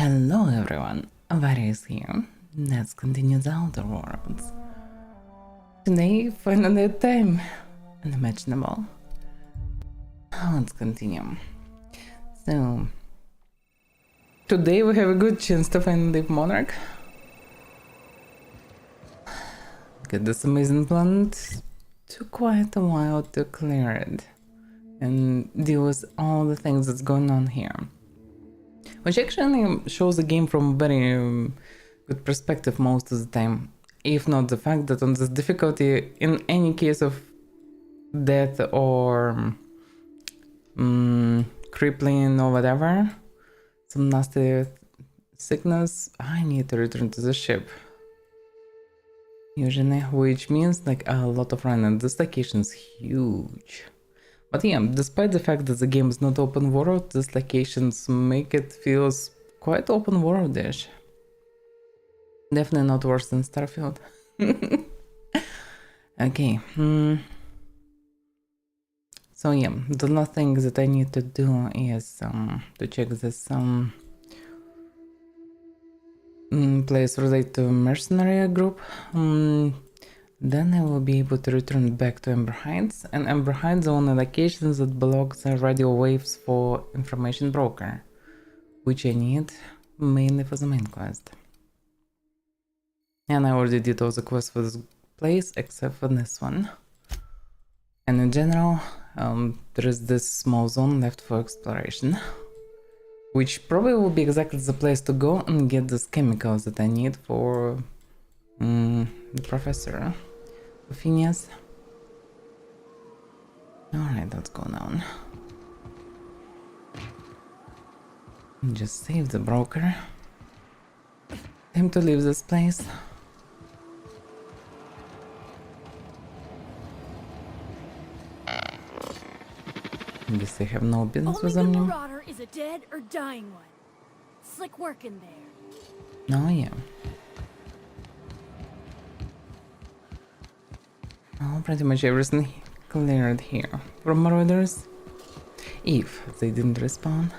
Hello everyone, Avaira is here. Let's continue the Outer Worlds. Today, for another time, unimaginable. Let's continue. So, today we have a good chance to find the Monarch. Get this amazing planet. Took quite a while to clear it and deal with all the things that's going on here. Which actually shows the game from a very good perspective most of the time. If not the fact that on this difficulty, in any case of death or crippling or whatever, some nasty sickness, I need to return to the ship. Usually, which means like a lot of running. This location is huge. But yeah, despite the fact that the game is not open world, these locations make it feels quite open world-ish. Definitely not worse than Starfield. Okay. So yeah, the last thing that I need to do is to check this place related to mercenary group. Then I will be able to return back to Ember Heights, and Ember Heights are only locations that block the radio waves for information broker, which I need mainly for the main quest. And I already did all the quests for this place except for this one. And in general, there is this small zone left for exploration, which probably will be exactly the place to go and get these chemicals that I need for the professor. Phineas. Alright, let's go down. Just save the broker. Time to leave this place. I guess I have no business with them. Only the Marauder is a dead or dying one. Slick work in there. Oh yeah. Oh, pretty much everything cleared here from Marauders. If they didn't respawn.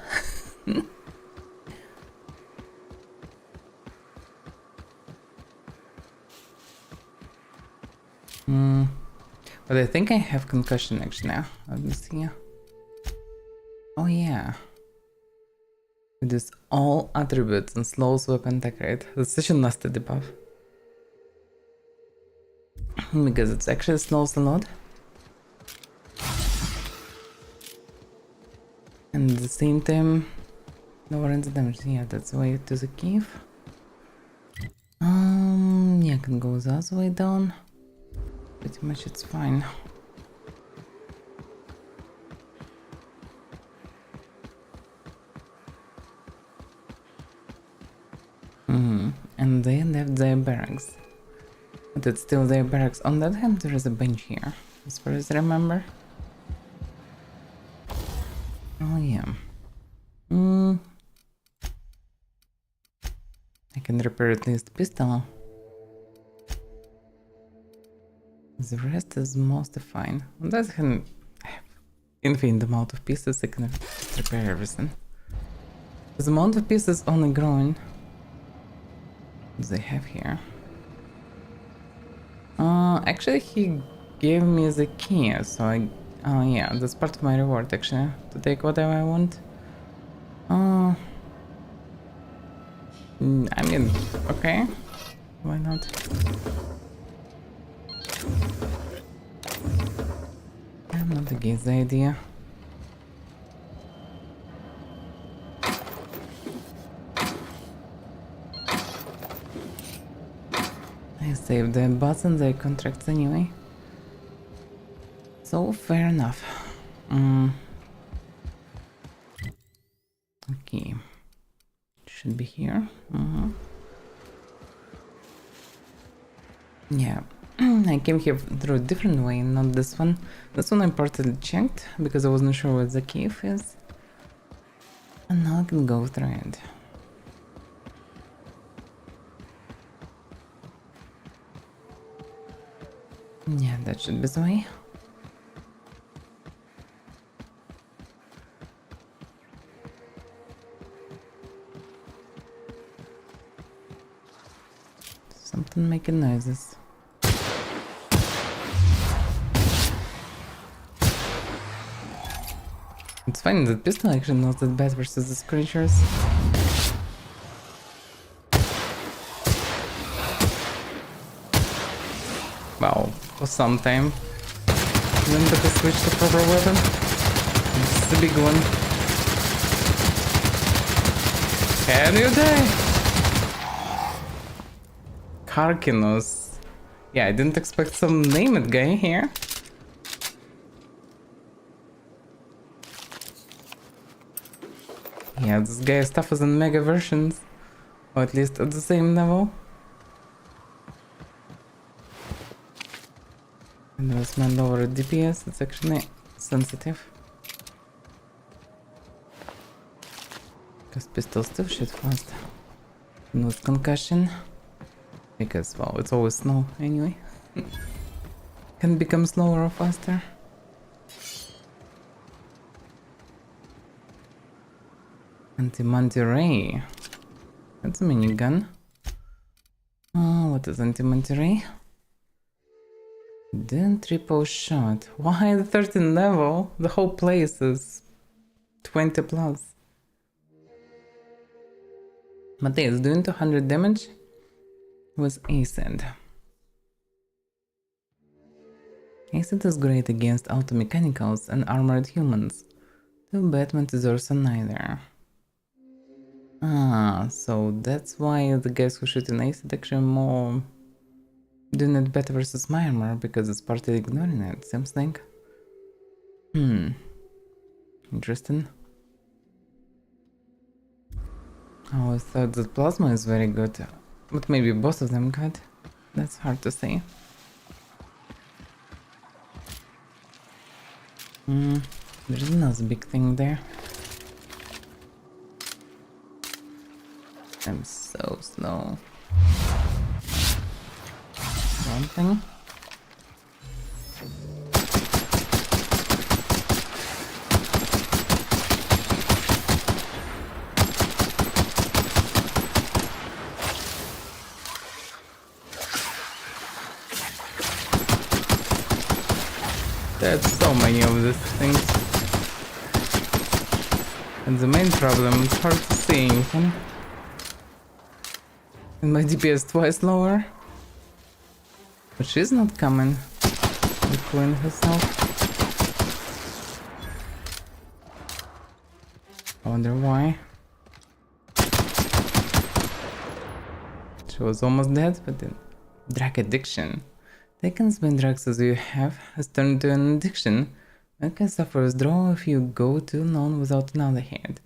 But I think I have concussion actually now. Let me see. Oh yeah. It is all attributes and slows weapon attack rate. That's such a nasty debuff. Because it's actually slows a lot. And at the same time, lowering the damage. Yeah, that's the way to the cave. Yeah, I can go the other way down. Pretty much it's fine. And they left their barracks. But it's still their barracks. On that hand, there is a bench here, as far as I remember. Oh yeah. I can repair at least pistol. The rest is mostly fine. On that hand, I have infinite amount of pieces. I can just repair everything. The amount of pieces only growing. They have here. Actually, he gave me the key, so I. Oh yeah, that's part of my reward actually, to take whatever I want. I mean, okay, why not? I'm not against the idea. I saved the bots and their contracts anyway. So, fair enough. Okay. Should be here. Yeah. I came here through a different way, not this one. This one I partly checked, because I wasn't sure what the cave is. And now I can go through it. Yeah, that should be the way. Something making noises. It's funny that pistol actually not that bad versus these creatures. Wow, for some time. Then better switch to proper weapon. This is a big one. Can you die? Karkinos. Yeah, I didn't expect some named guy here. Yeah, this guy is tougher than mega versions. Or at least at the same level. And this man lower DPS, it's actually sensitive. Because pistols still shoot fast. And with concussion. Because, well, it's always slow anyway. Can become slower or faster. Anti-Manti-Ray. That's a minigun. Oh, what is Anti-Manti-Ray? Then triple shot. Why the 13th level? The whole place is 20 plus. But it's doing 200 damage with acid. Acid is great against automechanicals and armored humans. Too bad Mantisaurs are neither. Ah, so that's why the guys who shoot in acid actually more doing it better versus my armor, because it's partly ignoring it, seems like. Interesting. Oh, I thought that plasma is very good, but maybe both of them good. That's hard to say. There's another big thing there. I'm so slow. One thing. There's so many of these things. And the main problem is hard to see anything. And my DPS twice lower. But she's not coming. The queen herself. I wonder why. She was almost dead, but then drug addiction. Taking as many drugs as you have has turned into an addiction. One can suffer withdrawal if you go too long without another hit.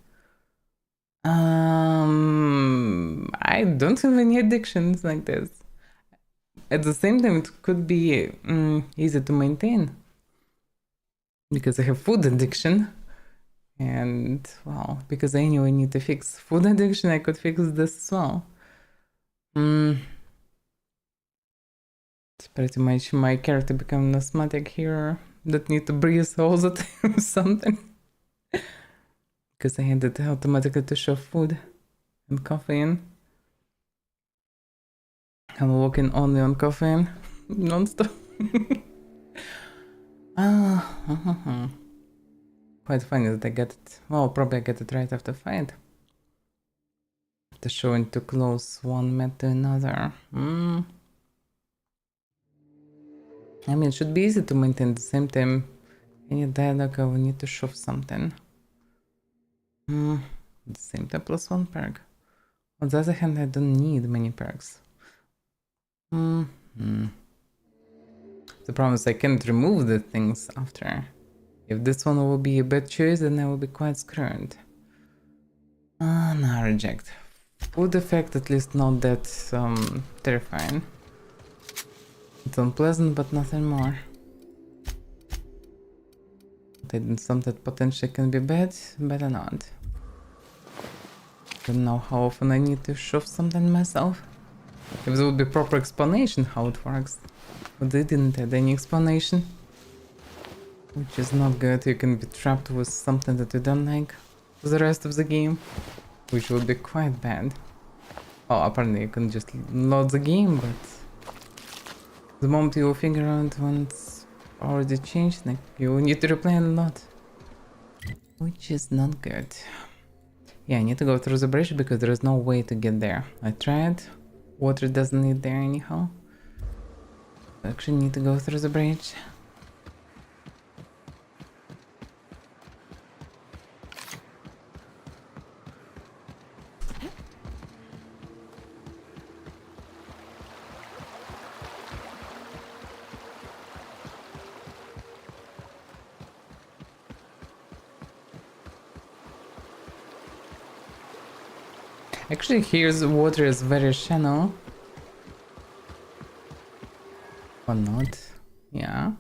I don't have any addictions like this. At the same time, it could be easy to maintain. Because I have food addiction. And, well, because I anyway need to fix food addiction, I could fix this as well. It's pretty much my character becoming an asthmatic here that need to breathe all the time or something. Because I had it automatically to show food and caffeine. I'm walking only on caffeine non-stop. Quite funny that I get it. Well, probably I get it right after fight. The showing too close one met to another. I mean, it should be easy to maintain at the same time. Any dialogue, I will need to shove something. At the same time, plus one perk. On the other hand, I don't need many perks. The problem is I can't remove the things after. If this one will be a bad choice, then I will be quite screwed. No, reject. Food effect, at least not that terrifying. It's unpleasant, but nothing more. They did something that potentially can be bad, better not. Don't know how often I need to shove something myself. If there would be proper explanation how it works. But they didn't add any explanation. Which is not good. You can be trapped with something that you don't like for the rest of the game. Which would be quite bad. Oh, apparently you can just load the game, but the moment you figure out when it's already changed, like you need to replay a lot, which is not good. Yeah, I need to go through the bridge because there is no way to get there. I tried. Water doesn't need there anyhow. I actually need to go through the bridge. Actually, here's water is very shallow. Or not. Yeah.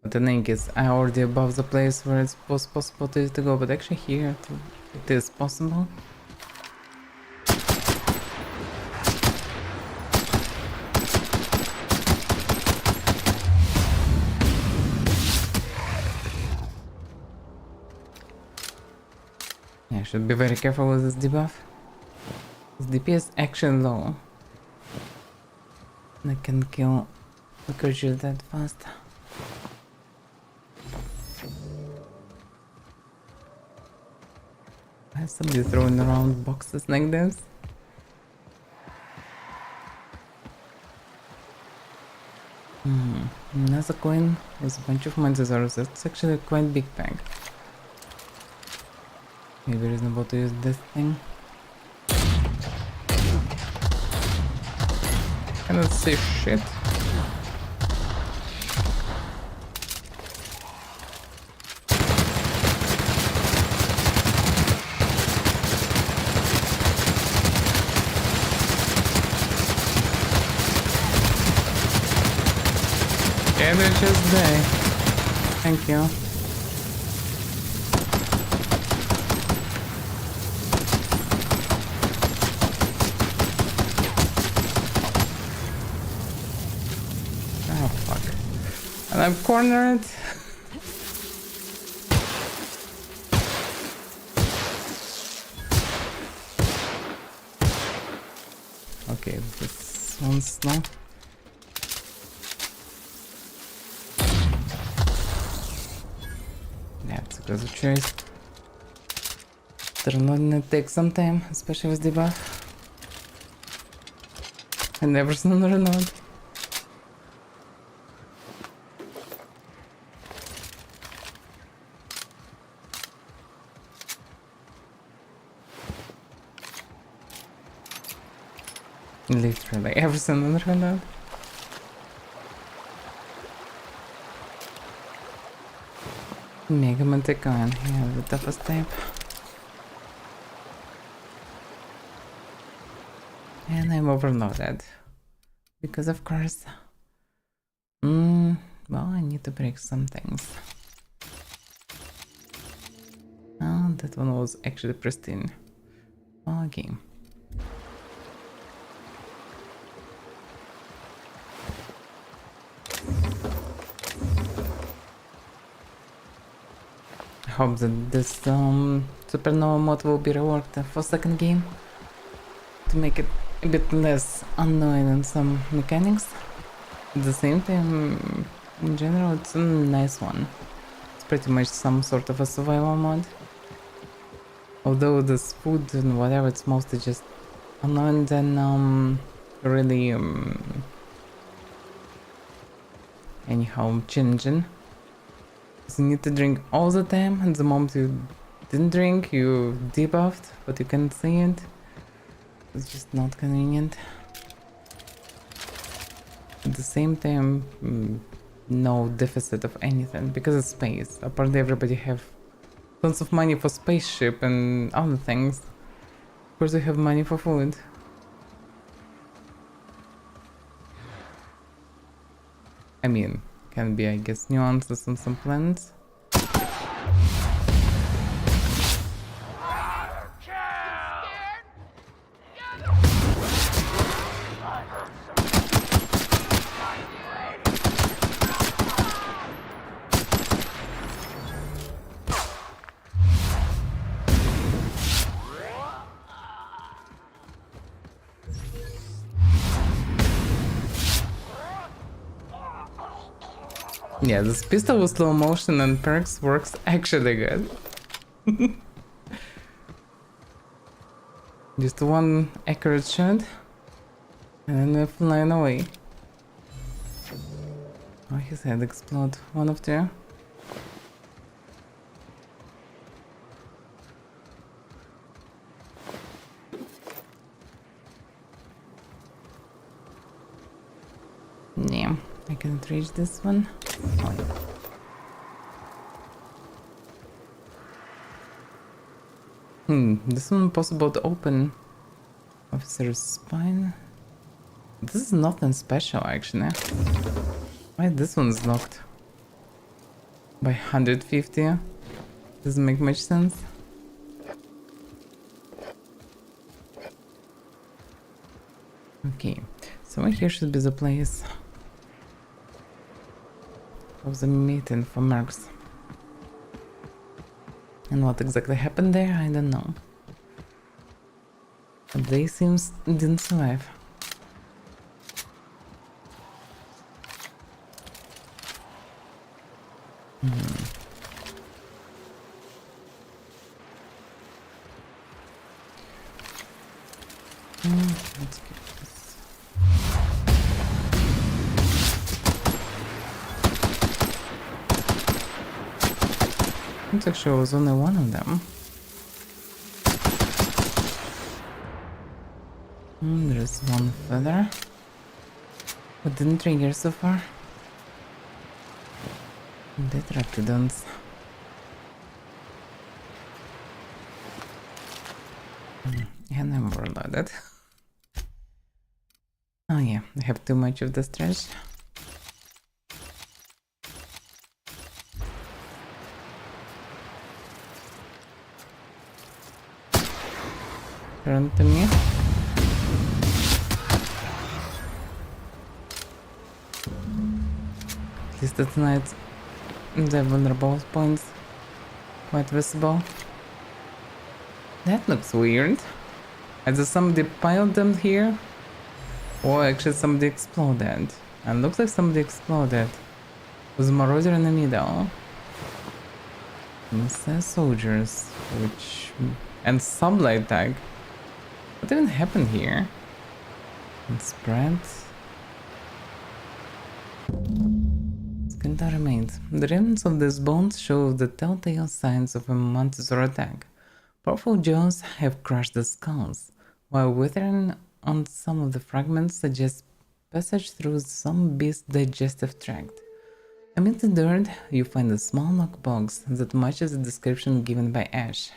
But the thing is, I already above the place where it's possible to go, but actually here it is possible. Yeah, I should be very careful with this debuff. This DP is actually low. I can kill the creatures that fast. Why is somebody throwing around boxes like this? Another coin with a bunch of Mantisaurus. That's actually a quite big bag. Maybe reasonable to use this thing. Cannot see shit. Yeah, they just die. Thank you. Oh fuck. And I'm cornered. Okay, this one's slow. That's a good choice. Turn takes some time, especially with debuff. I never seen a reload. Literally every single reload. Mega Manticoin, yeah, the toughest type. And I'm overloaded. Because of course. Well, I need to break some things. Oh, that one was actually pristine. Okay. I hope that this Supernova mod will be reworked for second game to make it a bit less annoying in some mechanics. At the same time, in general, it's a nice one. It's pretty much some sort of a survival mod. Although this food and whatever, it's mostly just annoying than really anyhow challenging. You need to drink all the time, and the moment you didn't drink, you debuffed, but you can't see it. It's just not convenient. At the same time, no deficit of anything, because it's space. Apparently everybody have tons of money for spaceship and other things. Of course we have money for food. I mean, can be, I guess, nuances on some plants. Yeah, this pistol with slow motion and perks works actually good. Just one accurate shot, and then we're flying away. Oh, his head explode. One of two. Yeah, I can't reach this one. Oh, yeah. This one possible to open. Officer's spine. This is nothing special actually. Why this one's locked? By 150? Doesn't make much sense. Okay, so here should be the place of the meeting for mercs. And what exactly happened there, I don't know. But they seems didn't survive. Let's get this. It actually was only one of them. There's one further. What didn't trigger so far? Detractodons. And I'm overloaded. Oh yeah, I have too much of the stretch. Turn to me. At least at night the vulnerable points quite visible. That looks weird. Either somebody piled them here, or actually somebody exploded. And looks like somebody exploded. With Marauder in the middle. And it says soldiers, which... and sublight tag. What even happened here? And spread. Skeleton remains. The remnants of these bones show the telltale signs of a Montezor attack. Powerful jaws have crushed the skulls, while withering on some of the fragments suggests passage through some beast's digestive tract. Amid the dirt, you find a small lockbox that matches the description given by Ash.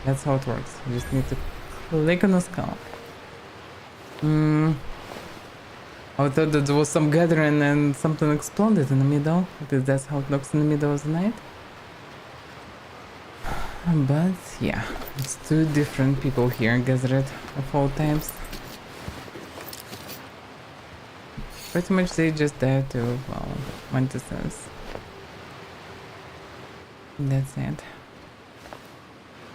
That's how it works. You just need to click on the skull. I thought that there was some gathering and something exploded in the middle, because that's how it looks in the middle of the night. But yeah, it's two different people here gathered of all times. Pretty much they just there to, well, mantises. That's it.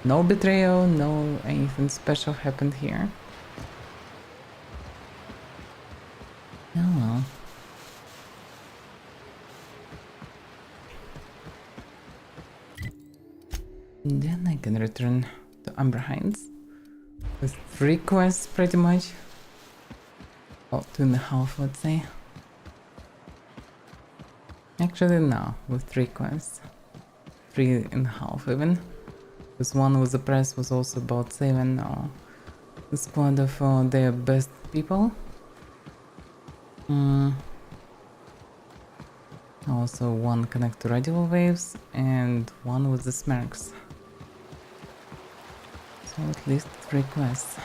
No betrayal, no anything special happened here. Oh well. Then I can return to Amber Heights with 3 quests pretty much. Well, 2.5 let's say. Actually no, with 3 quests. 3.5 even. This one with the press was also about saving the squad of their best people. Also one connect to radio waves and one with the smirks. So at least 3 quests.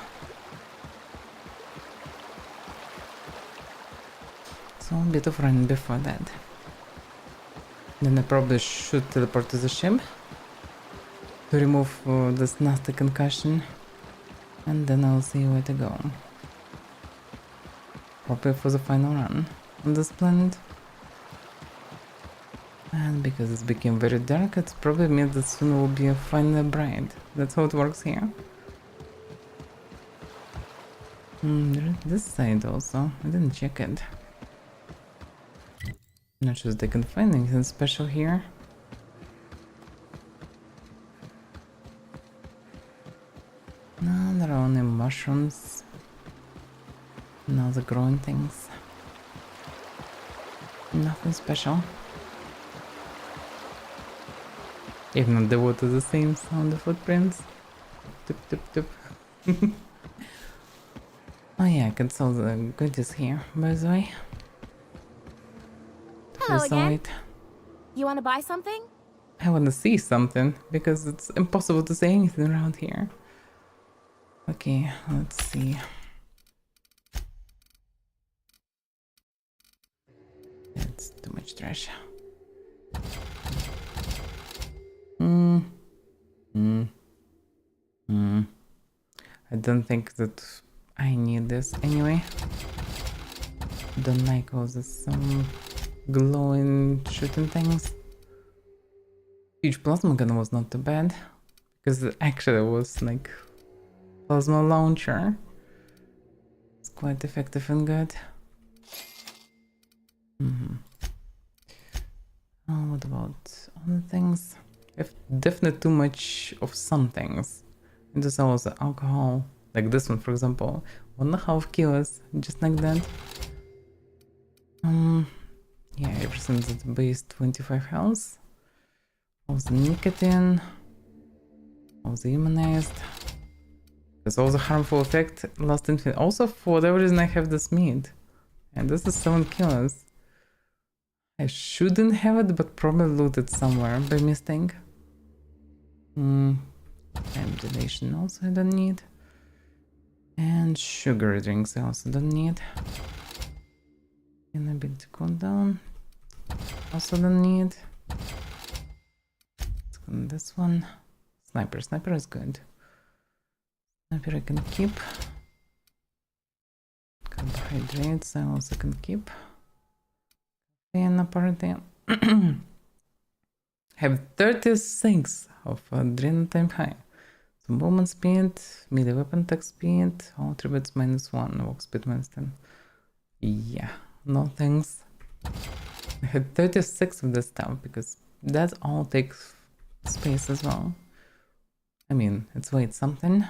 So a bit of running before that. Then I probably should teleport to the ship to remove this nasty concussion, and then I'll see where to go. Probably for the final run on this planet. And because it became very dark, it probably means that soon will be a final bright. That's how it works here. There is this side also. I didn't check it. Not sure if they can find anything special here. No, there are only mushrooms. No, the growing things. Nothing special. Even though the water the same sound of footprints. Tip tip tip. Oh yeah, I can sell the goodies here, by the way. Hello again. It. You want to buy something? I want to see something, because it's impossible to say anything around here. Okay, let's see. It's too much trash. I don't think that I need this anyway. Don't like all this glowing shooting things. Huge plasma gun was not too bad, because it actually was like plasma launcher. It's quite effective and good. Oh, what about other things? I've definitely too much of some things. And there's also alcohol, like this one for example, 1.5 kilos, just like that. Yeah, everything's at base 25 health. All the nicotine, all the immunized. There's also harmful effect last infinite. Also, for whatever reason, I have this meat, and this is 7 kilos. I shouldn't have it, but probably looted somewhere by mistake. Time dilation also I don't need. And sugar drinks I also don't need. And a bit to cool down. Also don't need. Let's go on this one. Sniper. Sniper is good. Sniper I can keep. Carbohydrates I also can keep. And apparently have 36 of adrenaline time high. So movement speed, melee weapon attack speed, all attributes -1, walk speed -10. Yeah, no thanks. I had 36 of this stuff because that all takes space as well. I mean, it's weight something.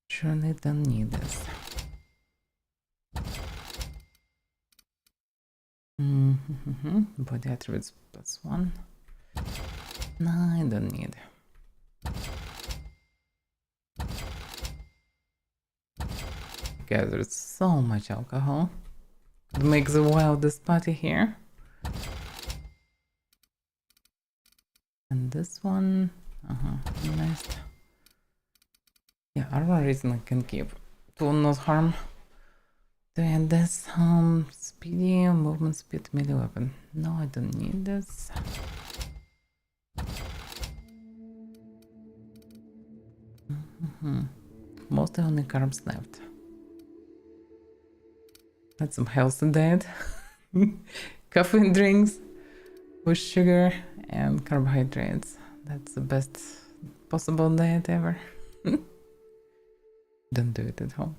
Surely don't need this. Body attributes +1. No, I don't need. Okay, there's so much alcohol. Could make the wildest party here. And this one, nice. Yeah, armor reason I can keep. It will not harm. Do I add this? Speedy, movement speed, melee weapon. No, I don't need this. Mostly only carbs left. That's some healthy diet. Coffee and drinks with sugar and carbohydrates. That's the best possible diet ever. Don't do it at home.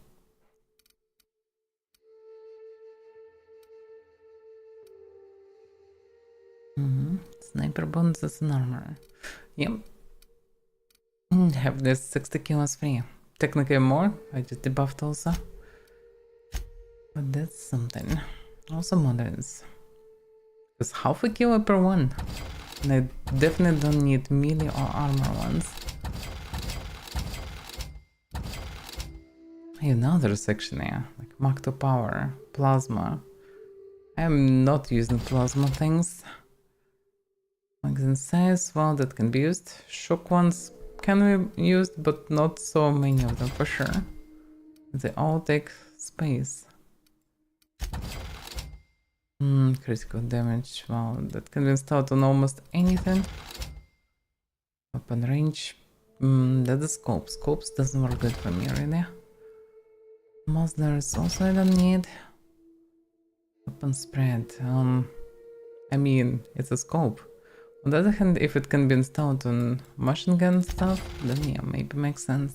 Sniper bonuses and armor. Yep. Have this 60 kilos free. Technically more, I just debuffed also. But that's something. Also moderns. It's half a kilo per one. And I definitely don't need melee or armor ones. Another section here, like Mach 2 power, plasma. I'm not using plasma things. Magazine size, well, that can be used. Shock ones can be used, but not so many of them for sure. They all take space. Critical damage, well, that can be installed on almost anything. Weapon range, that's a scope. Scopes doesn't work good for me really. Muzzlers also I don't need. Weapon spread, I mean, it's a scope. On the other hand, if it can be installed on machine gun stuff, then yeah, maybe makes sense.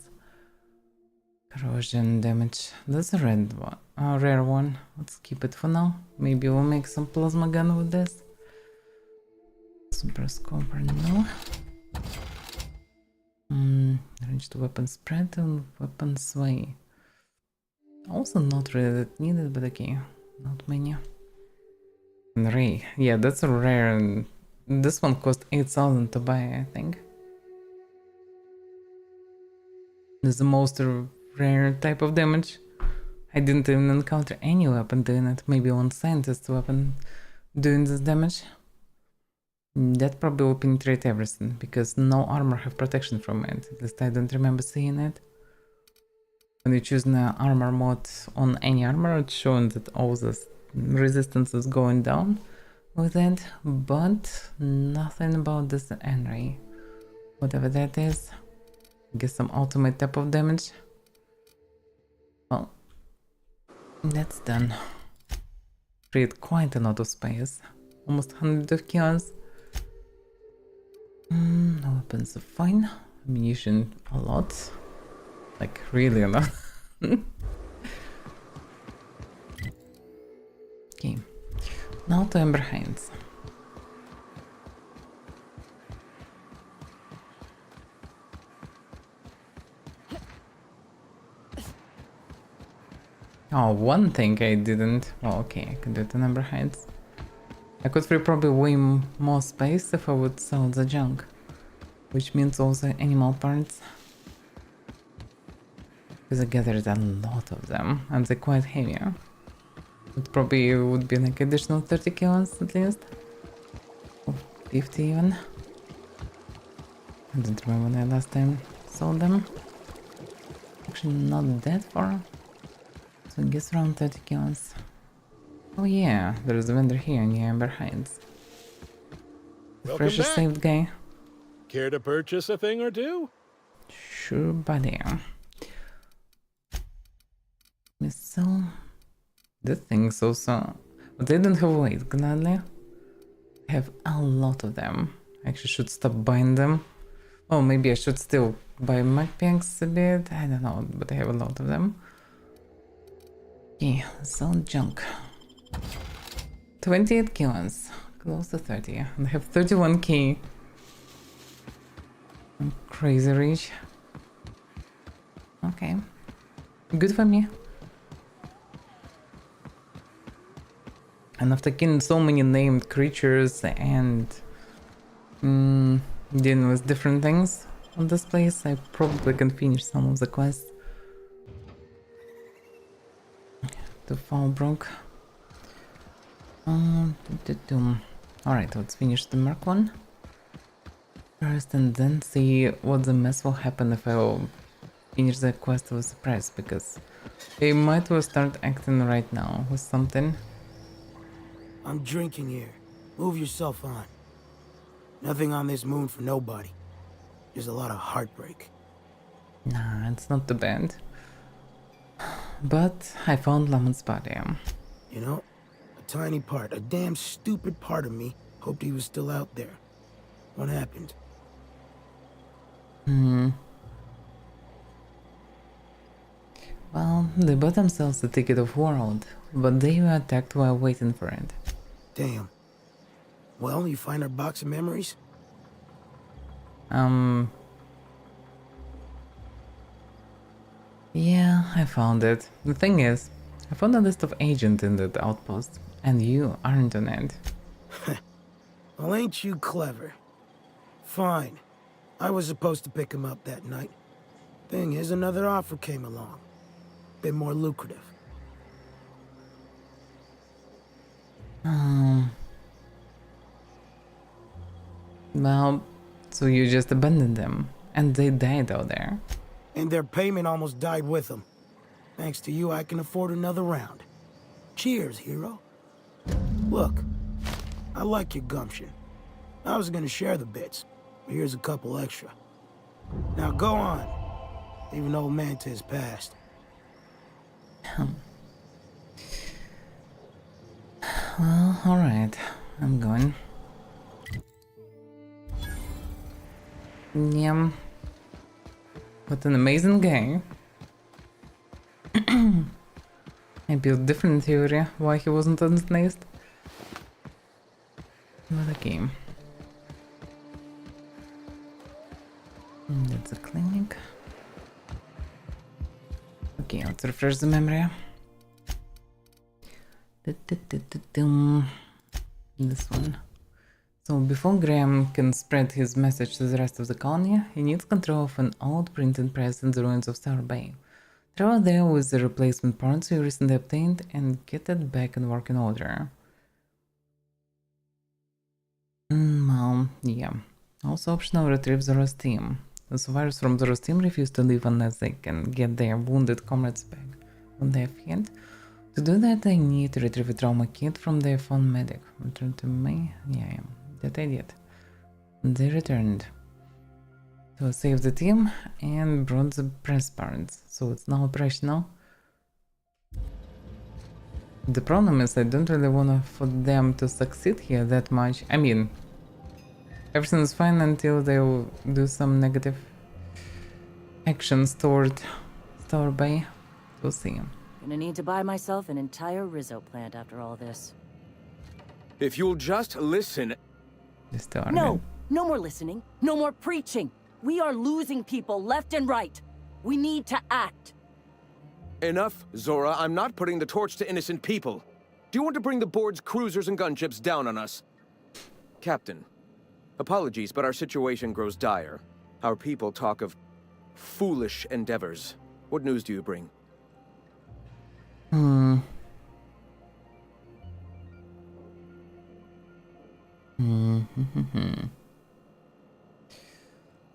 Erosion damage. That's a red one. A rare one. Let's keep it for now. Maybe we'll make some plasma gun with this. Super scoper, no. Ranged weapon spread and weapon sway. Also not really that needed, but okay. Not many. And ray. Yeah, that's a rare. And this one cost 8,000 to buy, I think. This is the most rare type of damage. I didn't even encounter any weapon doing it. Maybe one scientist weapon doing this damage. That probably will penetrate everything, because no armor have protection from it. At least I don't remember seeing it. When you choose the armor mode on any armor, it's showing that all this resistance is going down with it, but nothing about this N-ray. Whatever that is. Get some ultimate type of damage. Well, that's done. Create quite a lot of space. Almost 100 of kills. Weapons are fine. Ammunition a lot. Like really a lot. Okay. Now to Ember Hands. Oh, one thing I didn't. Well, okay, I can do it in Ember Hands. I could free probably way more space if I would sell the junk. Which means also animal parts. Because I gathered a lot of them, and they're quite heavy. It probably would be like additional 30 kilos at least. Or 50 even. I don't remember when I last time sold them. Actually not that far. So I guess around 30 kilos. Oh yeah, there's a vendor here near Ember Heights. The freshly saved guy. Care to purchase a thing or two? Sure, buddy. Missile. This thing's also... But they don't have weight, gladly. I have a lot of them. I actually should stop buying them. Oh, maybe I should still buy mag packs a bit. I don't know, but I have a lot of them. Okay, so junk. 28 kilos. Close to 30. And I have 31k. I'm crazy rich. Okay. Good for me. And after killing so many named creatures and dealing with different things on this place, I probably can finish some of the quests. To Fallbrook. Alright, let's finish the Merc one first and then see what the mess will happen if I will finish the quest with surprise, because they might well start acting right now with something. I'm drinking here. Move yourself on. Nothing on this moon for nobody. There's a lot of heartbreak. Nah, it's not too bad. But I found Lamon's body. You know, a tiny part, a damn stupid part of me hoped he was still out there. What happened? Well, they bought themselves the ticket of world, but they were attacked while waiting for it. Damn. Well, you find our box of memories? Yeah, I found it. The thing is, I found a list of agents in that outpost, and you aren't on it. Well, ain't you clever? Fine. I was supposed to pick him up that night. Thing is, another offer came along. Bit more lucrative. Well, so you just abandoned them, and they died out there. And their payment almost died with them. Thanks to you, I can afford another round. Cheers, hero. Look, I like your gumption. I was gonna share the bits, but here's a couple extra. Now go on. Even old Manta's passed. Well, alright. I'm going. Yeah. What an amazing guy. Maybe a different theory why he wasn't enslaved. But okay. That's a clinic. Okay, let's refresh the memory. This one. So before Graham can spread his message to the rest of the colony, he needs control of an old printing press in the ruins of Star Bay. Travel there with the replacement parts we recently obtained and get it back in working order. Well, yeah. Also optional, retrieve the Rose team. The survivors from the Rose team refuse to leave unless they can get their wounded comrades back on their feet. To do that, I need to retrieve a trauma kit from their phone medic. Return to me? Yeah, that I did. They returned. So saved the team and brought the press parts, so it's now operational. The problem is I don't really want for them to succeed here that much. I mean, everything's fine until they'll do some negative actions toward Star Bay. We'll see. Gonna need to buy myself an entire Rizzo plant after all this. If you'll just listen... No! No more listening. No more preaching. We are losing people left and right. We need to act. Enough, Zora. I'm not putting the torch to innocent people. Do you want to bring the board's cruisers and gunships down on us? Captain, apologies, but our situation grows dire. Our people talk of foolish endeavors. What news do you bring?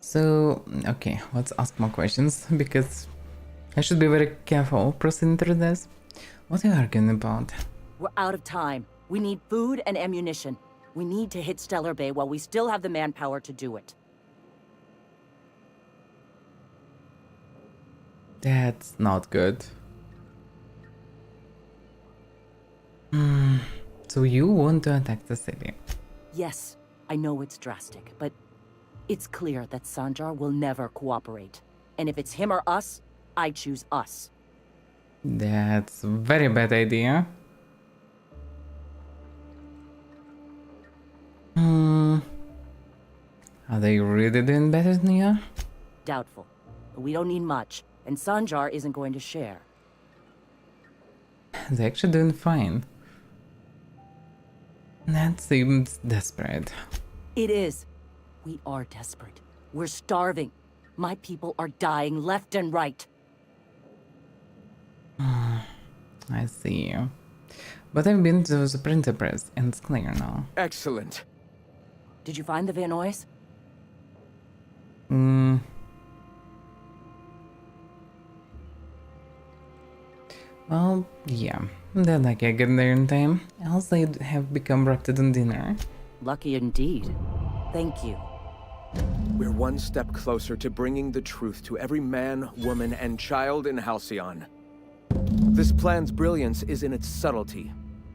So, okay, let's ask more questions, because I should be very careful proceeding through this. What are you arguing about? We're out of time. We need food and ammunition. We need to hit Stellar Bay while we still have the manpower to do it. That's not good. So you want to attack the city? Yes, I know it's drastic, but it's clear that Sanjar will never cooperate. And if it's him or us, I choose us. That's a very bad idea. Are they really doing better than you? Doubtful. But we don't need much, and Sanjar isn't going to share. They're actually doing fine. That seems desperate. It is. We are desperate. We're starving. My people are dying left and right. I see. But I've been to the printer press and it's clear now. Excellent. Did you find the Vanoys? Well, yeah. They're lucky I get there in time. Else they'd have become wrapped in dinner. Lucky indeed. Thank you. We're one step closer to bringing the truth to every man, woman, and child in Halcyon. This plan's brilliance is in its subtlety.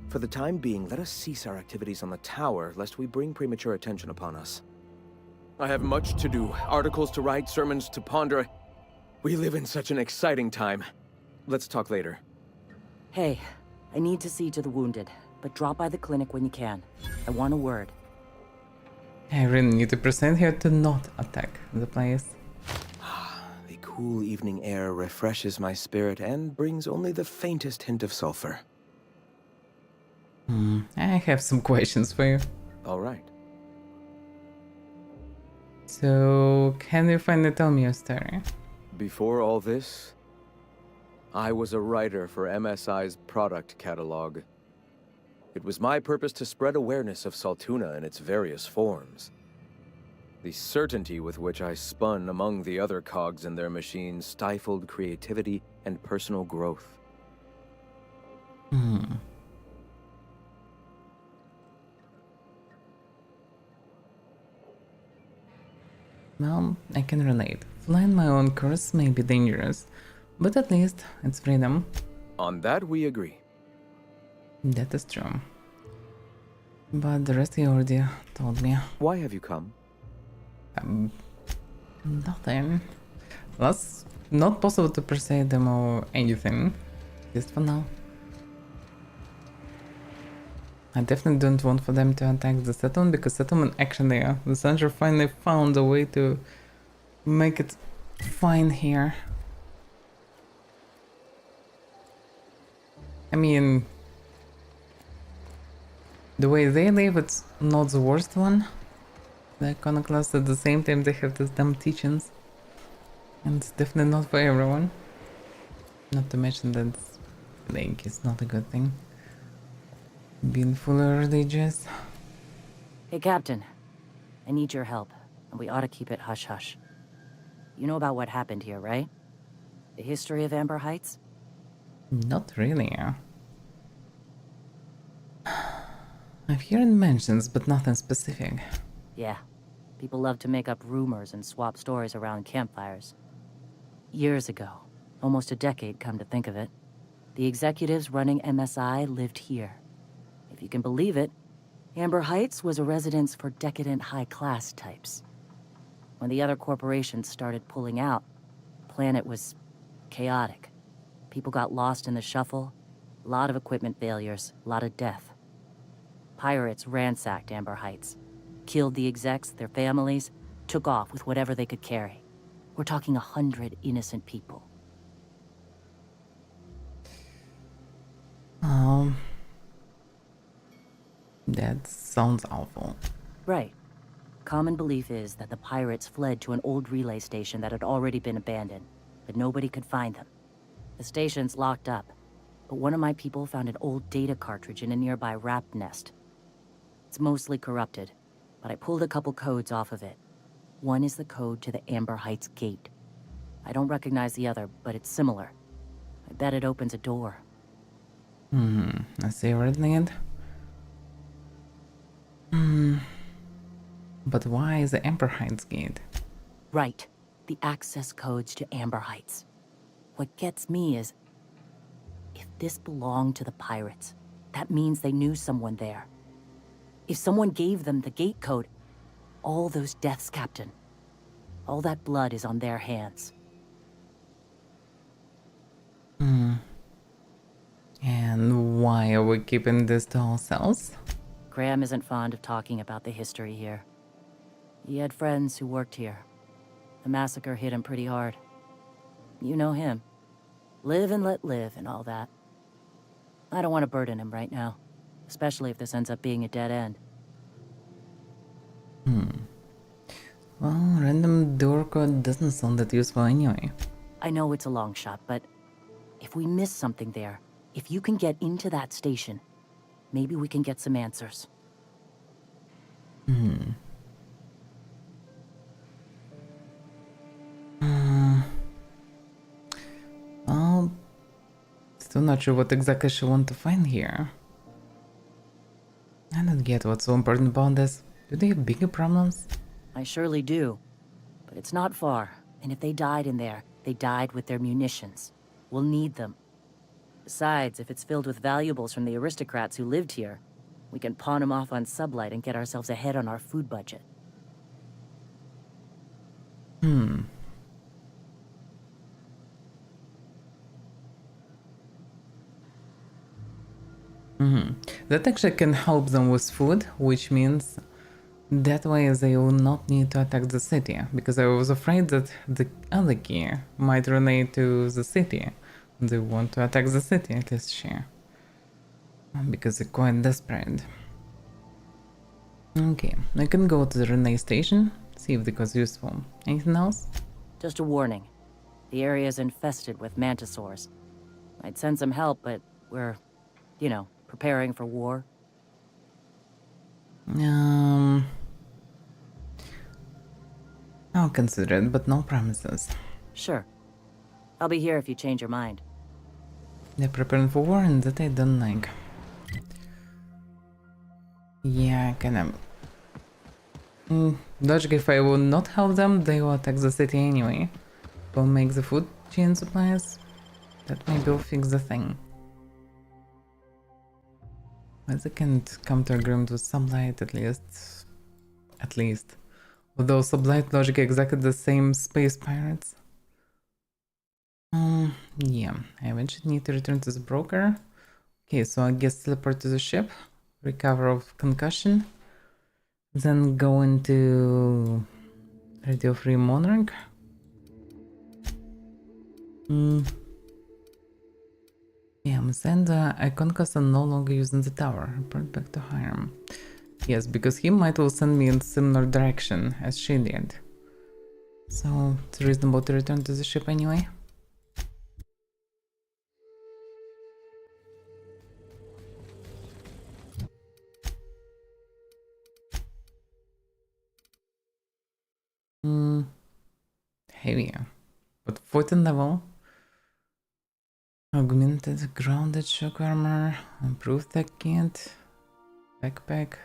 For the time being, let us cease our activities on the tower, lest we bring premature attention upon us. I have much to do, articles to write, sermons to ponder. We live in such an exciting time. Let's talk later. Hey, I need to see to the wounded, but drop by the clinic when you can. I want a word. I really need to persuade her to not attack the place. The cool evening air refreshes my spirit and brings only the faintest hint of sulfur. I have some questions for you. All right. So, can you finally tell me your story? Before all this, I was a writer for MSI's product catalog. It was my purpose to spread awareness of Saltuna in its various forms. The certainty with which I spun among the other cogs in their machine stifled creativity and personal growth. Well, I can relate. Flying my own course may be dangerous, but at least it's freedom. On that we agree. That is true. But the rest you already told me. Why have you come? Nothing. That's not possible to persuade them or anything. At least for now. I definitely don't want for them to attack the settlement, because settlement actually, the Sancher finally found a way to make it fine here. I mean, the way they live, it's not the worst one. The iconoclasts, at the same time, they have these dumb teachings. And it's definitely not for everyone. Not to mention that like, it's not a good thing. Being fully religious. Hey, Captain. I need your help, and we ought to keep it hush-hush. You know about what happened here, right? The history of Amber Heights? Not really. I've heard mentions, but nothing specific. Yeah. People love to make up rumors and swap stories around campfires. Years ago, almost a decade come to think of it, the executives running MSI lived here. If you can believe it, Amber Heights was a residence for decadent high-class types. When the other corporations started pulling out, the planet was chaotic. People got lost in the shuffle, a lot of equipment failures, a lot of death. Pirates ransacked Amber Heights, killed the execs, their families, took off with whatever they could carry. We're talking 100 innocent people. That sounds awful. Right. Common belief is that the pirates fled to an old relay station that had already been abandoned, but nobody could find them. The station's locked up, but one of my people found an old data cartridge in a nearby rat nest. It's mostly corrupted, but I pulled a couple codes off of it. One is the code to the Amber Heights gate. I don't recognize the other, but it's similar. I bet it opens a door. I see red land. But why is the Amber Heights gate? Right. The access codes to Amber Heights. What gets me is, if this belonged to the pirates, that means they knew someone there. If someone gave them the gate code, all those deaths, Captain, all that blood is on their hands. And why are we keeping this to ourselves? Graham isn't fond of talking about the history here. He had friends who worked here. The massacre hit him pretty hard. You know him. Live and let live and all that. I don't want to burden him right now, especially if this ends up being a dead end. Well, random door code doesn't sound that useful anyway. I know it's a long shot, but if we miss something there, if you can get into that station, maybe we can get some answers. Well, still not sure what exactly she want to find here. I don't get what's so important about this. Do they have bigger problems? I surely do, but it's not far, and if they died in there, they died with their munitions. We'll need them. Besides, if it's filled with valuables from the aristocrats who lived here, we can pawn them off on Sublight and get ourselves ahead on our food budget. That actually can help them with food, which means that way they will not need to attack the city, because I was afraid that the other key might relate to the city. They want to attack the city, at least she. Because they're quite desperate. Okay, I can go to the Renee station, see if it was useful. Anything else? Just a warning. The area is infested with mantisaurs. I'd send some help, but we're, you know, preparing for war. I'll consider it, but no promises. Sure. I'll be here if you change your mind. They're preparing for war, and that I don't like. Yeah, kinda. Logic, if I will not help them, they will attack the city anyway. Will make the food chain supplies. That maybe will fix the thing. But they can't come to agreement with Sublight, at least. At least. Although Sublight logic exactly the same space pirates. Yeah, I eventually need to return to the broker. Okay, so I guess teleport to the ship, recover of concussion, then go into radio free monarch. Yeah, send Iconcast are no longer using the tower. Report back to Hiram. Yes, because he might will send me in similar direction as she did. So it's reasonable to return to the ship anyway. Heavier. But 14th level. Augmented grounded shock armor. Improved tech kit. Backpack.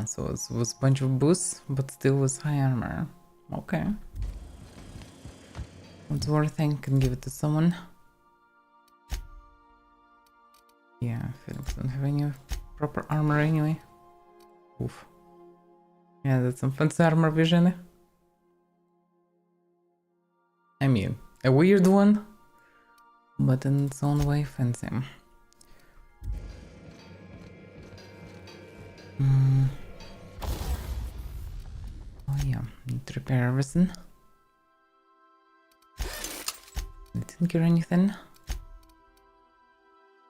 So it was a bunch of boosts, but still was high armor. Okay. It's worth it. Can give it to someone. Yeah, Felix don't have any proper armor anyway. Oof. Yeah, that's some fancy armor vision. I mean, a weird one, but in its own way fancy. Oh yeah, need to repair everything. I didn't get anything.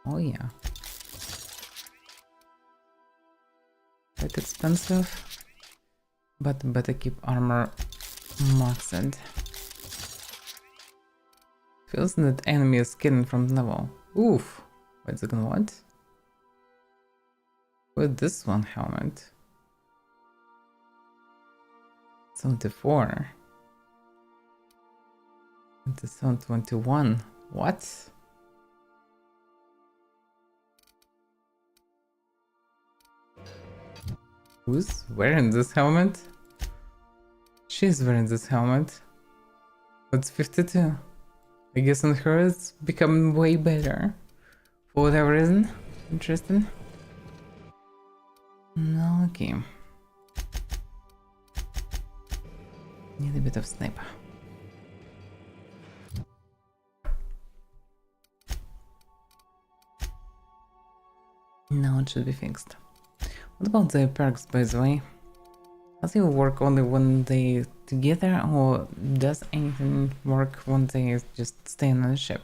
Oh yeah. Quite expensive, but better keep armor maxed. Feels that enemy is killing from level. Oof. Wait a second, what? With this one helmet? 74. This 21. What? Who's wearing this helmet? She's wearing this helmet. It's 52. I guess on her it's become way better. For whatever reason. Interesting. No, okay. Need a bit of sniper. Now it should be fixed. What about the perks, by the way? Does it work only when they together, or does anything work when they just stay on the ship?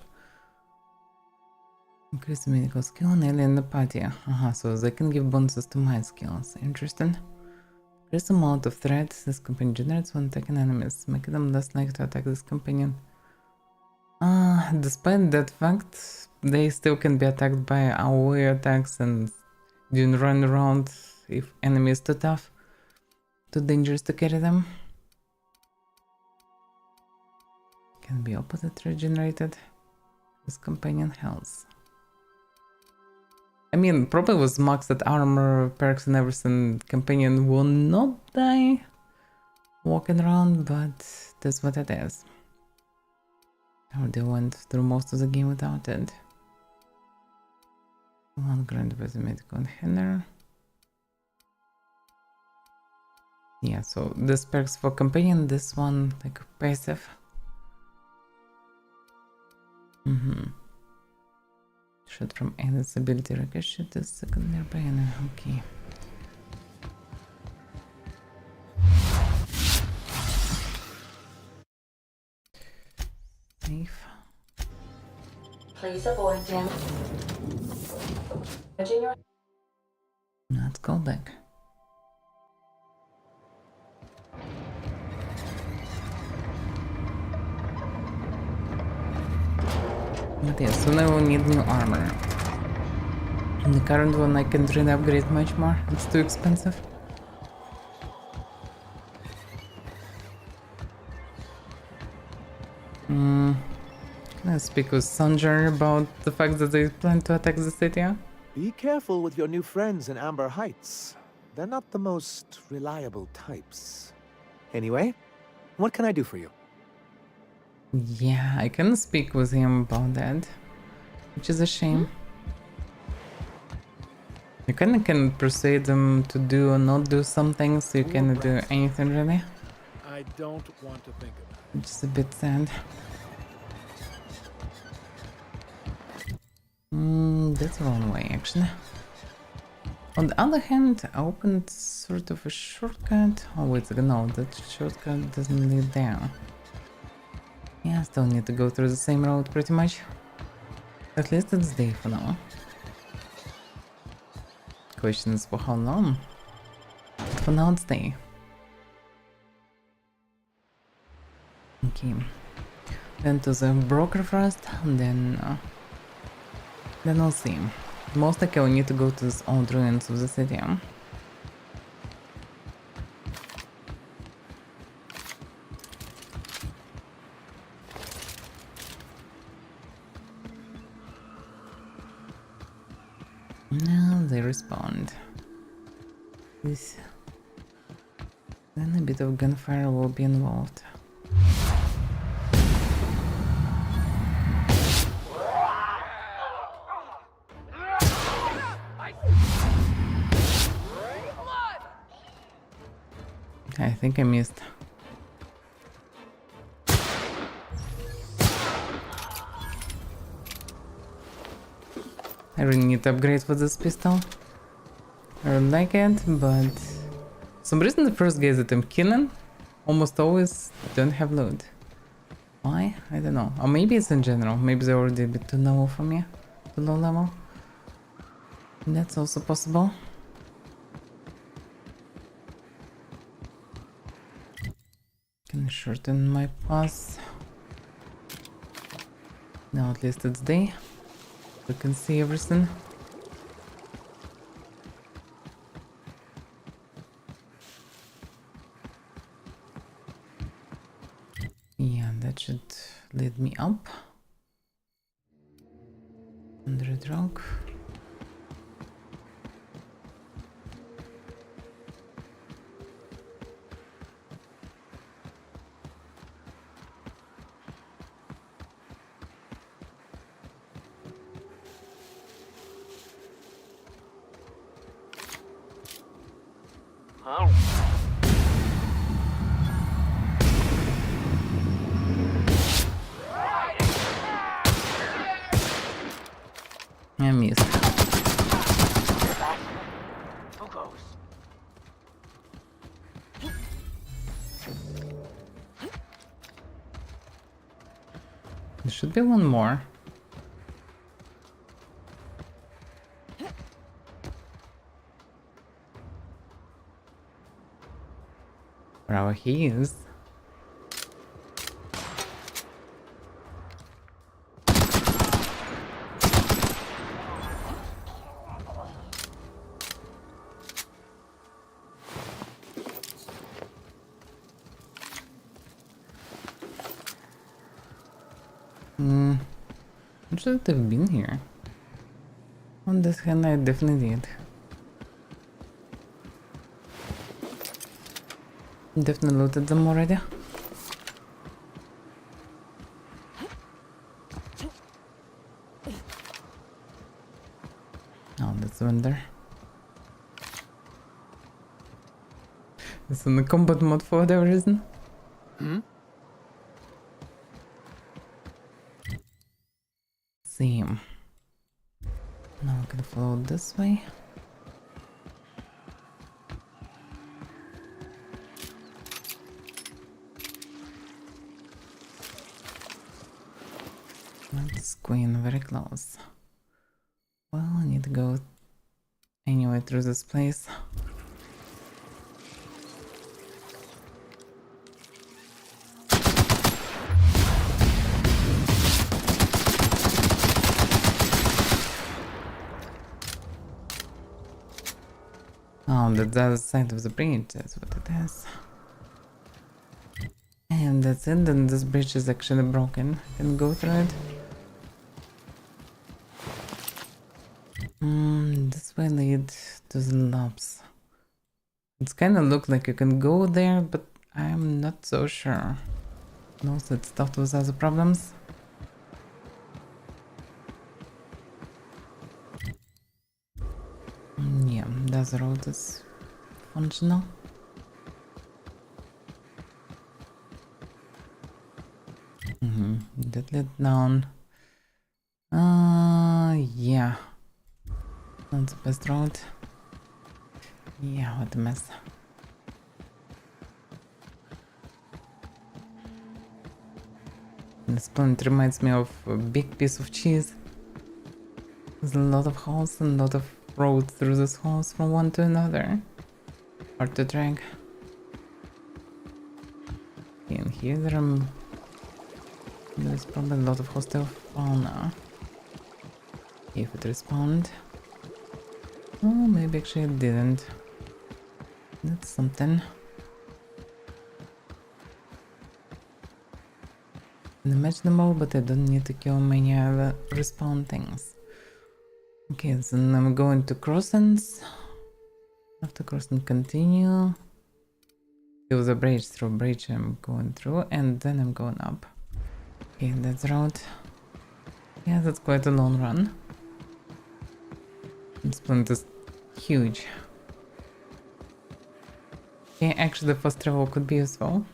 Increase the medical skill and alien apathy. So they can give bonuses to my skills. Interesting. Increase the amount of threat this companion generates when attacking enemies, making them less likely to attack this companion. Despite that fact, they still can be attacked by AoE attacks and didn't run around if enemy is too tough, too dangerous to carry them. Can be opposite regenerated. This companion health. I mean, probably with maxed at armor, perks and everything, companion will not die walking around, but that's what it is. I already went through most of the game without it. One granted by the medical handler. Yeah, so this perks for companion, this one like passive. Shot from enemy's ability ricochet is second nearby enemy. Okay. Safe. Please avoid damage. Let's go back. But yeah, soon I will need new armor. The current one I can't really upgrade much more, it's too expensive. Can I speak with Sanjar about the fact that they plan to attack the city? Be careful with your new friends in Amber Heights. They're not the most reliable types. Anyway, what can I do for you? Yeah, I can speak with him about that, which is a shame. You kinda can persuade them to do or not do something, so you cannot do anything really. I don't want to think about it. Which is a bit sad. That's the wrong way, actually. On the other hand, I opened sort of a shortcut. Oh, wait a second, no, that shortcut doesn't lead there. Yeah, I still need to go through the same road pretty much. At least it's day for now. Question is for how long? But for now it's day. Okay. Then to the broker first, then we'll see. Most likely we need to go to this old ruins of the city. Now they respond. This. Then a bit of gunfire will be involved. I think I missed. I really need to upgrade for this pistol. I don't like it, but for some reason the first guys that I'm killing almost always don't have loot. Why? I don't know. Or maybe it's in general. Maybe they're already a bit too low for me. Too low level. That's also possible. Can shorten my pass. Now at least it's day. We can see everything. Yeah, that should lead me up. Under a rock. I missed. There should be one more. Wherever he is. Should have been here. On this hand, I definitely did. Definitely looted them already. Oh, that's one there. It's in the combat mode for whatever reason. Same. Now we can follow this way. That's going very close. Well, I need to go anyway through this place. Oh, that's the other side of the bridge, that's what it is. And that's it, then this bridge is actually broken. I can go through it. This way leads to the labs. It's kinda look like you can go there, but I'm not so sure. And also it started with other problems. Yeah, that road is functional. That led down. Yeah. Not the best road. Yeah, what a mess. This planet reminds me of a big piece of cheese. There's a lot of holes and a lot of roads through this holes from one to another. Hard to drag. And here there's probably a lot of hostile fauna. If it respawned. Oh, maybe actually it didn't. That's something. Unimaginable, but I don't need to kill many other respawn things. Okay, then I'm going to crossings. After crossing, continue. To the bridge, through bridge I'm going through, and then I'm going up. Okay, that's the road. Yeah, that's quite a long run. This planet is huge. Yeah, actually the fast travel could be useful.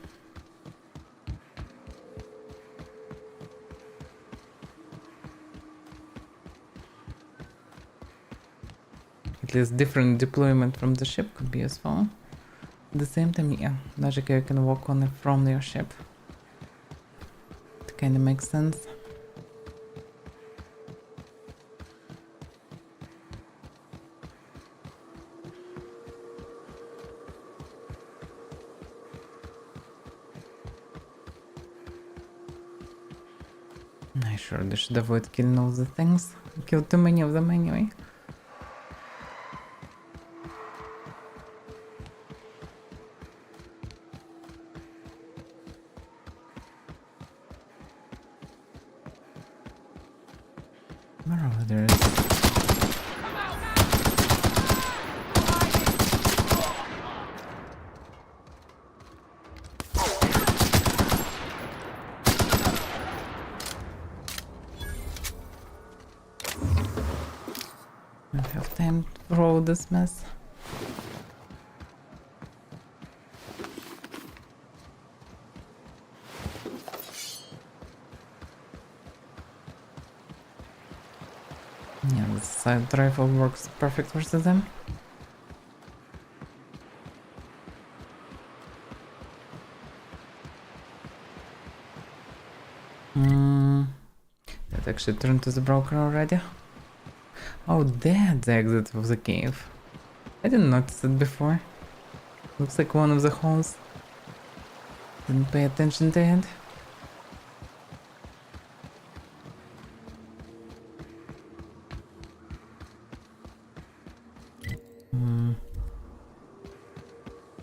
At least different deployment from the ship could be useful. At the same time, yeah, logically you can walk on it from your ship. It kinda makes sense. I surely should avoid killing all the things. I killed too many of them anyway. Marauders. I don't have time for all this mess. Yeah, the side rifle works perfect versus them. That actually turned to the broker already. Oh, that's the exit of the cave. I didn't notice it before. Looks like one of the holes. Didn't pay attention to it.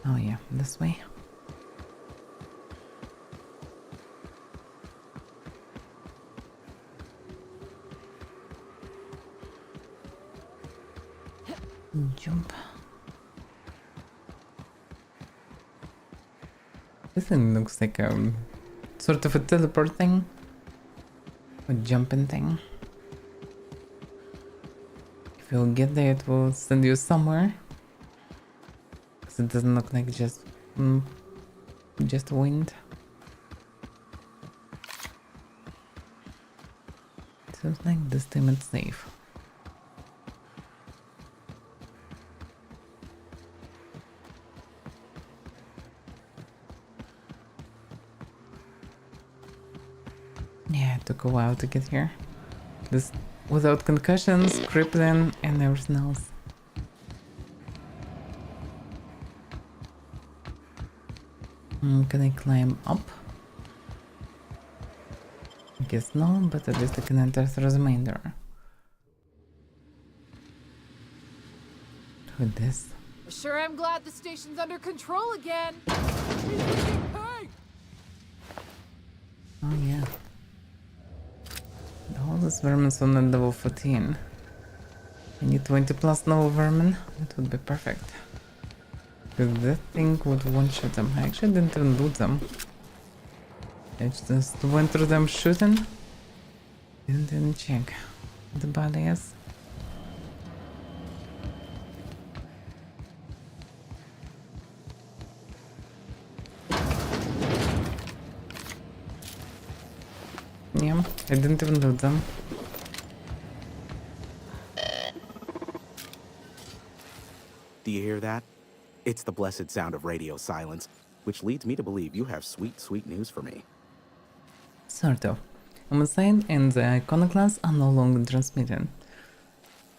Oh yeah, this way. Jump. This thing looks like a sort of a teleport thing. A jumping thing. If you'll get there, it will send you somewhere. Because it doesn't look like just wind. Seems like this time it's safe. Yeah, it took a while to get here. This without concussions, crippling, and everything else. Can I climb up? I guess no, but at least I can enter through the main door. With this. Sure, I'm glad the station's under control again. Hey! Oh yeah. All this vermin's on the level 14. I need 20 plus level vermin. That would be perfect. Because that thing would one-shot them. I actually didn't even loot them. I just went through them shooting. Didn't even check the body is. Yeah, I didn't even loot them. Do you hear that? It's the blessed sound of radio silence, which leads me to believe you have sweet, sweet news for me. Sort of. Homicide and the iconoclast are no longer transmitting.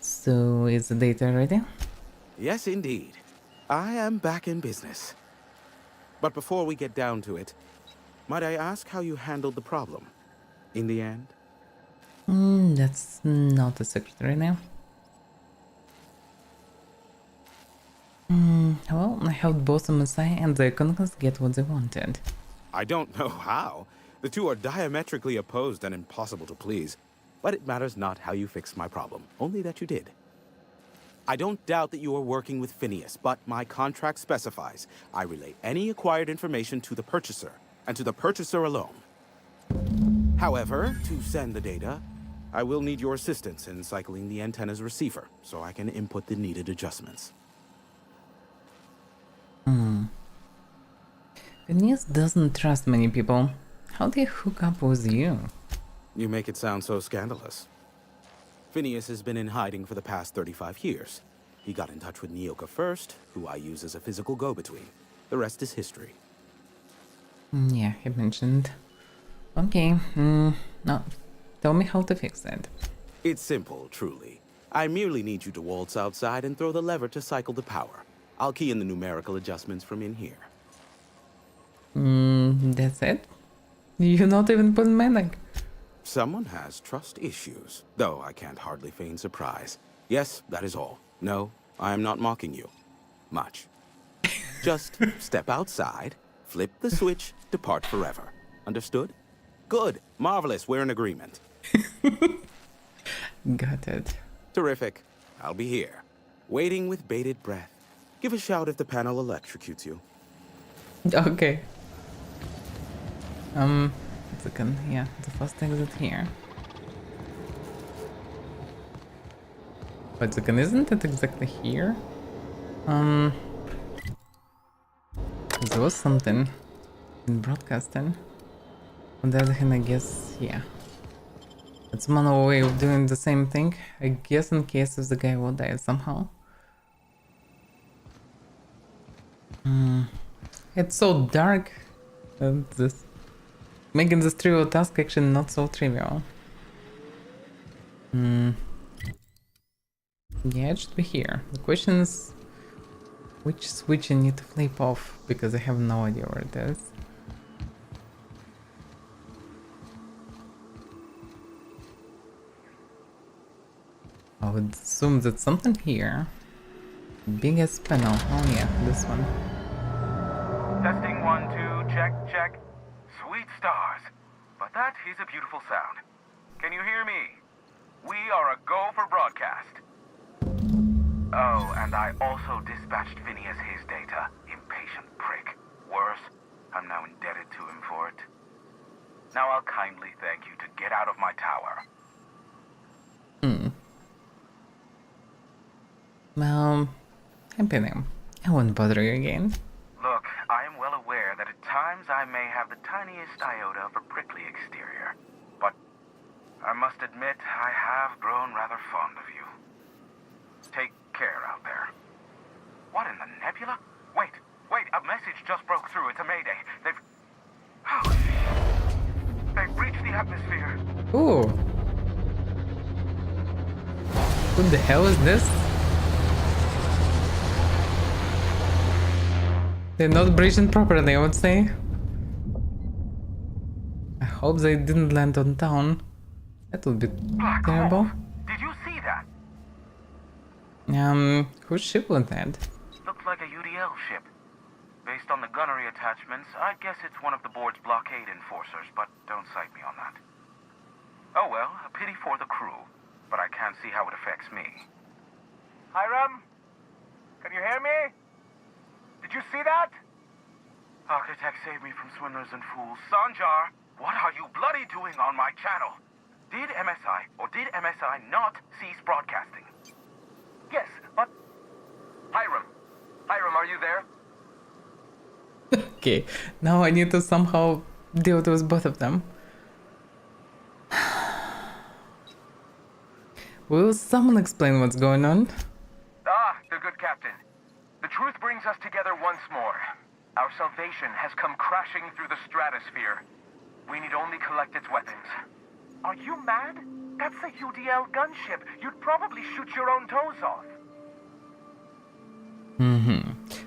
So is the data ready? Yes, indeed. I am back in business. But before we get down to it, might I ask how you handled the problem? In the end? That's not a secret right now. Well, I helped both the Messiah and the iconoclast get what they wanted. I don't know how. The two are diametrically opposed and impossible to please. But it matters not how you fixed my problem, only that you did. I don't doubt that you are working with Phineas, but my contract specifies I relay any acquired information to the purchaser, and to the purchaser alone. However, to send the data, I will need your assistance in cycling the antenna's receiver, so I can input the needed adjustments. Phineas doesn't trust many people. How did he hook up with you? You make it sound so scandalous. Phineas has been in hiding for the past 35 years. He got in touch with Nyoka first, who I use as a physical go-between. The rest is history. Yeah, he mentioned. Okay, now tell me how to fix that. It's simple, truly. I merely need you to waltz outside and throw the lever to cycle the power. I'll key in the numerical adjustments from in here. That's it? You not even put manic? Someone has trust issues, though I can't hardly feign surprise. Yes, that is all. No, I am not mocking you. Much. Just step outside, flip the switch, depart forever. Understood? Good. Marvelous. We're in agreement. Got it. Terrific. I'll be here, waiting with bated breath. Give a shout if the panel electrocutes you. Okay. Second, yeah, the first exit here. Wait a second, isn't it exactly here? There was something in broadcasting. On the other hand, I guess, yeah. It's another way of doing the same thing. I guess in case if the guy will die somehow. It's so dark. And this making this trivial task actually not so trivial. Yeah, it should be here. The question is which switch I need to flip off, because I have no idea where it is. I would assume that something here. Biggest panel. Oh yeah, this one. Testing 1, 2, check, check. Sweet stars. But that is a beautiful sound. Can you hear me? We are a go for broadcast. Oh, and I also dispatched Phineas his data. Impatient prick. Worse, I'm now indebted to him for it. Now I'll kindly thank you to get out of my tower. Well, happy name. I won't bother you again. Look, I am well aware that at times I may have the tiniest iota of a prickly exterior, but I must admit I have grown rather fond of you. Take care out there. What in the nebula? Wait, a message just broke through. It's a mayday. They've breached the atmosphere. Ooh. What the hell is this? They're not breaching properly, I would say. I hope they didn't land on town. That would be terrible. Did you see that? Whose ship was that? Looks like a UDL ship. Based on the gunnery attachments, I guess it's one of the board's blockade enforcers, but don't cite me on that. Oh well, a pity for the crew, but I can't see how it affects me. Hiram? Can you hear me? Did you see that? Architect saved me from swindlers and fools. Sanjar, what are you bloody doing on my channel? Did MSI or did MSI not cease broadcasting? Yes, but... Hiram, are you there? Okay, now I need to somehow deal with both of them. Will someone explain what's going on? Ah, the good captain. The truth brings us together once more. Our salvation has come crashing through the stratosphere. We need only collect its weapons. Are you mad? That's a UDL gunship. You'd probably shoot your own toes off.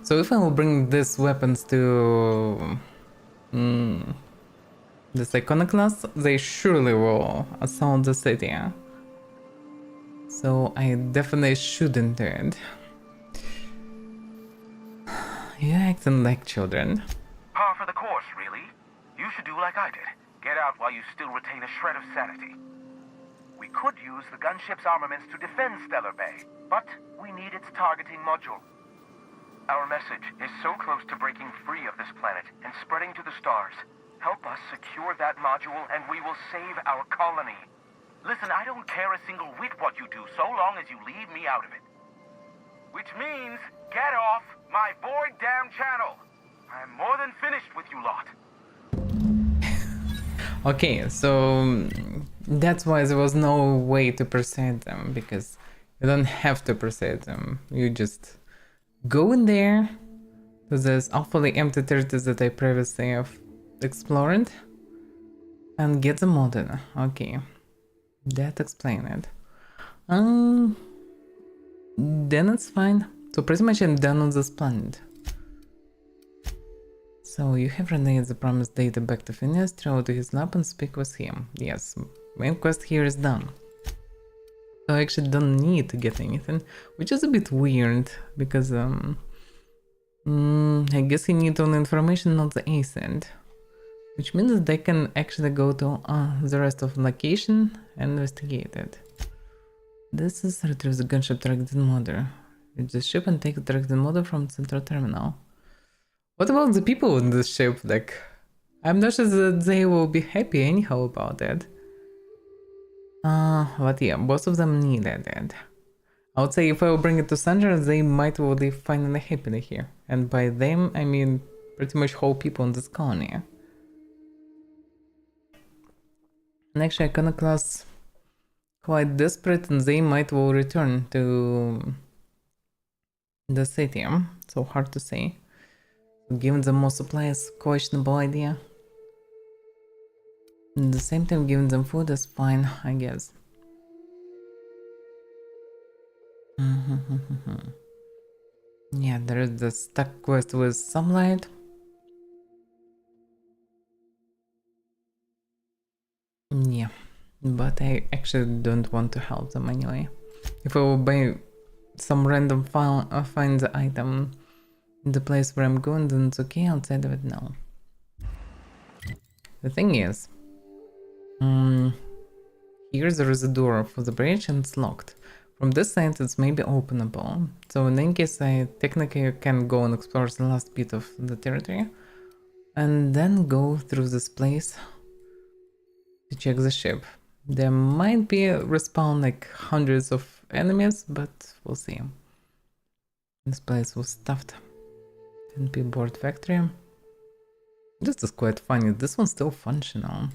So if I will bring these weapons to this iconoclast, they surely will assault the city. So I definitely shouldn't do it. You're acting like children. Par for the course, really. You should do like I did. Get out while you still retain a shred of sanity. We could use the gunship's armaments to defend Stellar Bay, but we need its targeting module. Our message is so close to breaking free of this planet and spreading to the stars. Help us secure that module and we will save our colony. Listen, I don't care a single whit what you do so long as you leave me out of it. Which means, get off my void damn channel. I am more than finished with you lot. Okay, so that's why there was no way to persuade them, because you don't have to persuade them. You just go in there to this awfully empty territories that I previously have explored and get the model. Okay, that explains it. Then it's fine. So pretty much I'm done on this planet. So you have relayed the promised data back to Phineas, travel to his lab and speak with him. Yes, main quest here is done. So I actually don't need to get anything, which is a bit weird, because I guess you need all the information, not the ascent. Which means that they can actually go to the rest of the location and investigate it. This is retrieve the gunship targeted model. Reach the ship and take the targeted model from the central terminal. What about the people in this ship? Like, I'm not sure that they will be happy anyhow about it. But yeah, both of them needed it. I would say if I will bring it to Sandra, they might will be finally happy here. And by them, I mean pretty much whole people in this colony. And actually, Iconoclasts quite desperate and they might will return to the city. So hard to say. Giving them more supplies, questionable idea. At the same time, giving them food is fine, I guess. Yeah, there is the stuck quest with sunlight. Yeah, but I actually don't want to help them anyway. If I will buy some random find the item in the place where I'm going, then it's okay. Outside of it, no. The thing is, here there is a door for the bridge and it's locked. From this side it's maybe openable. So in any case, I technically can go and explore the last bit of the territory and then go through this place to check the ship. There might be respawn like hundreds of enemies, but we'll see. This place was stuffed. TNP board factory. This is quite funny. This one's still functional.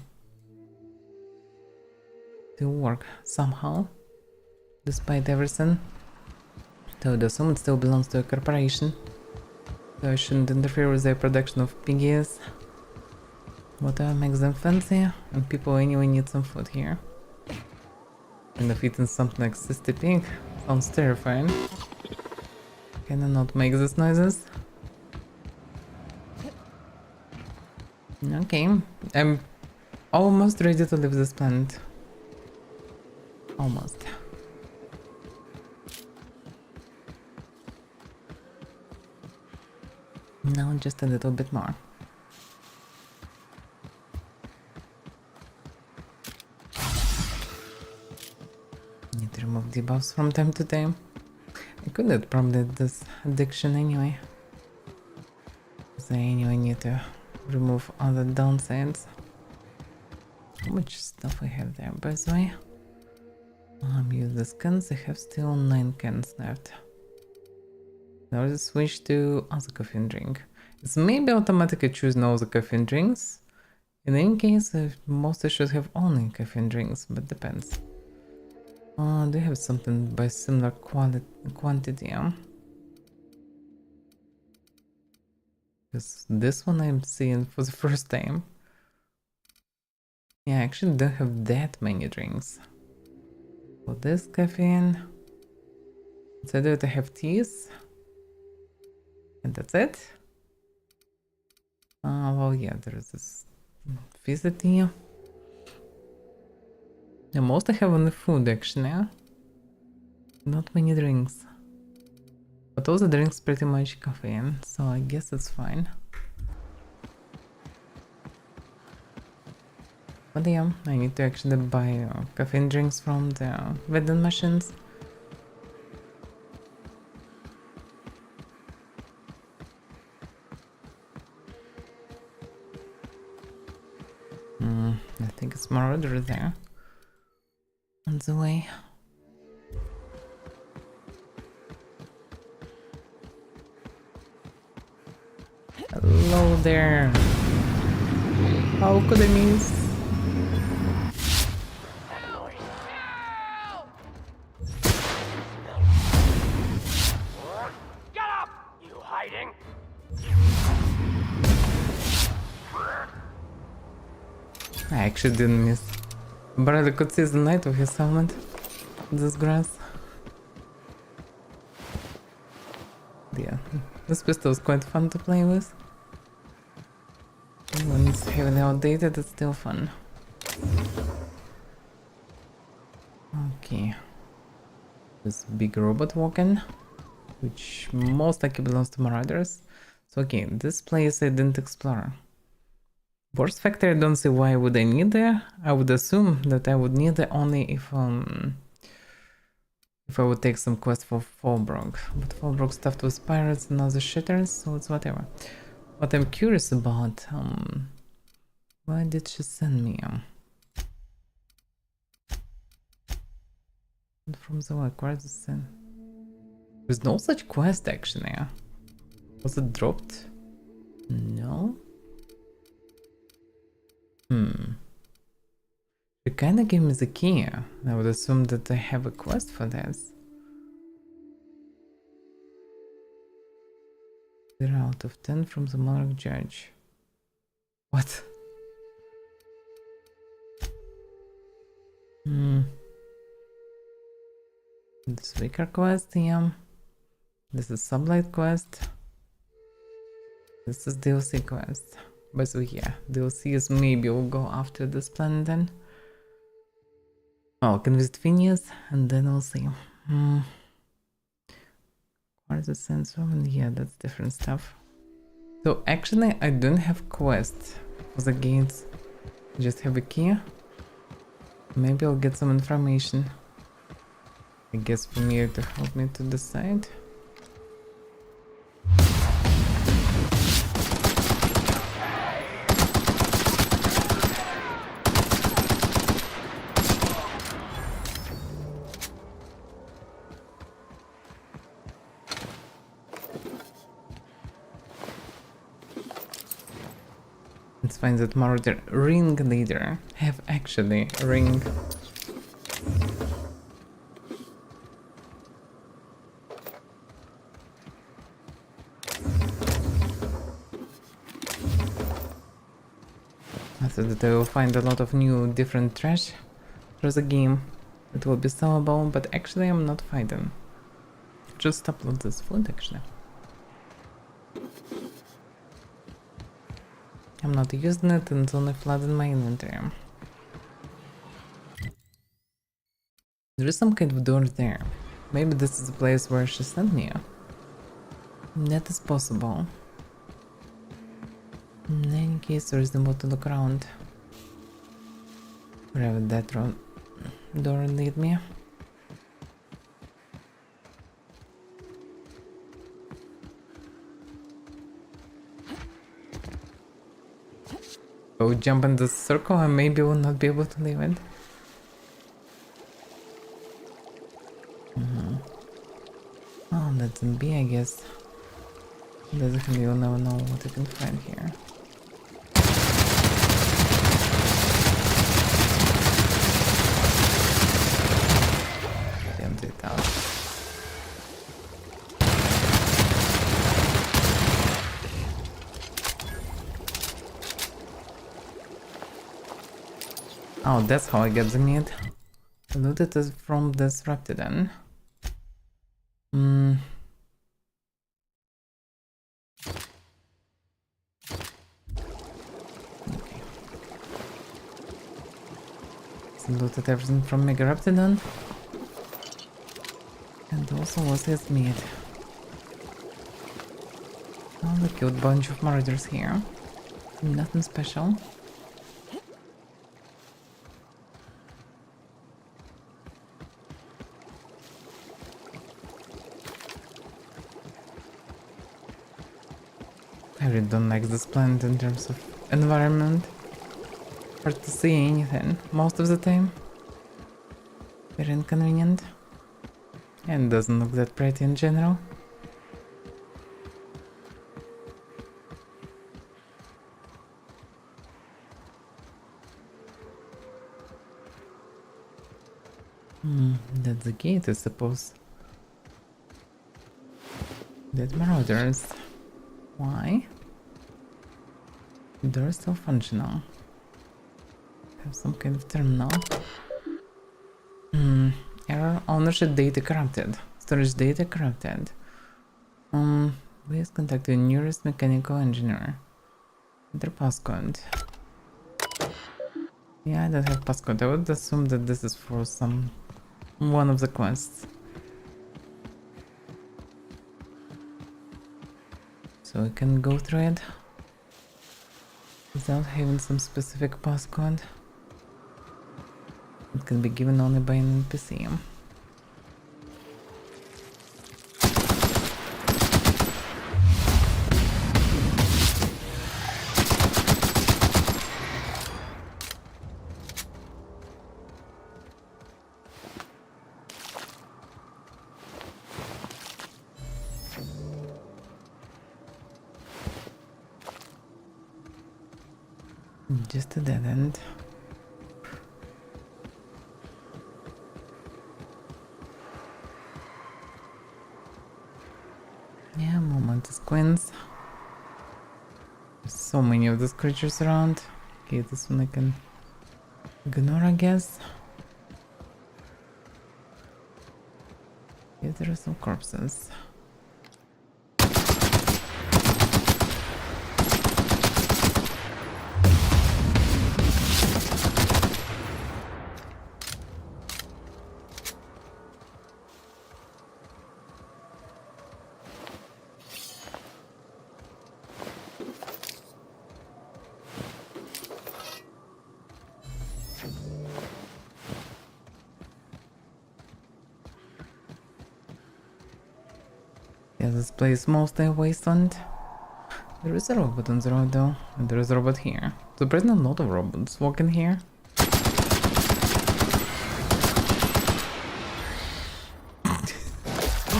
Still work somehow, despite everything. So the assume it still belongs to a corporation. So I shouldn't interfere with their production of piggies. Whatever makes them fancy, and people anyway need some food here. And if eating something like Sister Pig sounds terrifying. Can I not make these noises? Okay, I'm almost ready to leave this planet. Almost. Now just a little bit more. Need to remove debuffs from time to time. I could have probably this addiction anyway. So I anyway need to remove other downsides. How much stuff we have there, by the way? Use the cans. I have still 9 cans left. Now let's switch to other coffee drink. It's maybe automatically choosing all the coffee drinks. In any case, I mostly should have only coffee drinks, but depends. Do you have something by similar quantity? Because this one I'm seeing for the first time. Yeah, I actually don't have that many drinks. For this caffeine. Instead of it, I have teas. And that's it. Well, yeah, there's this fizzy tea. The most I have on the food, actually. Not many drinks. But all the drinks pretty much caffeine, so I guess that's fine. But yeah, I need to actually buy caffeine drinks from the vending machines. I think it's more order there. On the way. Hello there. How could I miss? Get up! You hiding? I actually didn't miss. But I could see the night of his helmet. This grass. Yeah, this pistol is quite fun to play with. When it's heavily outdated, it's still fun. Okay. This big robot walking, which most likely belongs to Marauders. So okay, this place I didn't explore. Worst factor, I don't see why would I need there. I would assume that I would need it only if I would take some quest for Fallbrook. But Fallbrook stuffed with pirates and other shitters, so it's whatever. What I'm curious about, why did she send me? From the work, where is it sent? There's no such quest actually. Was it dropped? No? You kinda gave me the key. I would assume that I have a quest for this. 0 out of 10 from the Monarch Judge. What? This weaker quest, yeah. This is Sublight quest. This is DLC quest. But so yeah, DLC is maybe we'll go after this planet then. Well, I can visit Phineas and then we'll see. Where's the sensor? Yeah, that's different stuff. So actually I don't have quest for the gates. I just have a key. Maybe I'll get some information. I guess for me to help me to decide. Let's find that Marauder ring leader have actually a ring. I thought that I will find a lot of new different trash through the game that will be sellable, but actually I'm not finding. Just upload this food actually. I'm not using it and it's only flooding my inventory. There is some kind of door there. Maybe this is the place where she sent me. That is possible. In any case, there is reasonable to look around. Wherever that door lead me. Go jump in this circle and maybe we'll not be able to leave it. Oh, that's B, I guess. Basically, you'll never know what you can find here. Empty it out. Oh, that's how I get the meat. Looted it from this Raptidon. Okay. So looted everything from Mega Raptidon. And also was his meat. Oh, the cute bunch of marauders here. Nothing special. I really don't like this planet in terms of environment. Hard to see anything most of the time. Very inconvenient. And doesn't look that pretty in general. That's the gate, I suppose. Dead marauders. Why? They're still functional. Have some kind of terminal. Error, ownership data corrupted. Storage data corrupted. Please contact the nearest mechanical engineer. Enter passcode. Yeah, I don't have passcode. I would assume that this is for one of the quests. So we can go through it without having some specific passcode. It can be given only by an NPC. Just a dead end. Yeah, momentous queens. There's so many of these creatures around. Okay, this one I can ignore, I guess. Yeah, there are some corpses. Yeah, this place is mostly a wasteland. There is a robot on the road though, and there is a robot here. So there's a lot of robots walking here.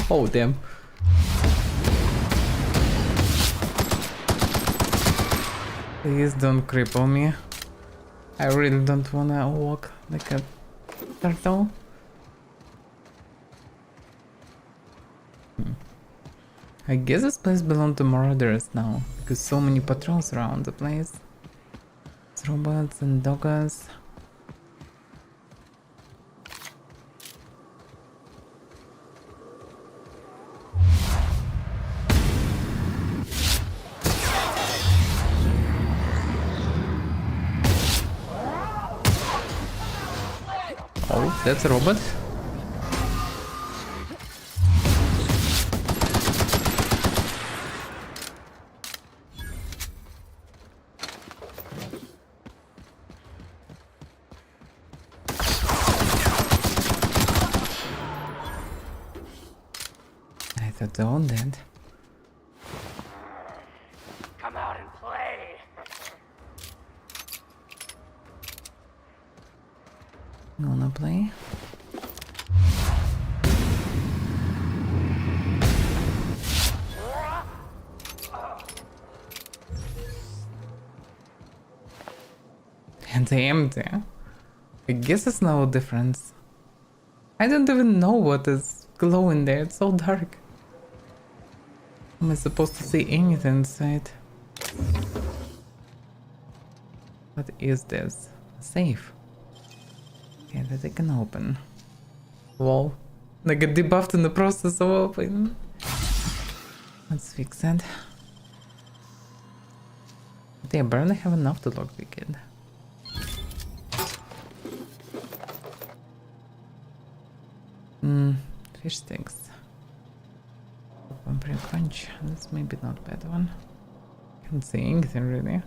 Oh damn. Please don't cripple me. I really don't wanna walk like a turtle. I guess this place belongs to marauders now, because so many patrols around the place. It's robots and doggers. Oh, that's a robot. They're all dead. Come out and play. You wanna play? And they empty. I guess it's no difference. I don't even know what is glowing there. It's so dark. Am I supposed to see anything inside? What is this? A safe. Okay, that I can open. Whoa. I get debuffed in the process of opening. Let's fix that. But yeah, barely have enough to lockpick it. Fish sticks. Vampire punch. That's maybe not a bad one. Can't see anything really.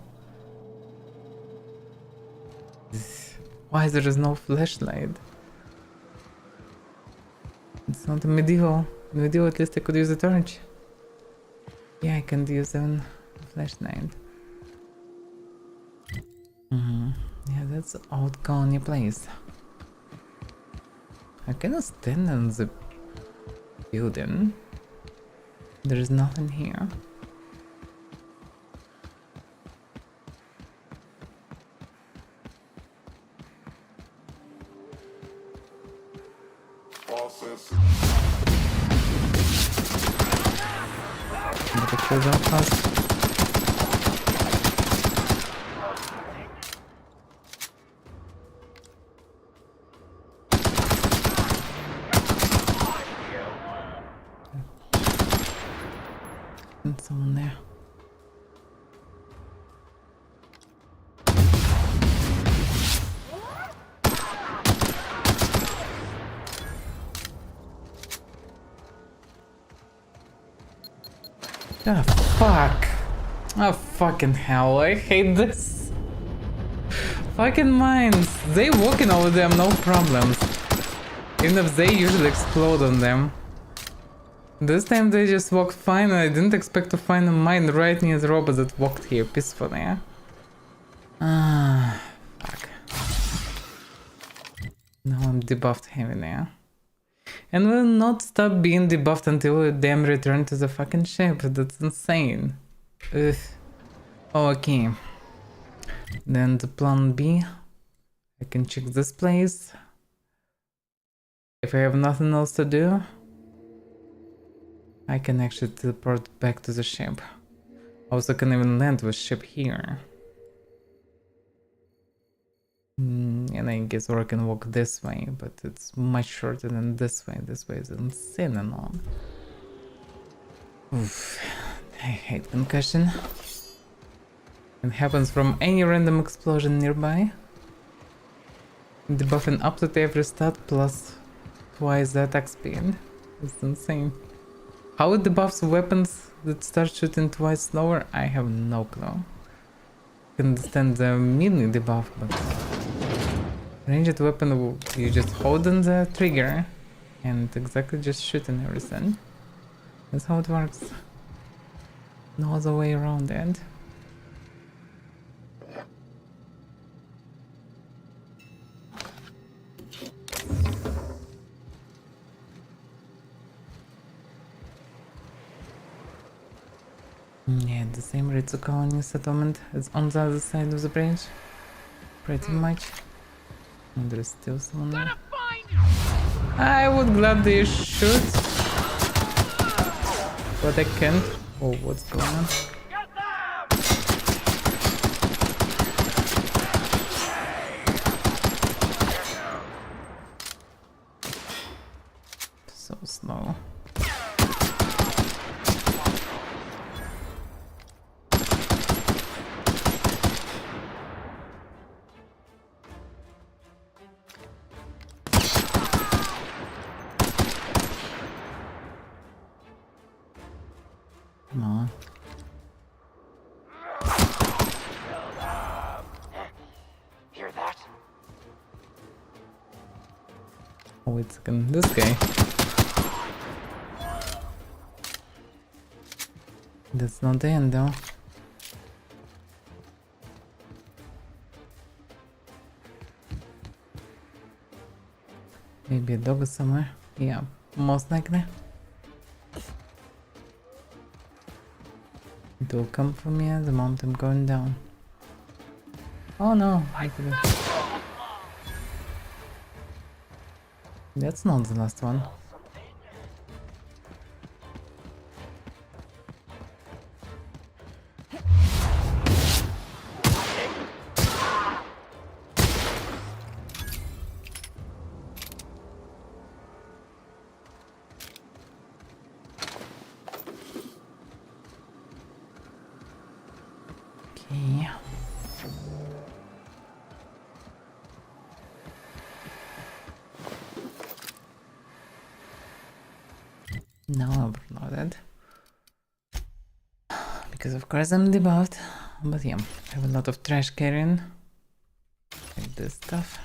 Why there is no flashlight? It's not a medieval. In medieval at least I could use a torch. Yeah, I can use a flashlight. Yeah, that's old colony place. I cannot stand on the building. There is nothing here. Better kill that fast. And someone there. Ah, fuck. Oh, fucking hell, I hate this. Fucking mines. They walking over them, no problems. Even if they usually explode on them. This time they just walked fine and I didn't expect to find a mine right near the robot that walked here peacefully. Ah, fuck. Now I'm debuffed heavily. And will not stop being debuffed until we damn return to the fucking ship. That's insane. Ugh. Okay. Then the plan B. I can check this place. If I have nothing else to do, I can actually teleport back to the ship. Also can even land with ship here. And I guess or I can walk this way, but it's much shorter than this way. This way is insane and long. Oof. I hate concussion. It happens from any random explosion nearby. Debuffing up to every stat plus twice the attack speed. It's insane. How it debuffs weapons that start shooting twice slower, I have no clue. I can understand the mini debuff, but ranged weapon, you just hold on the trigger and exactly just shooting everything. That's how it works. No other way around it. Yeah, the same Ritsu colony settlement is on the other side of the bridge. Pretty much. And there's still someone there. I would gladly shoot, but I can't. Oh, what's going on? So slow. Come on. Hear that? Oh, wait a second. This guy. That's not the end though. Maybe a dog is somewhere. Yeah, most likely. It will come for me at the moment I'm going down. Oh no, I couldn't. That's not the last one. Now overloaded. Because of course I'm debuffed. But yeah, I have a lot of trash carrying. Like this stuff.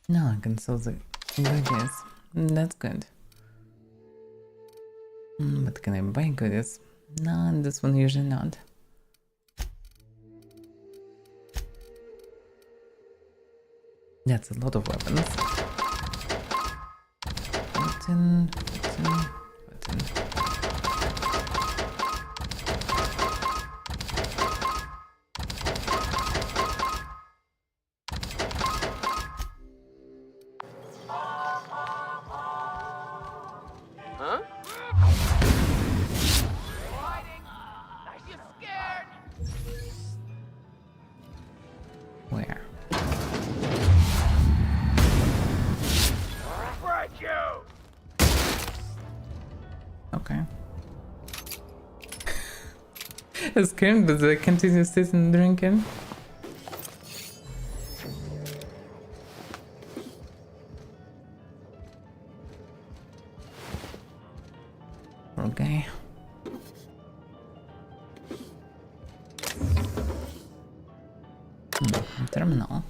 Now I can sell the goodies. That's good. But can I buy goodies? No, this one usually not. That's a lot of weapons. 14, 14, 14. Where? Okay. I screamed, but I continue sitting and drinking. Okay. Terminal.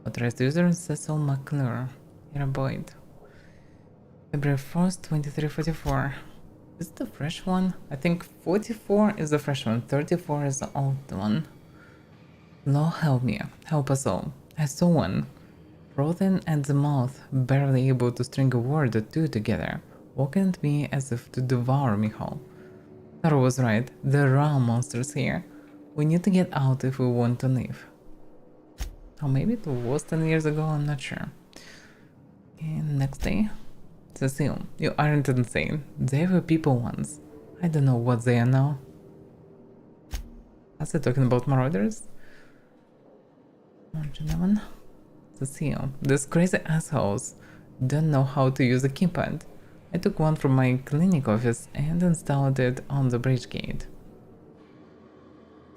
Authorized user Cecil McClure. You're a Boyd. February 1st, 2344. Is it the fresh one? I think 44 is the fresh one, 34 is the old one. Lord help me, help us all. I saw one. Frozen at the mouth, barely able to string a word or two together, walking at me as if to devour me whole. Taro was right, there are monsters here. We need to get out if we want to live. Or maybe it was 10 years ago, I'm not sure. Okay, next day. Cecile, you aren't insane. They were people once. I don't know what they are now. Was it talking about marauders? Gentlemen. Cecile, these crazy assholes don't know how to use a keypad. I took one from my clinic office and installed it on the bridge gate.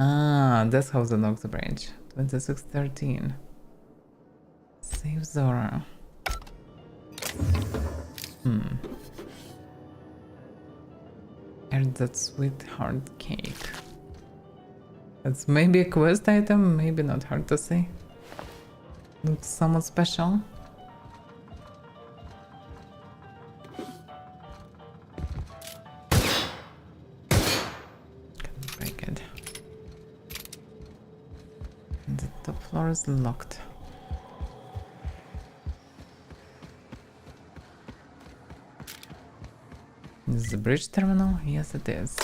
Ah, that's how they lock the bridge. 2613. Save Zora. And that sweetheart cake. That's maybe a quest item, maybe not, hard to say. Looks somewhat special. Can't break it. And the top floor is locked. Is the bridge terminal? Yes, it is.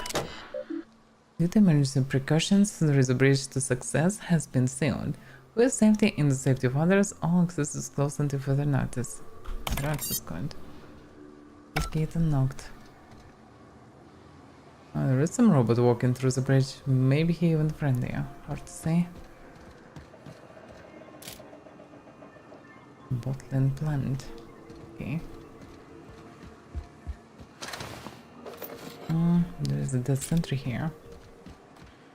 Due to emergency precautions, the reason bridge to success has been sealed. With safety and the safety of others, all access is closed until further notice. The access code. The gate unlocked. Oh, there is some robot walking through the bridge. Maybe he even friendlier. Hard to say. Bottling plant. Okay. There is a dead sentry here.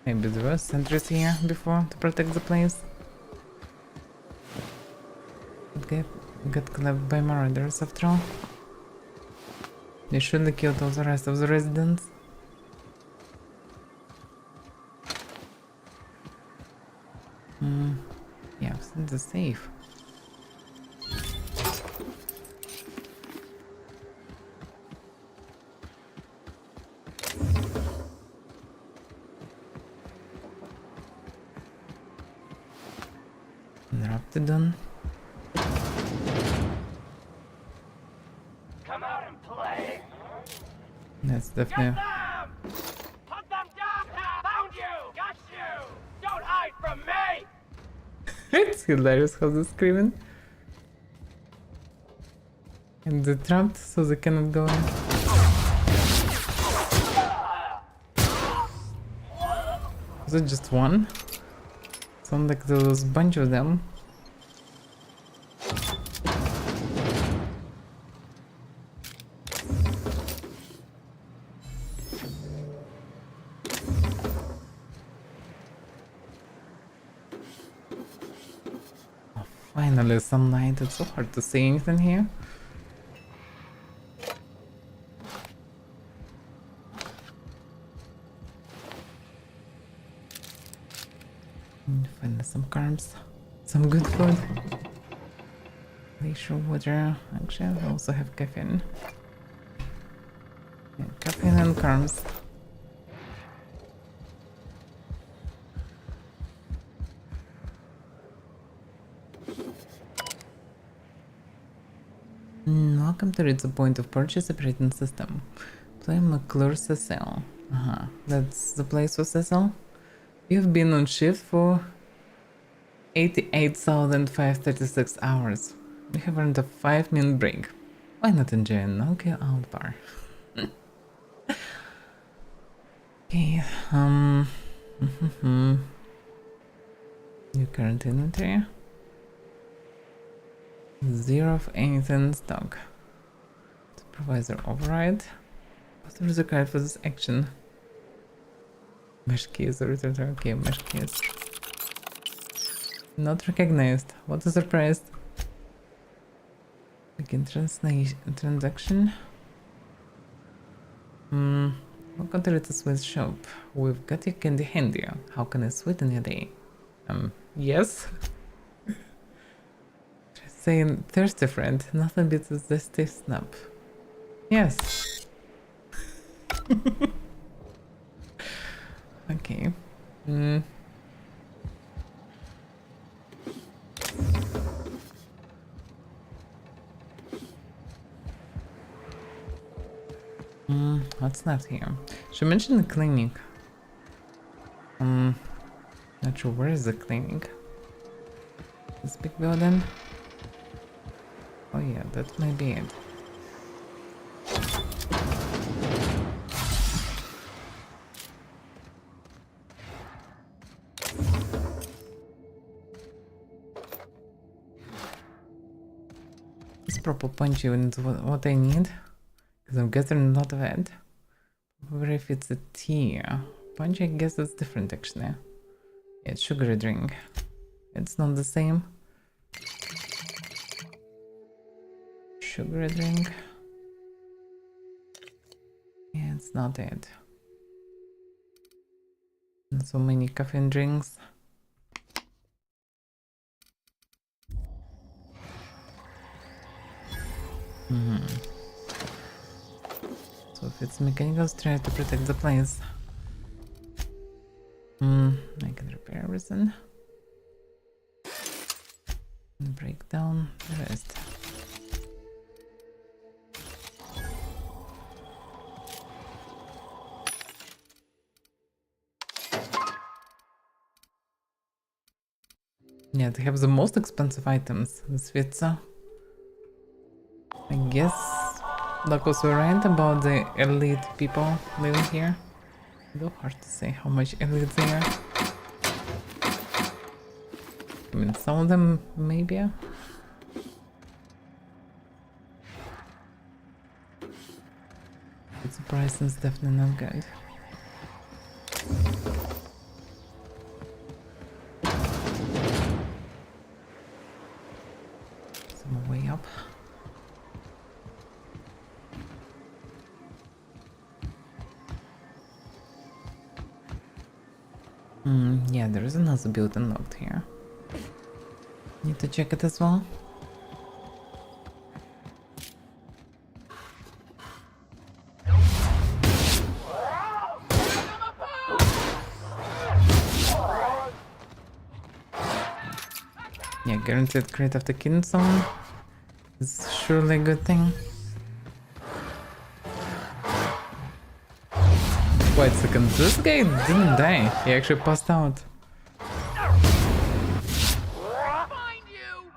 Maybe there were sentries here before to protect the place. Got clapped by marauders after all. They shouldn't have killed all the rest of the residents. Yeah, I've seen the safe. Done. Come out and play. That's definitely. Hunt them down. Found you. Got you. Don't hide from me. It's hilarious how they're screaming. And they're trapped so they cannot go in. Is it just one? Sound like there was a bunch of them. Finally sunlight, it's so hard to see anything here. Finally some carbs, some good food. Glacier water, actually I also have caffeine. Yeah, caffeine and carbs. Welcome to reach the point of purchase operating system. Play McClure Cecil. That's the place for Cecil. You've been on shift for 88,536 hours. We have earned a 5-minute break. Why not enjoy a knockout out bar? Okay, New current inventory. 0 of anything in stock. Supervisor override. What is required for this action? Mesh keys, okay, mesh keys. Not recognized. What a surprise. Begin transaction. Welcome to the Swiss shop. We've got your candy handy. How can I sweeten your day? Yes? Saying thirsty friend, nothing beats this taste snap. Yes. Okay. What's left here? She mentioned the clinic. Not sure where is the clinic. This big building. Oh yeah, that might be it. This proper punch unit is what I need. Because I'm getting a lot of it. Where if it's a tea punch, I guess it's different actually. Yeah, it's sugary drink. It's not the same. Sugary drink. Yeah, it's not it. And so many caffeine drinks. So if it's mechanicals, try to protect the place. I can repair everything. And break down the rest. Yeah, they have the most expensive items. The Svitza. I guess Locals were right about the elite people living here. Though hard to say how much elite they are. I mean, some of them maybe. But the price is definitely not good. Some way up. Yeah, there is another building locked here. Need to check it as well. Yeah, guaranteed crate of the King Zone is surely a good thing. Wait a second, this guy didn't die, he actually passed out. Find you!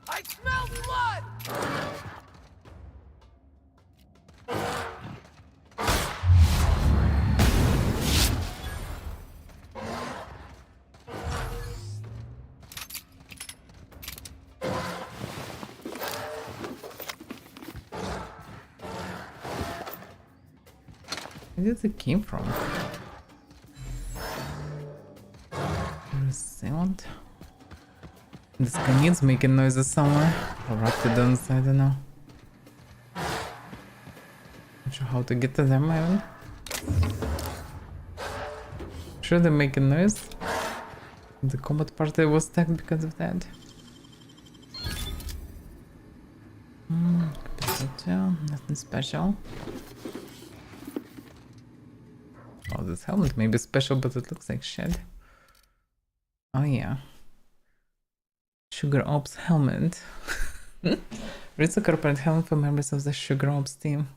I smell blood! Where did it came from? Sound. This guy needs making noises somewhere. Or raptidons, I don't know. Not sure how to get to them even. Sure they're making noise. The combat party was stuck because of that. Nothing special. Oh, this helmet may be special, but it looks like shit. Oh yeah. Sugar Ops helmet. It's a corporate helmet for members of the Sugar Ops team.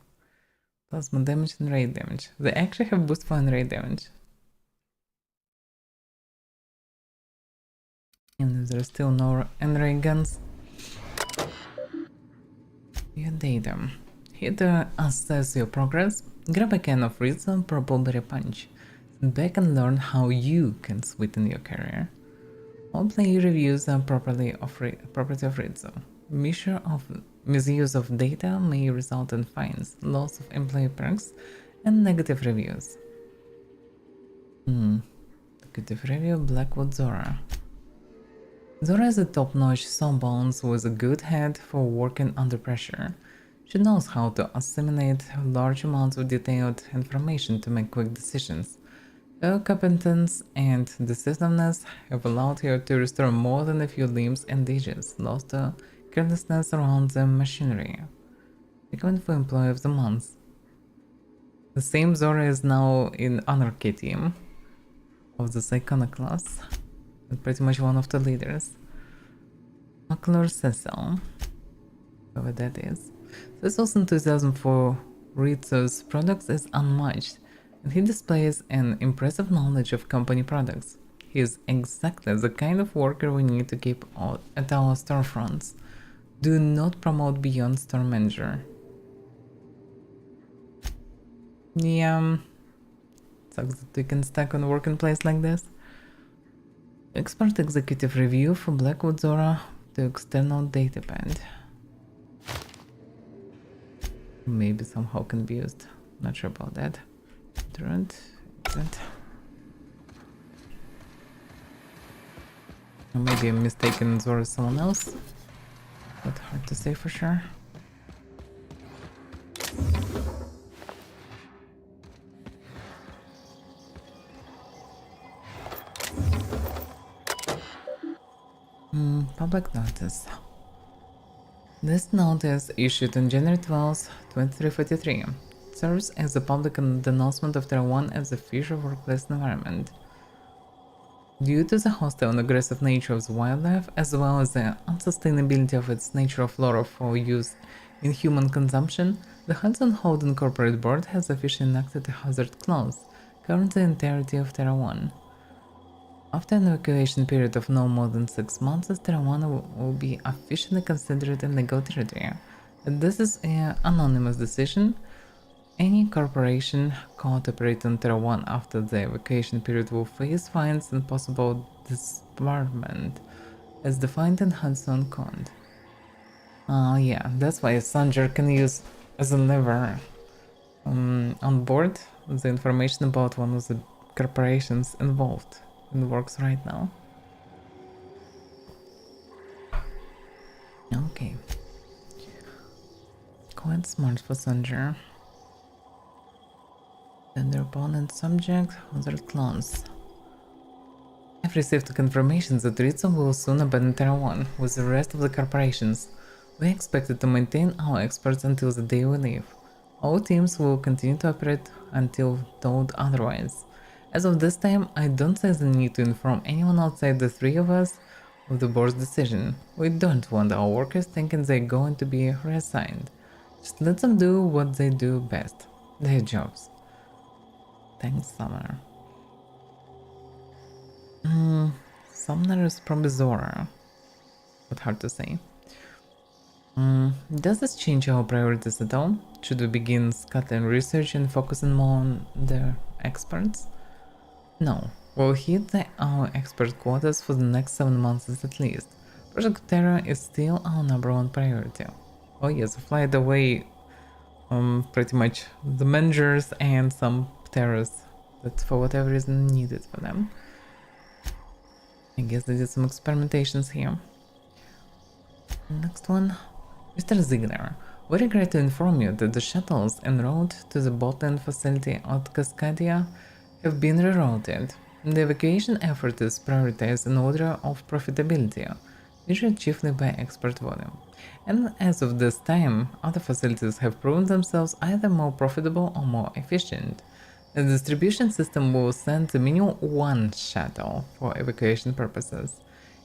Plasma damage and ray damage. They actually have boost for ray damage. And there's still no ray guns. Your data. Here to assess your progress, grab a can of Rizzo Purple Berry Punch. Sit back and learn how you can sweeten your career. All player reviews are property of Rizzo. Misuse of data may result in fines, loss of employee perks, and negative reviews. Negative review, Blackwood Zora. Zora is a top-notch sawbones with a good head for working under pressure. She knows how to assimilate large amounts of detailed information to make quick decisions. Her competence and decisiveness have allowed her to restore more than a few limbs and digits lost to carelessness around the machinery. Recommend for Employee of the Month. The same Zora is now in Anarchy team of the Psychona class. Pretty much one of the leaders. Macular Cecil. Whoever that is. Cecil's enthusiasm for Rizzo's products is unmatched, and he displays an impressive knowledge of company products. He is exactly the kind of worker we need to keep at our storefronts. Do not promote beyond store manager. Yeah, sucks that we can stack on a working place like this. Expert executive review for Blackwood Zora to external data band. Maybe somehow can be used. Not sure about that. Internet. Or maybe I'm mistaken Zora is someone else. But hard to say for sure. Public notice. This notice, issued on January 12, 2343, serves as a public denouncement of Terra 1 as a future workplace environment. Due to the hostile and aggressive nature of the wildlife, as well as the unsustainability of its natural flora for use in human consumption, the Hudson Holden Corporate Board has officially enacted a hazard clause covering the entirety of Terra 1. After an evacuation period of no more than 6 months, Terra 1 will be officially considered a legal territory. This is an anonymous decision. Any corporation caught operating on Terra 1 after the evacuation period will face fines and possible disbarment, as defined in Hudson Code. Oh yeah, that's why Sanger can use as a lever on board the information about one of the corporations involved. It works right now. Okay. Quite smart for Sanger. Then their opponent subject, other clones. I've received confirmation that Rizzo will soon abandon Terra 1 with the rest of the corporations. We expected to maintain our experts until the day we leave. All teams will continue to operate until told otherwise. As of this time, I don't see the need to inform anyone outside the three of us of the board's decision. We don't want our workers thinking they're going to be reassigned. Just let them do what they do best, their jobs. Thanks, Summer. Sumner is probably Zora, but hard to say. Does this change our priorities at all? Should we begin scattering research and focusing more on the experts? No, we'll hit our expert quotas for the next 7 months at least. Project Terra is still our #1 priority. Oh yes, flight away pretty much the managers and some Terras that for whatever reason needed for them. I guess they did some experimentations here. Next one. Mr. Ziegler, we regret to inform you that the shuttles en route to the bottling facility at Cascadia have been rerouted. The evacuation effort is prioritized in order of profitability, measured chiefly by export volume. And as of this time, other facilities have proven themselves either more profitable or more efficient. The distribution system will send the minimum one shuttle for evacuation purposes.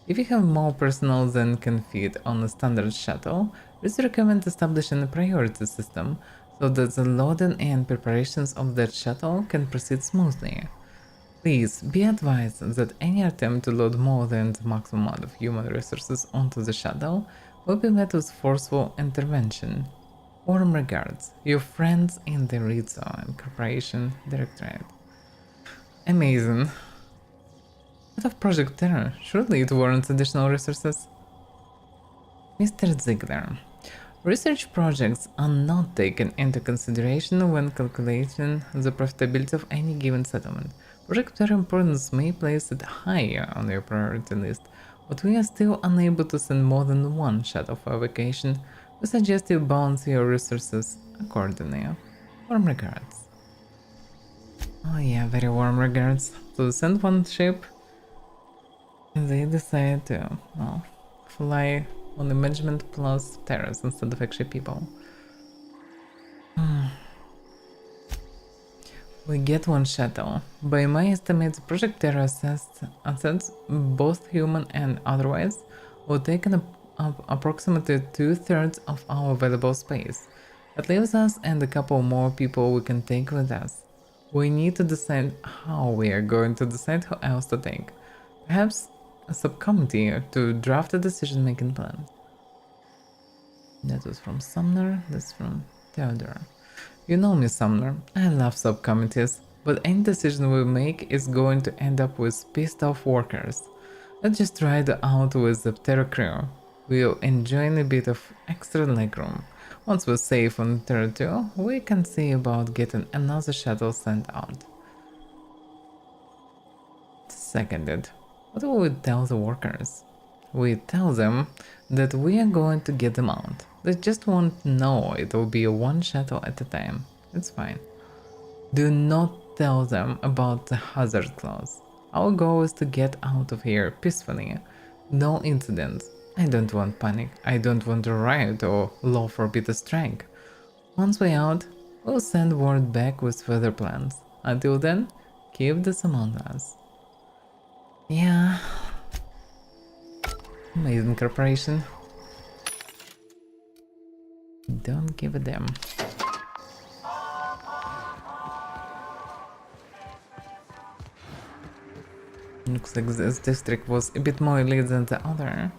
If you have more personnel than can fit on a standard shuttle, we recommend establishing a priority system so that the loading and preparations of that shuttle can proceed smoothly. Please be advised that any attempt to load more than the maximum amount of human resources onto the shuttle will be met with forceful intervention. Warm regards, your friends in the Rizzo and Corporation Directorate. Amazing. Out of Project Terror, surely it warrants additional resources. Mr. Ziegler, research projects are not taken into consideration when calculating the profitability of any given settlement. Project Terror importance may place it higher on your priority list, but we are still unable to send more than one shuttle for evacuation. We suggest you balance your resources accordingly. Warm regards. Oh yeah, very warm regards. So send one ship, and they decide to, well, fly on the management plus terrors instead of actually people. We get one shuttle. By my estimates, Project Terra assets, both human and otherwise, will take up approximately 2/3 of our available space. That leaves us and a couple more people we can take with us. We need to decide how we are going to decide who else to take. Perhaps a subcommittee to draft a decision-making plan. That was from Sumner, that's from Theodore. You know me, Sumner, I love subcommittees, but any decision we make is going to end up with pissed off workers. Let's just try it out with the Terra crew. We'll enjoy a bit of extra legroom. Once we're safe on Terra 2, we can see about getting another shuttle sent out. Seconded. What will we tell the workers? We tell them that we are going to get them out. They just won't know it will be one shuttle at a time. It's fine. Do not tell them about the hazard clause. Our goal is to get out of here peacefully. No incidents. I don't want panic. I don't want a riot or law forbid a strike. Once we're out, we'll send word back with further plans. Until then, keep this among us. Yeah. Amazing corporation. Don't give a damn. Looks like this district was a bit more elite than the other.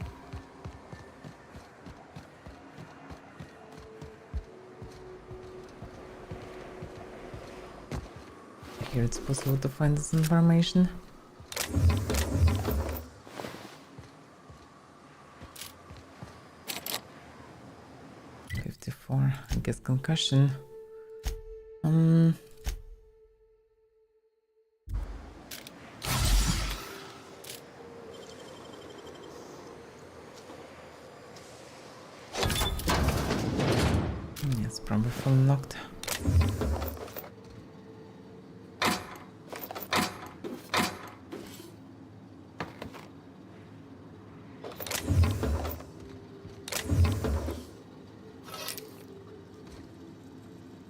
Here it's possible to find this information. I guess concussion. It's probably full locked.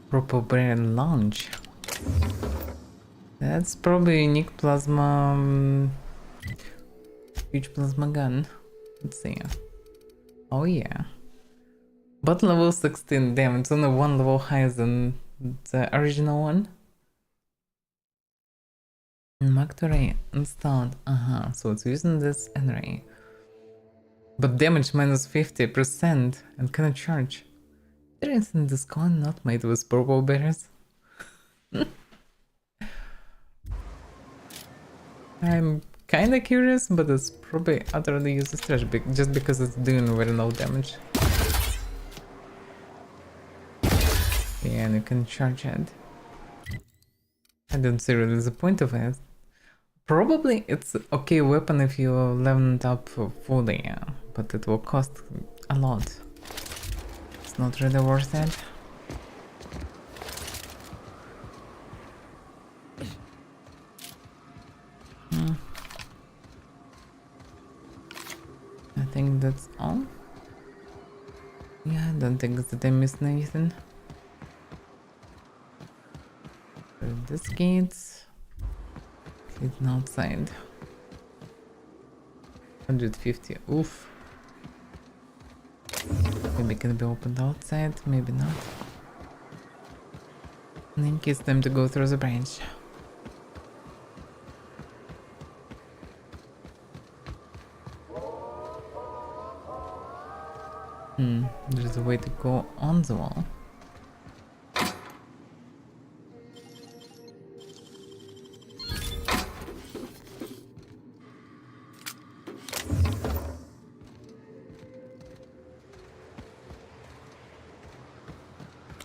Proper launch. That's probably a unique plasma. Huge plasma gun. Let's see. Oh yeah. But level 16, damn, it's only one level higher than the original one. Marked array installed. So it's using this array. But damage minus 50% and cannot charge. There isn't this coin not made with purple berries? I'm kinda curious, but it's probably utterly useless trash just because it's doing very low damage. Yeah, and you can charge it. I don't see really the point of it. Probably it's okay weapon if you level it up fully, yeah. but it will cost a lot. It's not really worth it. I think that's all. Yeah, I don't think that I missed anything. This gate's hidden outside. 150. Oof. Maybe it can be opened outside, maybe not. I think it's time to go through the branch. There's a way to go on the wall.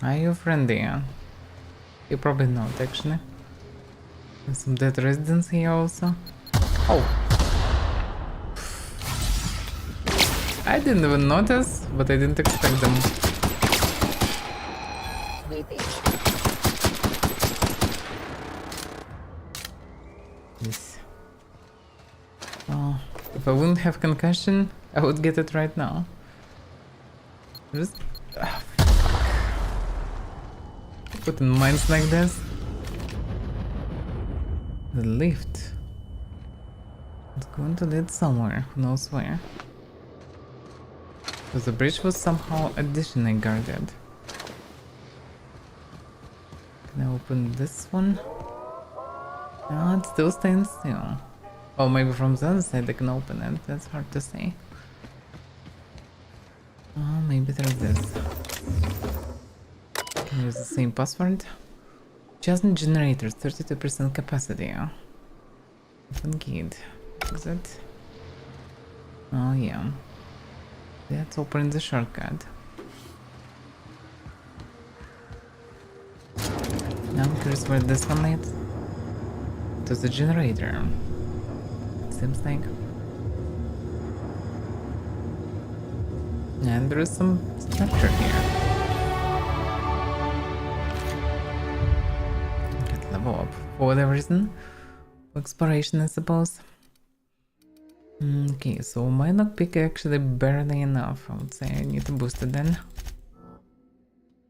Are you friendly? You're probably not, actually. There's some dead residents here also. Oh! I didn't even notice, but I didn't expect them. Yes. Oh, if I wouldn't have concussion, I would get it right now. Just... put in mines like this. The lift. It's going to lead somewhere, who knows where. Because the bridge was somehow additionally guarded. Can I open this one? No, it's still staying still. Oh, maybe from the other side I can open it. That's hard to say. Oh, maybe there's this. Can use the same password. Just generators, 32% capacity. Open gate. Exit. Oh yeah. Let's open the shortcut. Now I'm curious where this one leads. To the generator. Seems like. And there is some structure here. Get level up for whatever reason. For exploration, I suppose. Okay, so my lockpick actually barely enough. I would say I need to boost it then.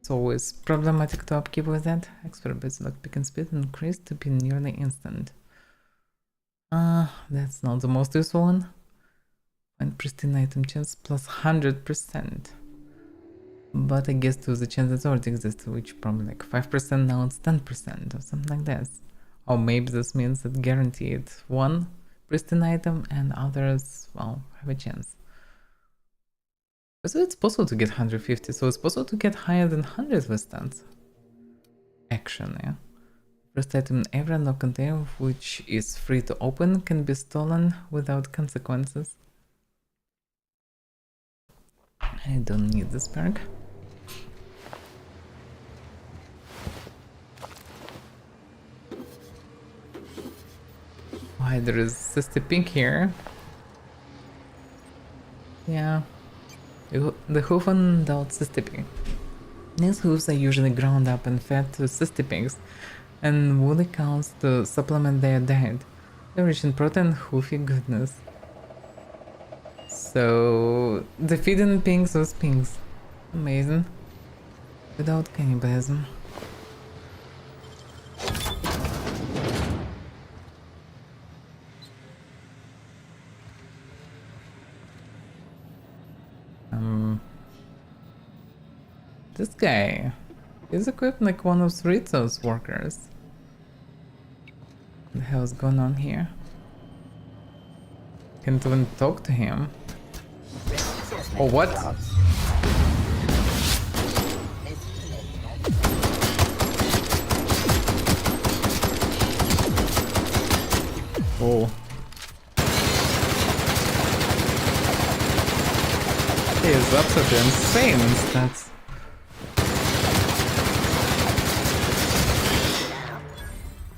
It's always problematic to upkeep with that. Expert base lockpick and speed increased to be nearly instant. That's not the most useful one. Find pristine item chance plus 100%. But I guess to the chance that already exists, which probably like 5%, now it's 10% or something like this. Or maybe this means that guaranteed one pristine item and others, well, have a chance. So it's possible to get 150, so it's possible to get higher than 100 with stats. Actually. First item in every unlocked container which is free to open can be stolen without consequences. I don't need this perk. Why there is Sister Pink here? Yeah. The hoof without Sister Pink. These hoofs are usually ground up and fed to Sister Pinks, and woolly cows to supplement their diet. They're rich in protein, hoofy goodness. So the feeding pinks was pinks. Amazing. Without cannibalism. This guy is equipped like one of Rizzo's workers. What the hell is going on here? Can't even talk to him. Oh, what? Oh. He is absolutely insane in stats.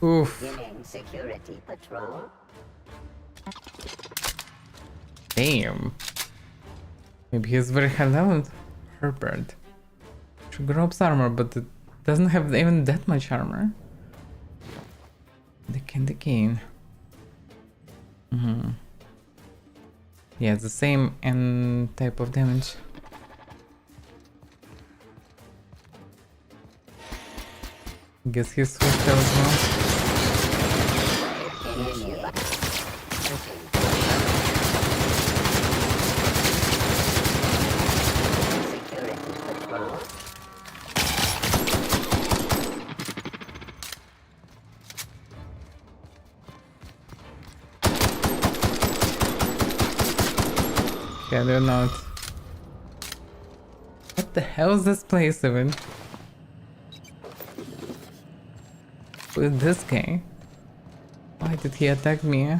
Oof. Security patrol. Damn. Maybe he's very high level. Herbert. Should drops armor, but it doesn't have even that much armor. The candy cane. Yeah, it's the same and type of damage. Guess he's switched out as well. Yeah, they're not. What the hell is this place even? Who is this guy? Why did he attack me?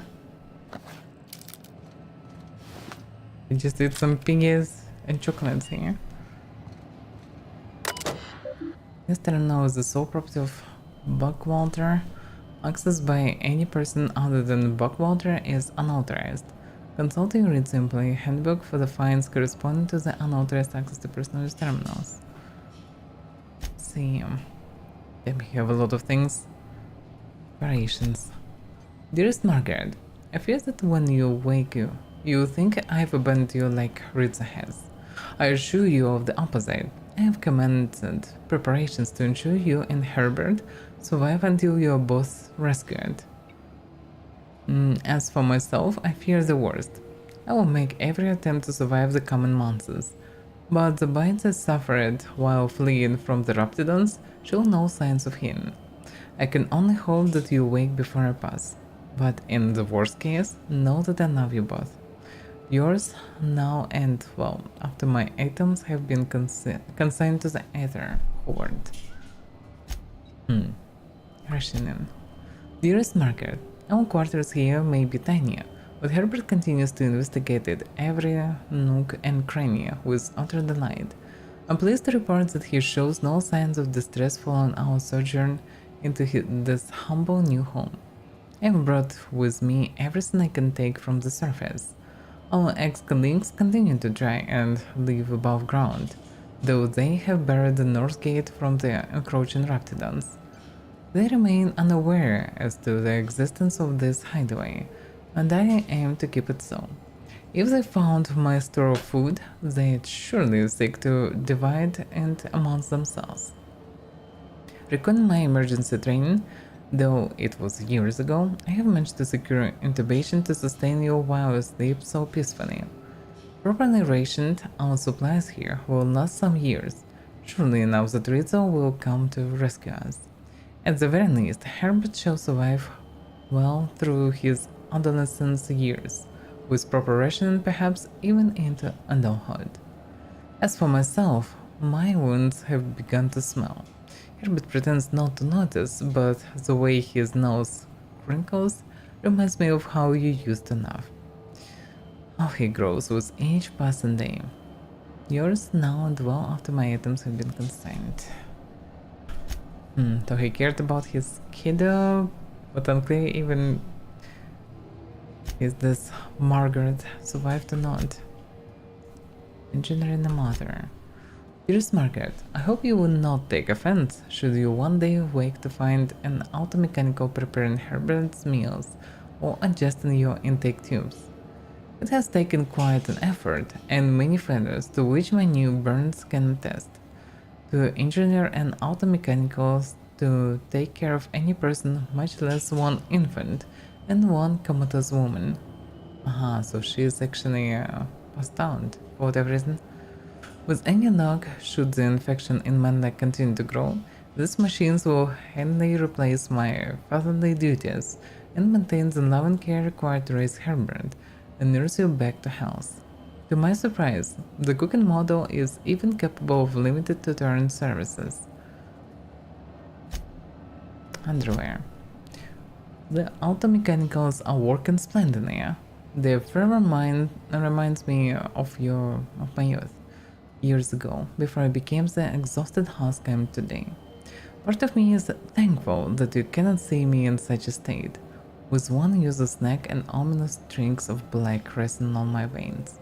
He just ate some piggies and chocolates here. This terminal is the sole property of Buckwalter. Access by any person other than Buckwalter is unauthorized. Consulting read simply handbook for the fines corresponding to the unauthorized access to personal use terminals. Let's see. Then we have a lot of things. Variations. Dearest Margaret, I fear that when you wake you think I've abandoned you like Ritza has. I assure you of the opposite. I have commenced preparations to ensure you and Herbert survive until you are both rescued. As for myself, I fear the worst. I will make every attempt to survive the coming months, but the bites I suffered while fleeing from the Raptidons show no signs of healing. I can only hope that you wake before I pass, but in the worst case, know that I love you both. Yours now and, well, after my items have been consigned to the Aether Horde. Rationing. Dearest Margaret, our quarters here may be tiny, but Herbert continues to investigate it every nook and cranny with utter delight. I'm pleased to report that he shows no signs of distress following our sojourn into this humble new home. I have brought with me everything I can take from the surface. Our ex-colleagues continue to try and live above ground, though they have barred the north gate from the encroaching Raptidons. They remain unaware as to the existence of this hideaway, and I aim to keep it so. If they found my store of food, they'd surely seek to divide it amongst themselves. Recalling my emergency training, though it was years ago, I have managed to secure intubation to sustain you while you sleep so peacefully. Properly rationed, our supplies here will last some years. Surely enough that Rizzo will come to rescue us. At the very least, Herbert shall survive well through his adolescence years, with proper rationing perhaps even into adulthood. As for myself, my wounds have begun to smell. Herbert pretends not to notice, but the way his nose crinkles reminds me of how you used to laugh. How he grows with each passing day. Yours now and well after my items have been consigned. So he cared about his kiddo, but unclear even is this Margaret survived or not. Engineering a mother. Dearest Margaret, I hope you will not take offense should you one day wake to find an automechanical preparing Herbert's meals or adjusting your intake tubes. It has taken quite an effort and many failures to which my new burns can attest. To engineer an automechanical to take care of any person, much less one infant and one comatose woman. So she is actually passed out for whatever reason. With any luck, should the infection in my leg continue to grow, these machines will handily replace my fatherly duties and maintain the love and care required to raise Herbert and nurse you back to health. To my surprise, the cooking model is even capable of limited to turn services. Underwear. The automechanicals are working splendidly. Their firmer mind reminds me of my youth, years ago, before I became the exhausted husk I am today. Part of me is thankful that you cannot see me in such a state, with one useless neck and ominous strings of black resting on my veins.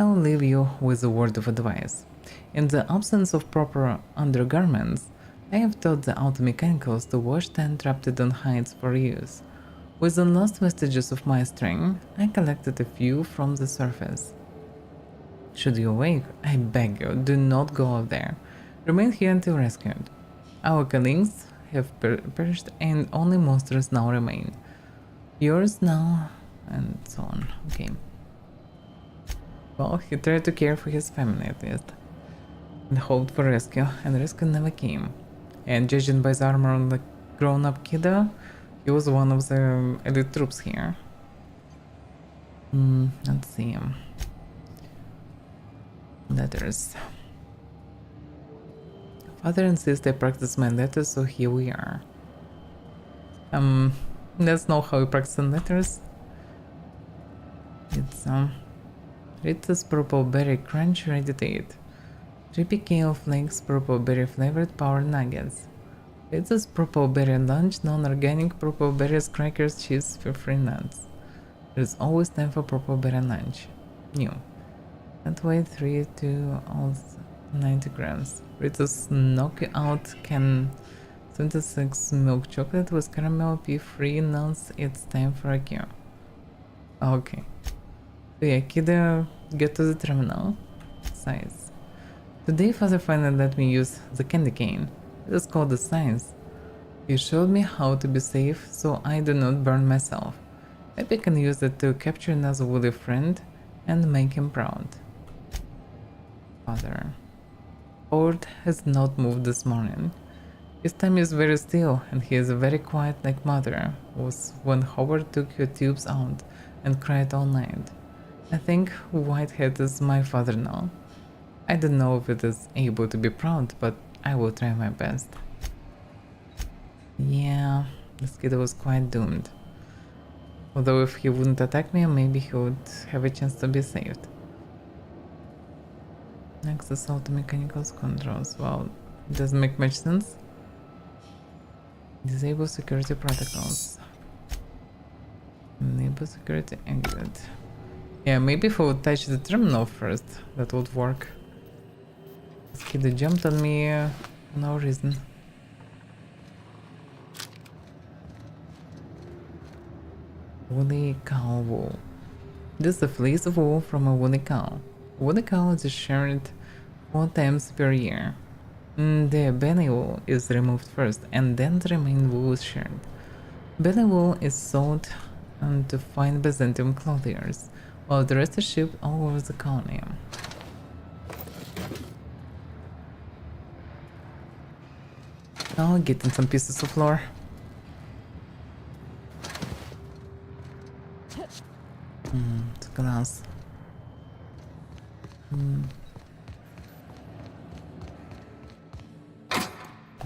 I'll leave you with a word of advice. In the absence of proper undergarments, I have taught the auto mechanicals to wash the entrapped on hides for use. With the last vestiges of my string, I collected a few from the surface. Should you awake, I beg you, do not go out there. Remain here until rescued. Our colleagues have perished and only monsters now remain. Yours now, and so on. Okay. Well, he tried to care for his family at least, and hoped for rescue, and rescue never came. And judging by the armor on the grown-up kiddo, he was one of the elite troops here. Let's see. Letters. Father insists I practice my letters, so here we are. Let's know how you practice in letters. It's Ritza's purple berry crunch ready to eat. 3 kale flakes purple berry flavored power nuggets. Ritza's purple berry lunch, non-organic purple berries, crackers, cheese, free nuts. There's always time for purple berry lunch. New. That weight 3 to all 90 grams. Ritza's knockout can 26 milk chocolate with caramel pea-free nuts. It's time for a cure. Okay. So yeah, kiddo, get to the terminal. Size. Today father finally let me use the candy cane. It is called the science. He showed me how to be safe so I do not burn myself. Maybe I can use it to capture another woolly friend and make him proud. Father. Howard has not moved this morning. His tummy is very still and he is very quiet like mother was when Howard took her tubes out and cried all night. I think Whitehead is my father now. I don't know if it is able to be proud, but I will try my best. Yeah, this kid was quite doomed. Although if he wouldn't attack me, maybe he would have a chance to be saved. Next is auto mechanicals controls. Well, it doesn't make much sense. Disable security protocols. Enable security exit. Yeah, maybe if I would touch the terminal first, that would work. This kid jumped on me for no reason. Woolly cow wool. This is the fleece of wool from a woolly cow. Woolly cow is shared 4 times per year. The belly wool is removed first, and then the remaining wool is shared. Belly wool is sold to fine Byzantium clothiers, while the rest is shipped all over the colony. Now getting some pieces of floor. It's glass.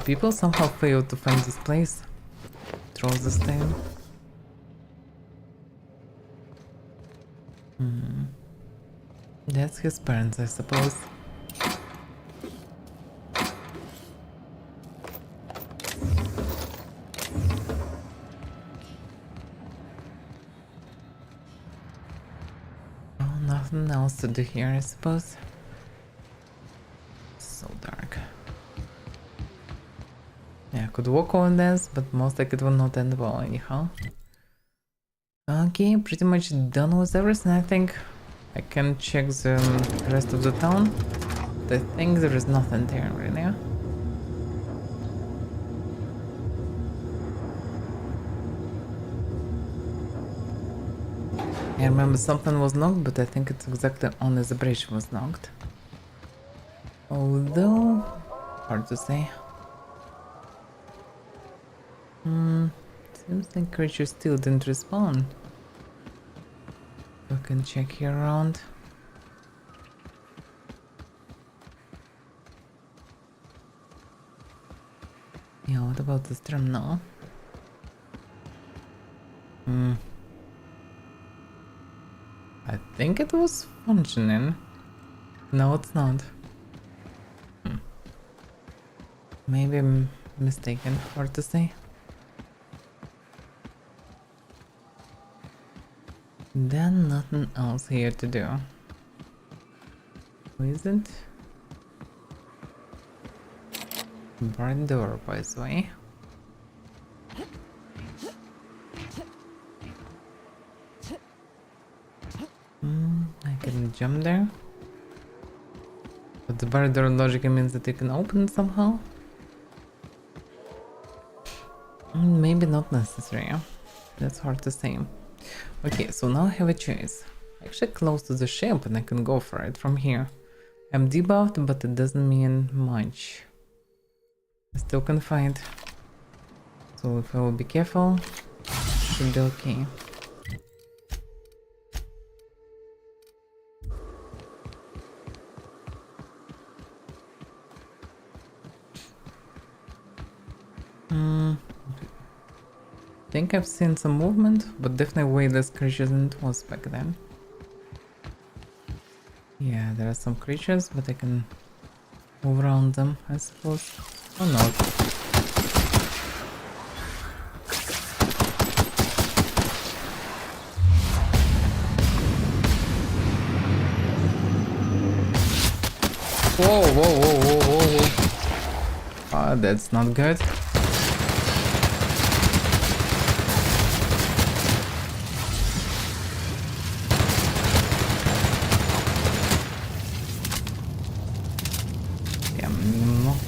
People somehow failed to find this place. Throws the stone. That's his parents, I suppose. Oh, nothing else to do here, I suppose. So dark. Yeah, I could walk on this, but most like it will not end well anyhow. Okay, pretty much done with everything. I think I can check the rest of the town. But I think there is nothing there really. I remember something was knocked, but I think it's exactly only the bridge was knocked. Although, hard to say. Seems like creatures still didn't respawn. We can check here around. Yeah, what about this terminal? I think it was functioning. No, it's not. Maybe I'm mistaken, hard to say. Then nothing else here to do. Who is it? Barn door, by the way. I can jump there. But the barn door logic means that you can open it somehow. Maybe not necessary. That's hard to say. Okay, so now I have a choice. Actually close to the ship and I can go for it from here. I'm debuffed, but it doesn't mean much. I still can fight. So if I will be careful, should be okay. I think I've seen some movement, but definitely way less creatures than it was back then. Yeah, there are some creatures, but I can move around them, I suppose. Or not. Whoa, whoa, whoa, whoa, whoa, whoa. Ah, that's not good.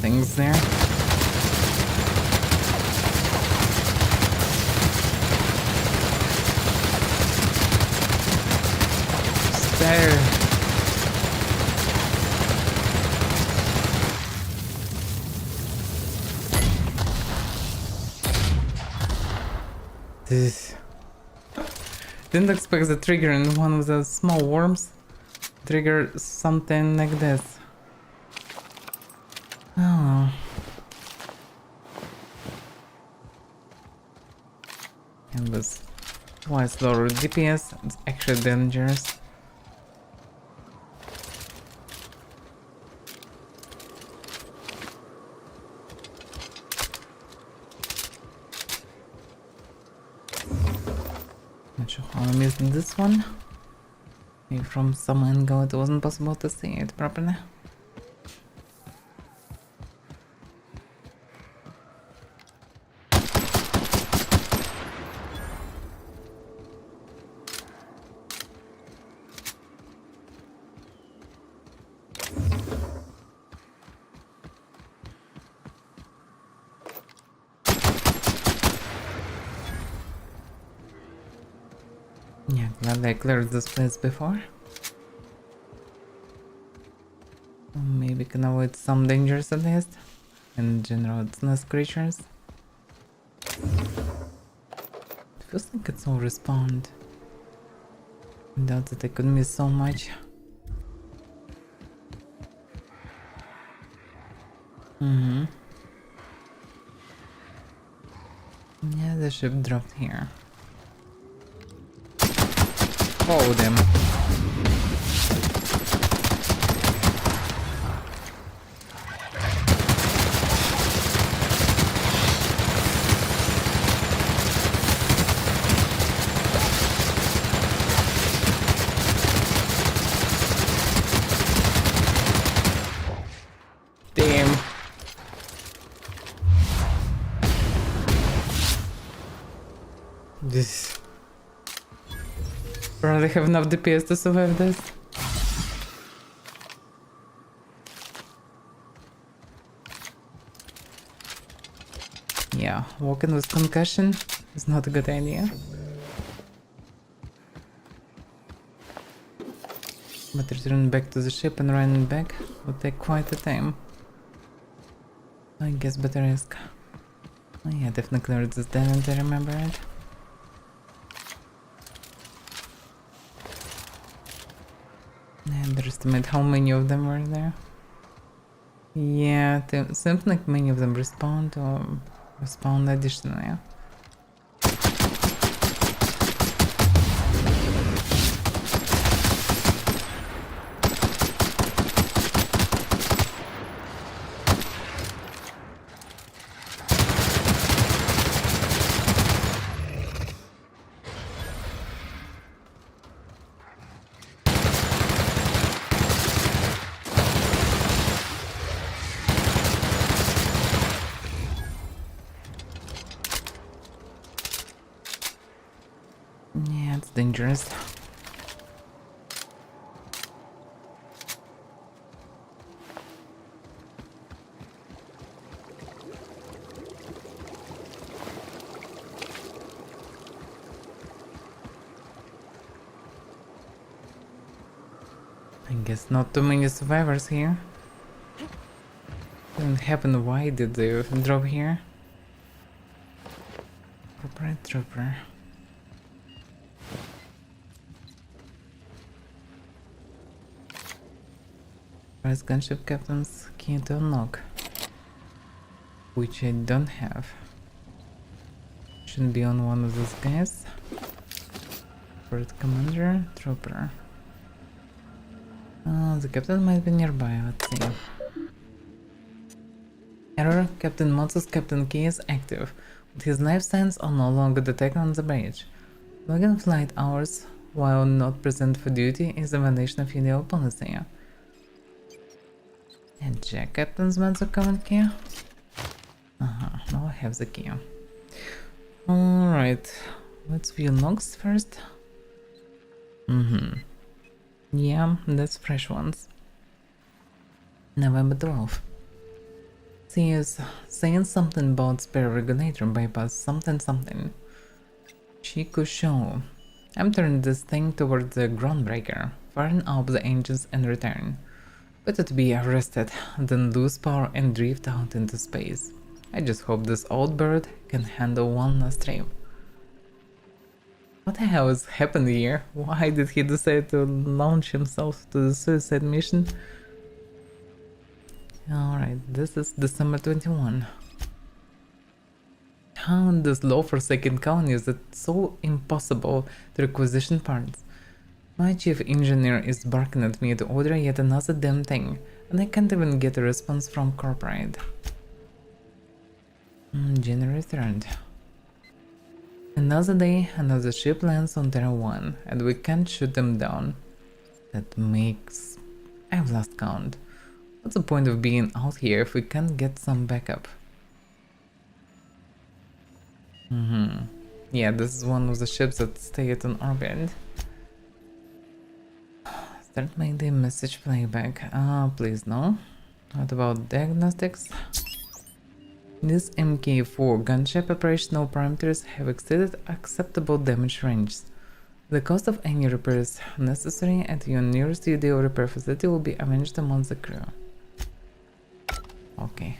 Things there. Stare. This. Didn't expect the trigger in one of the small worms. Trigger something like this. Oh. And this twice lower DPS, it's actually dangerous. Not sure how I missed this one. Maybe from some angle it wasn't possible to see it properly. Yeah, glad I cleared this place before. Maybe can avoid some dangers at least. In general, it's less creatures. It feels like it's all respawned. I doubt that I could miss so much. Yeah, the ship dropped here. Oh, damn. Damn. This. Probably have enough DPS to survive this. Yeah, walking with concussion is not a good idea. But returning back to the ship and running back would take quite a time. I guess better risk. Oh yeah, definitely cleared this dead and I remember it. I underestimate how many of them were there. Yeah, it seems like many of them respawned or respawned additionally. dangerous. I guess not too many survivors here. Didn't happen. Why did they drop here? Corporate trooper. Press gunship captain's key to unlock, which I don't have. Shouldn't be on one of those guys. First commander, trooper. The captain might be nearby, let's see. Error, Captain Motsu's captain key is active, but his life signs are no longer detected on the bridge. Logging flight hours while not present for duty is a violation of UDL policy. And check Captain's Matsu command key. Now I have the key. Alright, let's view logs first. Yeah, that's fresh ones. November 12th. She is saying something about spare regulator bypass something. Chiku show. I'm turning this thing toward the groundbreaker, firing up the engines and return. Better to be arrested than lose power and drift out into space. I just hope this old bird can handle one last trip. What the hell is happening here? Why did he decide to launch himself to the suicide mission? Alright, this is December 21. How in this low-forsaken colony is it so impossible to requisition parts? My chief engineer is barking at me to order yet another damn thing, and I can't even get a response from corporate. January 3rd. Another day, another ship lands on Terra 1, and we can't shoot them down. That makes... I've lost count. What's the point of being out here if we can't get some backup? Yeah, this is one of the ships that stay at an orbit. Start Mayday message playback. Please no. What about diagnostics? This MK4 gunship operational parameters have exceeded acceptable damage range. The cost of any repairs necessary at your nearest UDO repair facility will be avenged among the crew. Okay.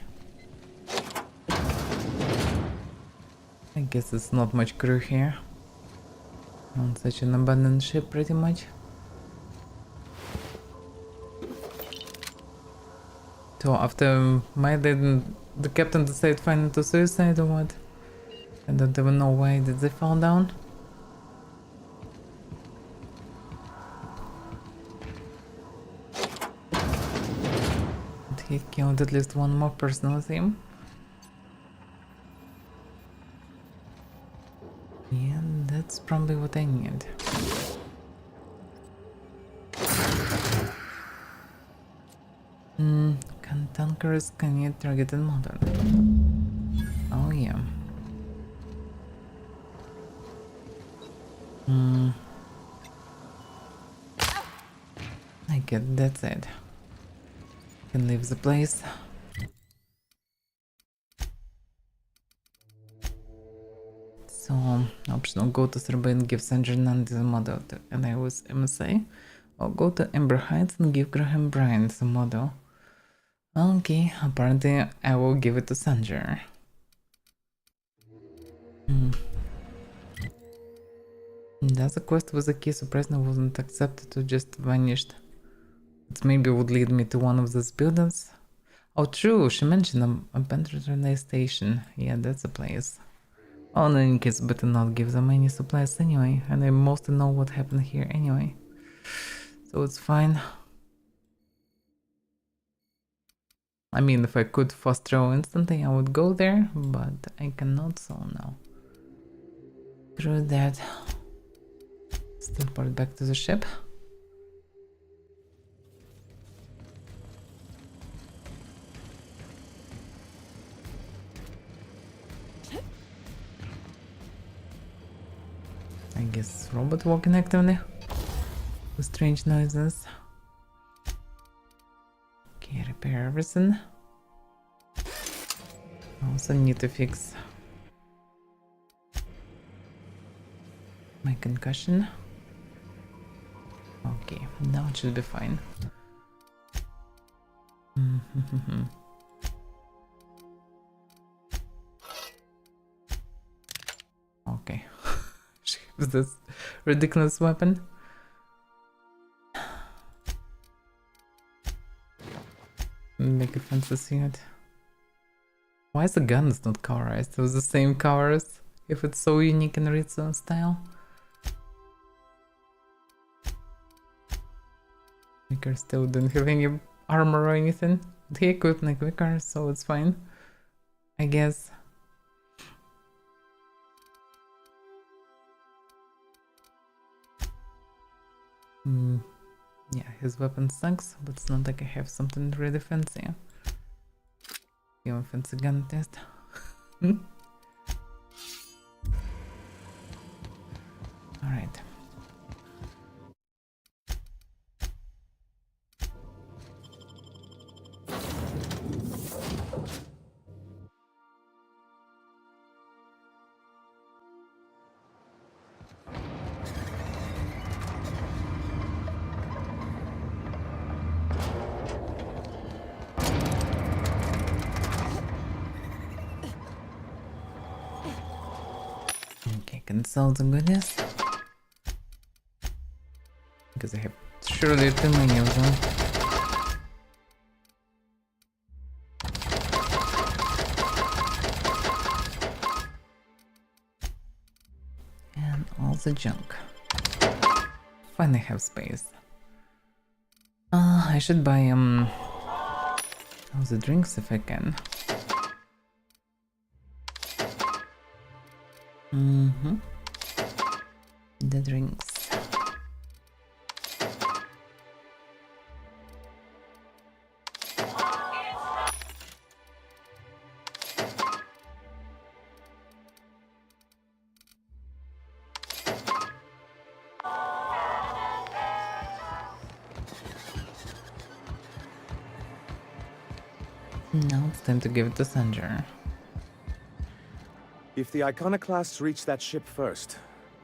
I guess it's not much crew here. On such an abandoned ship pretty much. So after my death, the captain decided finally to suicide or what? I don't even know why did they fall down. But he killed at least one more person with him. Yeah, that's probably what I need. Cantankerous can targeted model. Oh yeah. I get that's it. Can leave the place. So optional go to Serba and give Sandra Nandi the model to, and I was MSA. Or go to Amber Heights and give Graham Bryant the model. Okay, apparently I will give it to Sandra. That's a quest with a key surprisingly wasn't accepted or just vanished. It maybe would lead me to one of these buildings. Oh true, she mentioned a abandoned relay station. Yeah, that's a place. Oh, in any case, better not give them any supplies anyway, and I mostly know what happened here anyway. So it's fine. I mean, if I could fast travel instantly, I would go there, but I cannot, so no. Through that. Still port back to the ship. I guess robot walking actively with strange noises. Okay, repair everything. Also need to fix my concussion. Okay, now it should be fine. Okay. She has this ridiculous weapon. Make a fancy suit. Why is the gun not colorized? It was the same colors if it's so unique in Rizzo style. Vicar still didn't have any armor or anything. But he equipped like Vicar, so it's fine. I guess. Yeah, his weapon sucks, but it's not like I have something really fancy. Give a fancy gun test. Alright. Console the goodies, because I have surely too many of them. And all the junk. Finally have space. I should buy all the drinks if I can. The drinks. Now it's time to give it to Sanjar. If the iconoclasts reach that ship first,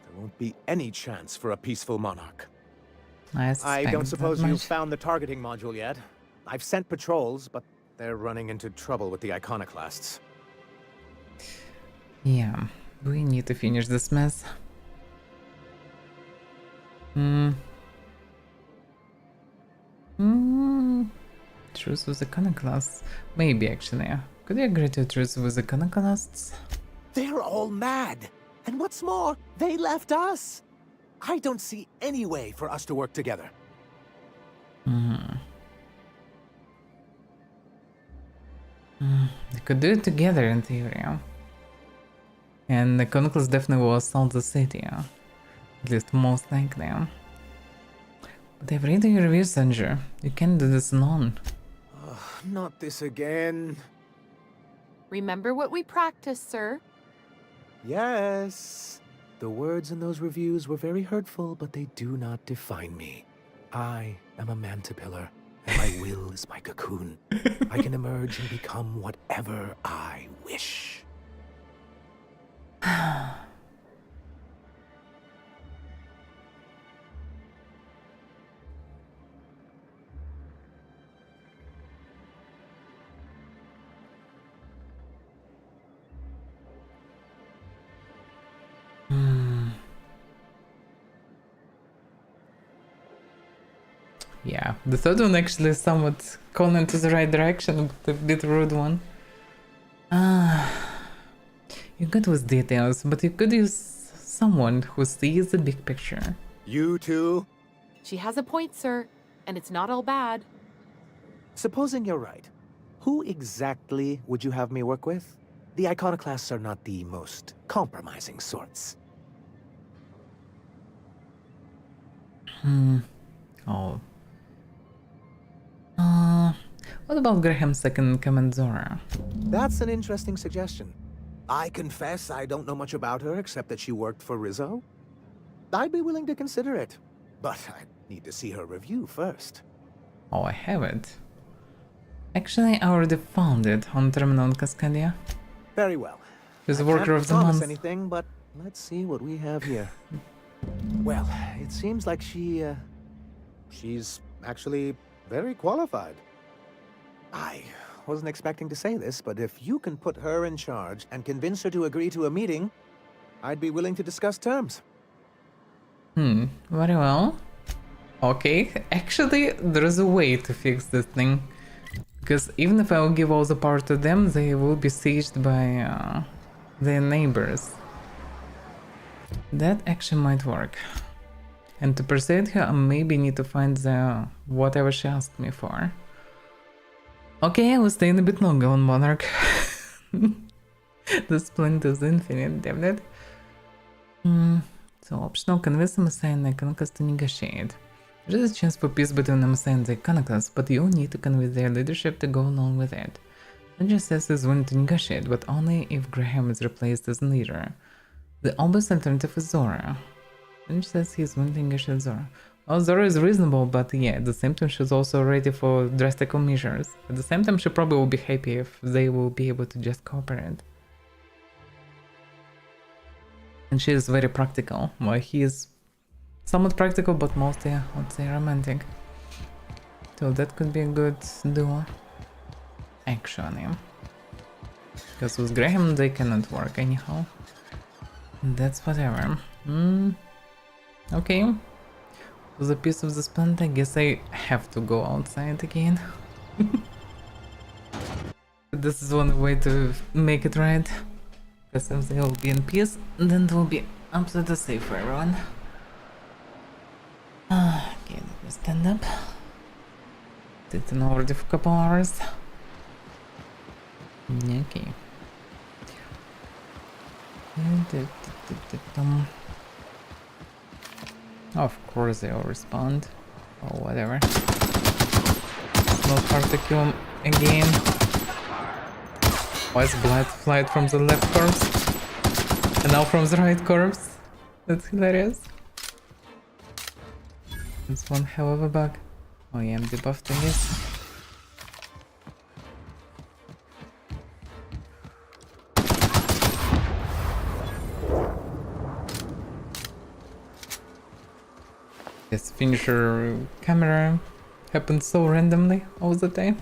there won't be any chance for a peaceful monarch. I don't suppose you've found the targeting module yet. I've sent patrols, but they're running into trouble with the iconoclasts. Yeah, we need to finish this mess. Truce with iconoclasts? Maybe actually. Could you agree to a truce with iconoclasts? They're all mad! And what's more, they left us! I don't see any way for us to work together. They could do it together in theory. And the iconoclasts definitely will assault the city. At least most likely. But I've read your review, Sanjar. You can't do this alone. Not this again. Remember what we practiced, sir. Yes. The words in those reviews were very hurtful, but they do not define me. I am a mantipillar, and my will is my cocoon. I can emerge and become whatever I wish. Yeah, the third one actually is somewhat going into the right direction, but a bit rude one. You're good with details, but you could use someone who sees the big picture. You too? She has a point, sir, and it's not all bad. Supposing you're right, who exactly would you have me work with? The iconoclasts are not the most compromising sorts. Oh. What about Graham's second command Zora? That's an interesting suggestion. I confess I don't know much about her except that she worked for Rizzo. I'd be willing to consider it. But I need to see her review first. Oh, I have it. Actually, I already found it on Terminal in Cascadia. Very well. She's a I worker can't of the promise month. anything, but let's see what we have here. Well, it seems like she's actually very qualified. I wasn't expecting to say this, but if you can put her in charge and convince her to agree to a meeting, I'd be willing to discuss terms. Very well. Okay, actually, there's a way to fix this thing. Because even if I will give all the power to them, they will be sieged by their neighbors. That actually might work. And to persuade her, I maybe need to find the whatever she asked me for. Okay, I will stay a bit longer on Monarch. The splint is infinite, damn it. So, optional convince the Messiah and Iconoclast to negotiate. There is a chance for peace between the Messiah and the Iconoclast, but you need to convince their leadership to go along with it. Sanjay says he's willing to negotiate, but only if Graham is replaced as leader. The obvious alternative is Zora. Sanjay says he's willing to negotiate with Zora. Well, Zora is reasonable, but yeah, at the same time she's also ready for drastic measures. At the same time, she probably will be happy if they will be able to just cooperate. And she is very practical, while he is somewhat practical, but mostly, I would say, romantic. So that could be a good duo, actually. Because with Graham they cannot work anyhow. That's whatever. Okay. For the piece of the splint, I guess I have to go outside again. This is one way to make it right. Because if they will be in peace, then it will be absolutely safe for everyone. Okay, let me stand up. Sitting already for a couple hours. Okay. Of course they will respond. Or whatever. It's not hard to kill him again. Why is blood flight from the left corpse? And now from the right corpse? That's hilarious. That's one hell of a bug. Oh yeah, I'm debuffed, I guess. This finisher camera happens so randomly all the time.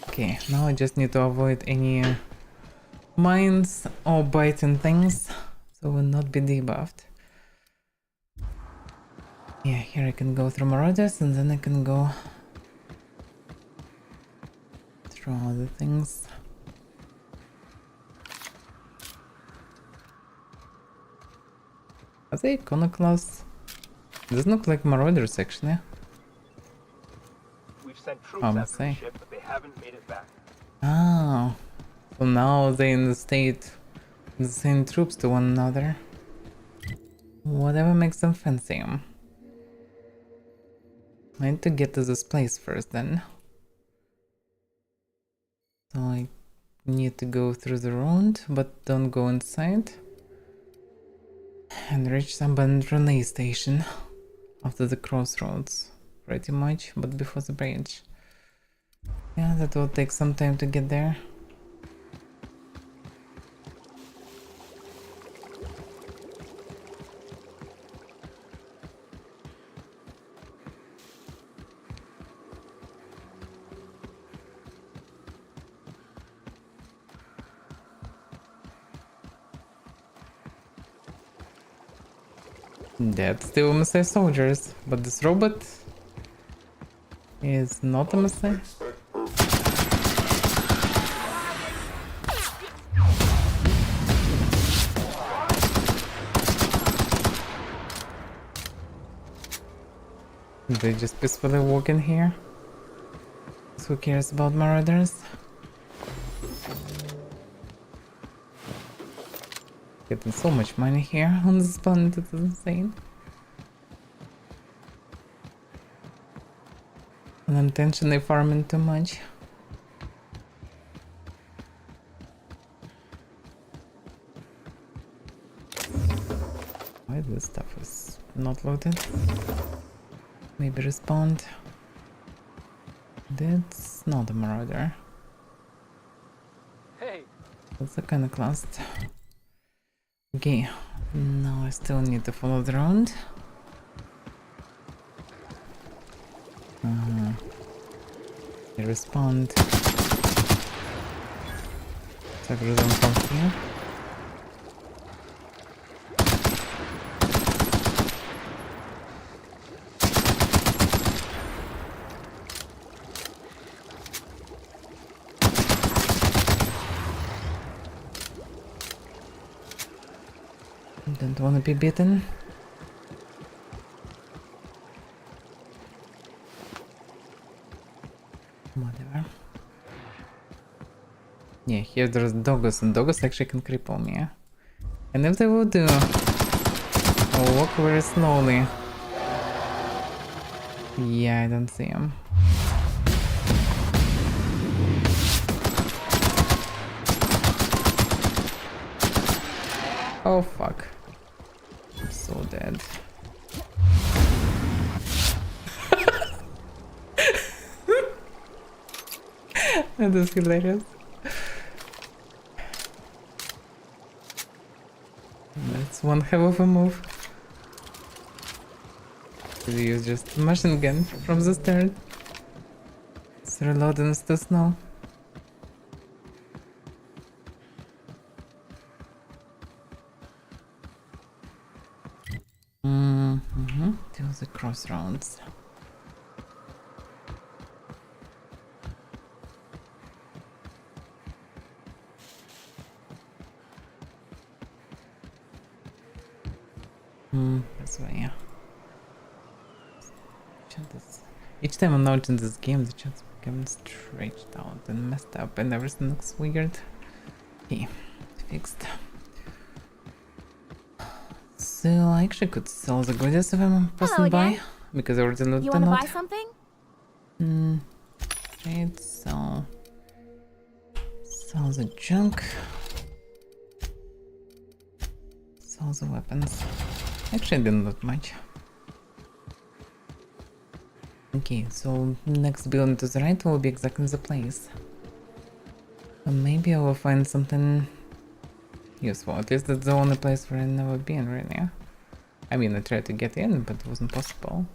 Okay, now I just need to avoid any mines or biting things, so will not be debuffed. Yeah, here I can go through Marauders and then I can go through other things. Are they Iconoclasts? Doesn't look like Marauders actually. We've sent troops I after the ship, but they haven't made it back. Oh, so now they in the state send troops to one another. Whatever makes them fancy. I need to get to this place first then. So I need to go through the road, but don't go inside. And reach some abandoned relay station after the crossroads. Pretty much, but before the bridge. Yeah, that will take some time to get there. That's still Messiah soldiers, but this robot is not a Messiah. They just peacefully walk in here. Who cares about Marauders? Getting so much money here on this planet, it's insane. Unintentionally farming too much. Not loaded. Maybe respond. That's not a marauder. Hey. That's a kind of class. Okay, now I still need to follow the round. Respond. Так, ждем from here. Don't want to be beaten. Whatever. Yeah, here there's doggos, and doggos actually can cripple me. And if they would do, I'll walk very slowly. Yeah, I don't see him. Oh fuck. I'm so dead. That is hilarious. That's one hell of a move. He used just a machine gun from the start. It's reloading the snow. To the crossroads. That's why, yeah. Each time I'm not in this game, the chat's become stretched out and messed up and everything looks weird. Okay, fixed. So I actually could sell the goodies if I'm passing by, because I already looked You the wanna note. buy something? Trade, sell the junk. Sell the weapons. Actually, I didn't loot much. Okay, so next building to the right will be exactly the place. Maybe I will find something useful. At least that's the only place where I've never been, really. I mean, I tried to get in, but it wasn't possible.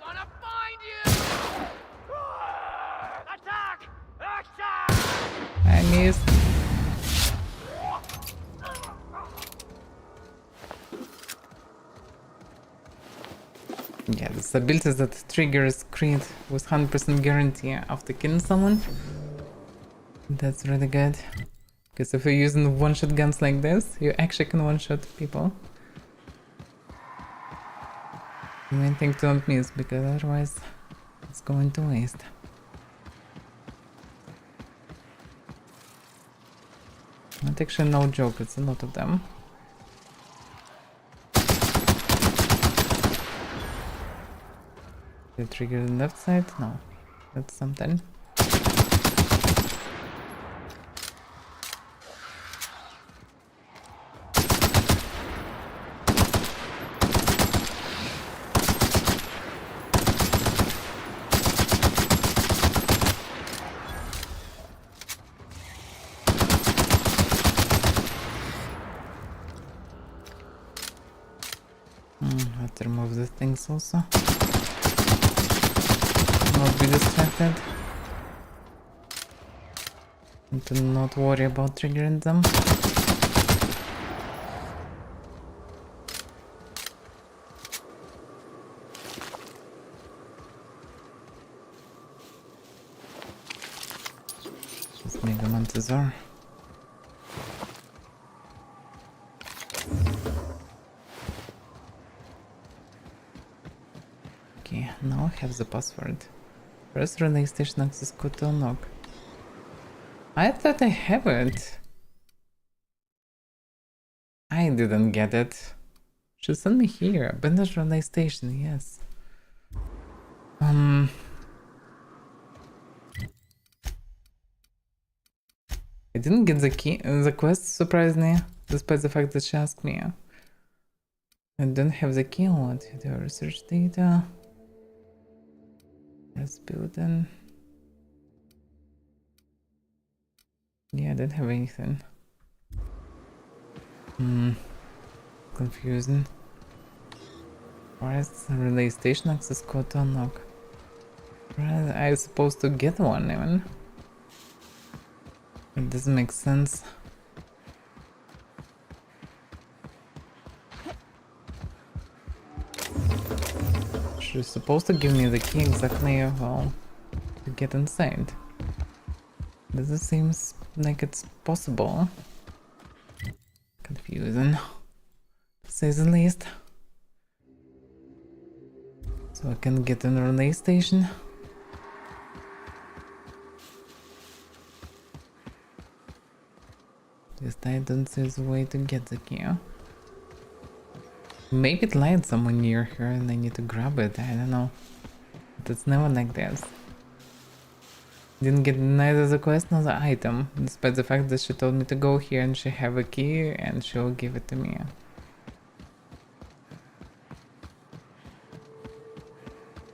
Gonna find you! Attack! Action! I missed. Yeah, this ability that triggers crit with 100% guarantee after killing someone. That's really good. Because if you're using one-shot guns like this, you actually can one-shot people. The main thing to don't miss, because otherwise it's going to waste. Not actually no joke, it's a lot of them. They trigger the left side? No. That's something. Have to remove the things also. Not be distracted. And to not worry about triggering them. Just Mega Montezor. Okay, now I have the password. Press relay station access code to unlock. I thought I have it. I didn't get it. Should send me here. Abandoned relay station, yes. I didn't get the key, the quest, surprisingly, despite the fact that she asked me. I don't have the key. What? The research data. Let's build in. Yeah, I don't have anything. Confusing. Why is the relay station access code to unlock? Where I supposed to get one even? It doesn't make sense. She's supposed to give me the key exactly, well, to get inside. Doesn't seem like it's possible. Confusing, to say the least. So I can get in the relay station. Just I don't see the way to get the key. Maybe it lied somewhere near her and I need to grab it, I don't know. But it's never like this. Didn't get neither the quest nor the item, despite the fact that she told me to go here and she have a key and she'll give it to me.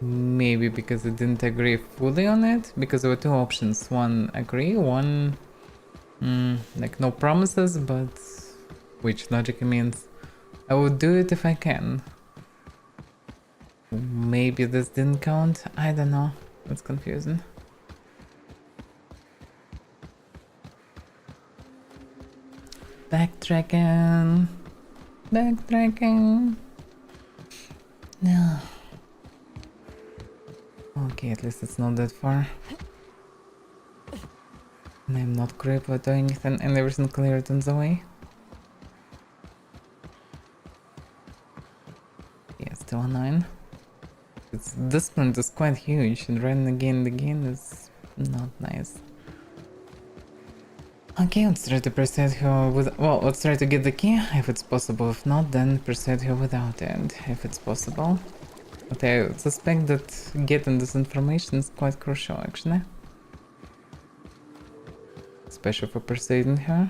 Maybe because I didn't agree fully on it, because there were two options. One agree, one like no promises, but which logically means I would do it if I can. Maybe this didn't count, I don't know, it's confusing. Backtracking. No. Okay, at least it's not that far. And I'm not crippled or anything, and everything cleared on the way. Yeah, still a 9. This plant is quite huge, and running again and again is not nice. Okay, let's try to persuade her with... Well, let's try to get the key, if it's possible. If not, then persuade her without it, if it's possible. But I suspect that getting this information is quite crucial, actually. Especially for persuading her.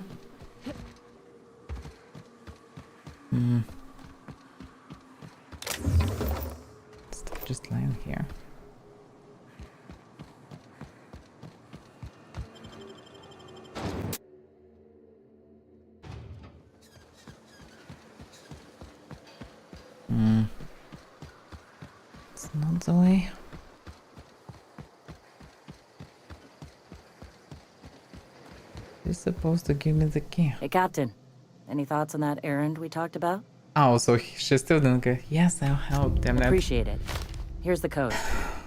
Stop just lying here. It's not the way. She's supposed to give me the key. Hey, Captain. Any thoughts on that errand we talked about? Oh, so she still didn't go. Yes, I'll help. Damn that. Appreciate it. Here's the code.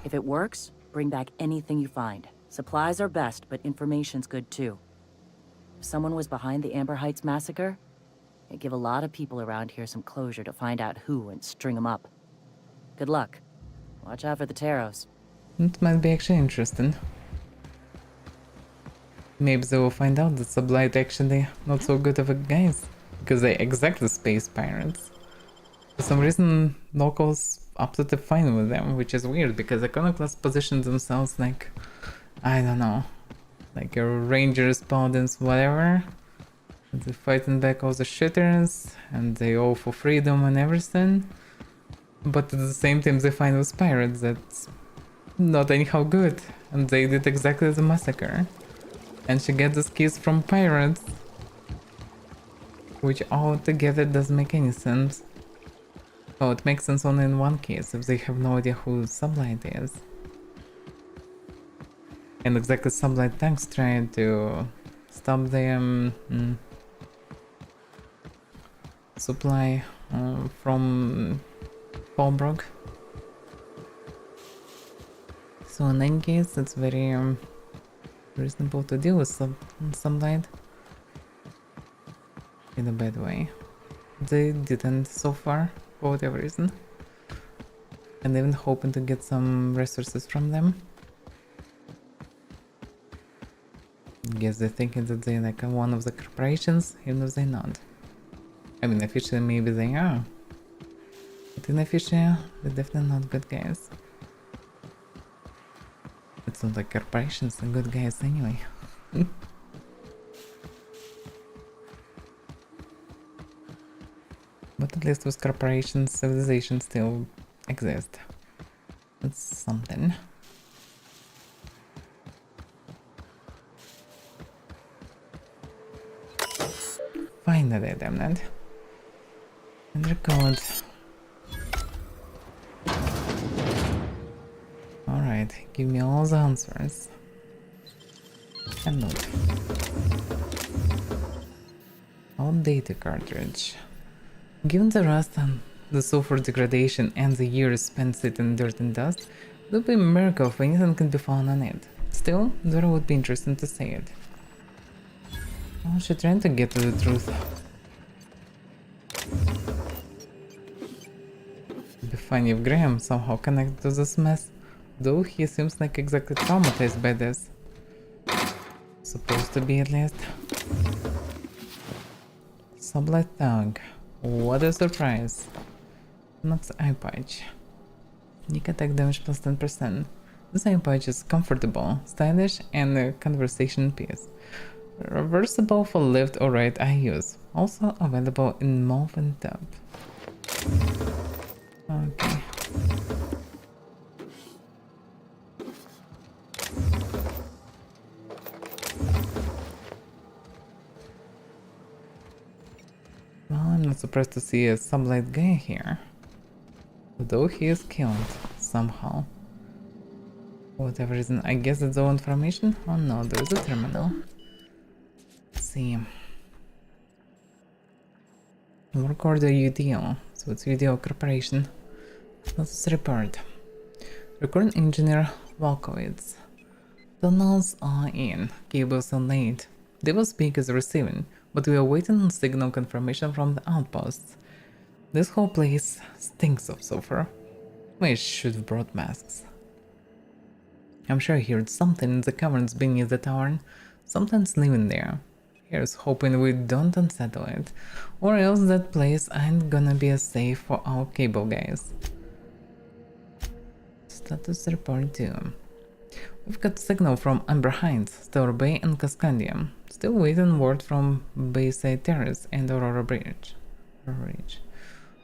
If it works, bring back anything you find. Supplies are best, but information's good too. If someone was behind the Amber Heights massacre, it'd give a lot of people around here some closure to find out who and string them up. Good luck. Watch out for the Taros. It might be actually interesting. Maybe they will find out that Sublight actually not so good of a guys, because they exactly space pirates. For some reason, locals opted to fine with them, which is weird, because Iconoclast positioned themselves like, I don't know, like a rangers, paladins, whatever. And they're fighting back all the shitters, and they all for freedom and everything. But at the same time, they find with pirates that's not anyhow good, and they did exactly the massacre. And she gets these keys from pirates, which altogether doesn't make any sense. Oh, it makes sense only in one case, if they have no idea who Sublight is. And exactly Sublight tanks trying to stop the supply from Palbrook. So in any case, it's very reasonable to deal with Sublight in a bad way. They didn't so far, for whatever reason. And even hoping to get some resources from them. Guess they're thinking that they're like one of the corporations, even if they're not. I mean, officially maybe they are. But unofficially, they're definitely not good guys. It's not like corporations are good guys anyway. At least with corporations, civilization still exists. That's something. Finally, damn it. Enter code. Alright, give me all the answers. And look. Old data cartridge. Given the rust and the sulfur degradation and the years spent sitting in dirt and dust, it would be a miracle if anything could be found on it. Still, there would be interesting to see it. Oh, she's trying to get to the truth. It'd be funny if Graham somehow connected to this mess, though he seems like exactly traumatized by this. Supposed to be, at least. Sublight tag. What a surprise. Knocks eye patch. Sneak attack damage plus 10%. This eye patch is comfortable, stylish, and a conversation piece. Reversible for left or right eye use. Also available in mauve and taupe. Okay. Well, I'm not surprised to see a sublight guy here. Though he is killed somehow. For whatever reason, I guess it's all information. Oh no, there's a terminal. Let's see. Work order UDO. So it's UDO Corporation. Let's report. Recording engineer Volkowitz. Tunnels are in. Cables are laid. Devil Speak is receiving, but we are waiting on signal confirmation from the outposts. This whole place stinks of sulfur. We should have brought masks. I'm sure he heard something in the caverns beneath the tower. Something's living there. Here's hoping we don't unsettle it, or else that place ain't gonna be as safe for our cable guys. Status report 2. We've got signal from Amber Heights, Stellar Bay and Cascadia. Still waiting word from Bayside Terrace and Aurora Bridge.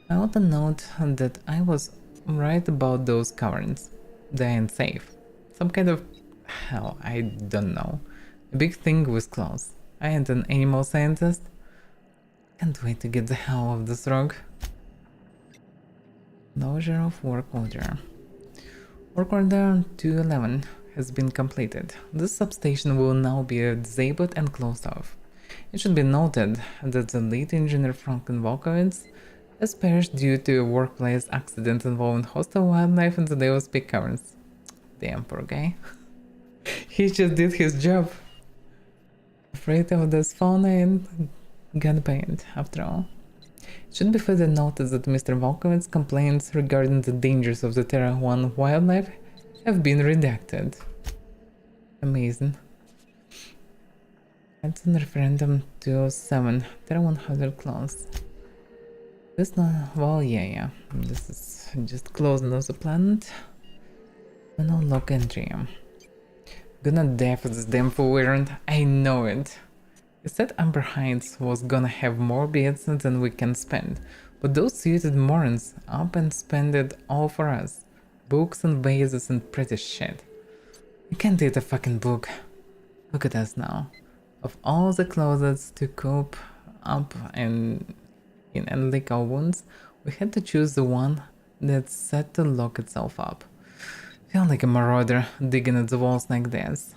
I ought to note that I was right about those caverns. They ain't safe. Some kind of hell, I don't know. A big thing with claws. I ain't an animal scientist. Can't wait to get the hell off this rock. Closure of work order. Work order 211 has been completed. This substation will now be disabled and closed off. It should be noted that the lead engineer Franklin Volkowitz has perished due to a workplace accident involving hostile wildlife in the Devil Speak caverns. Damn, poor guy. He just did his job. Afraid of this fauna and got banned, after all. It should be further noted that Mr. Volkowitz's complaints regarding the dangers of the Terra 1 wildlife have been redacted. Amazing. That's on referendum 207, Terra 100 clause. This no, well, yeah. This is just closing of the planet. No lock entry. Gonna die for this damn fool errand, I know it. He said Amber Heights was gonna have more beds than we can spend, but those suited morons up and spend it all for us. Books and vases and pretty shit. You can't eat a fucking book. Look at us now. Of all the closets to cope up and lick our wounds, we had to choose the one that's set to lock itself up. Feel like a marauder digging at the walls like this.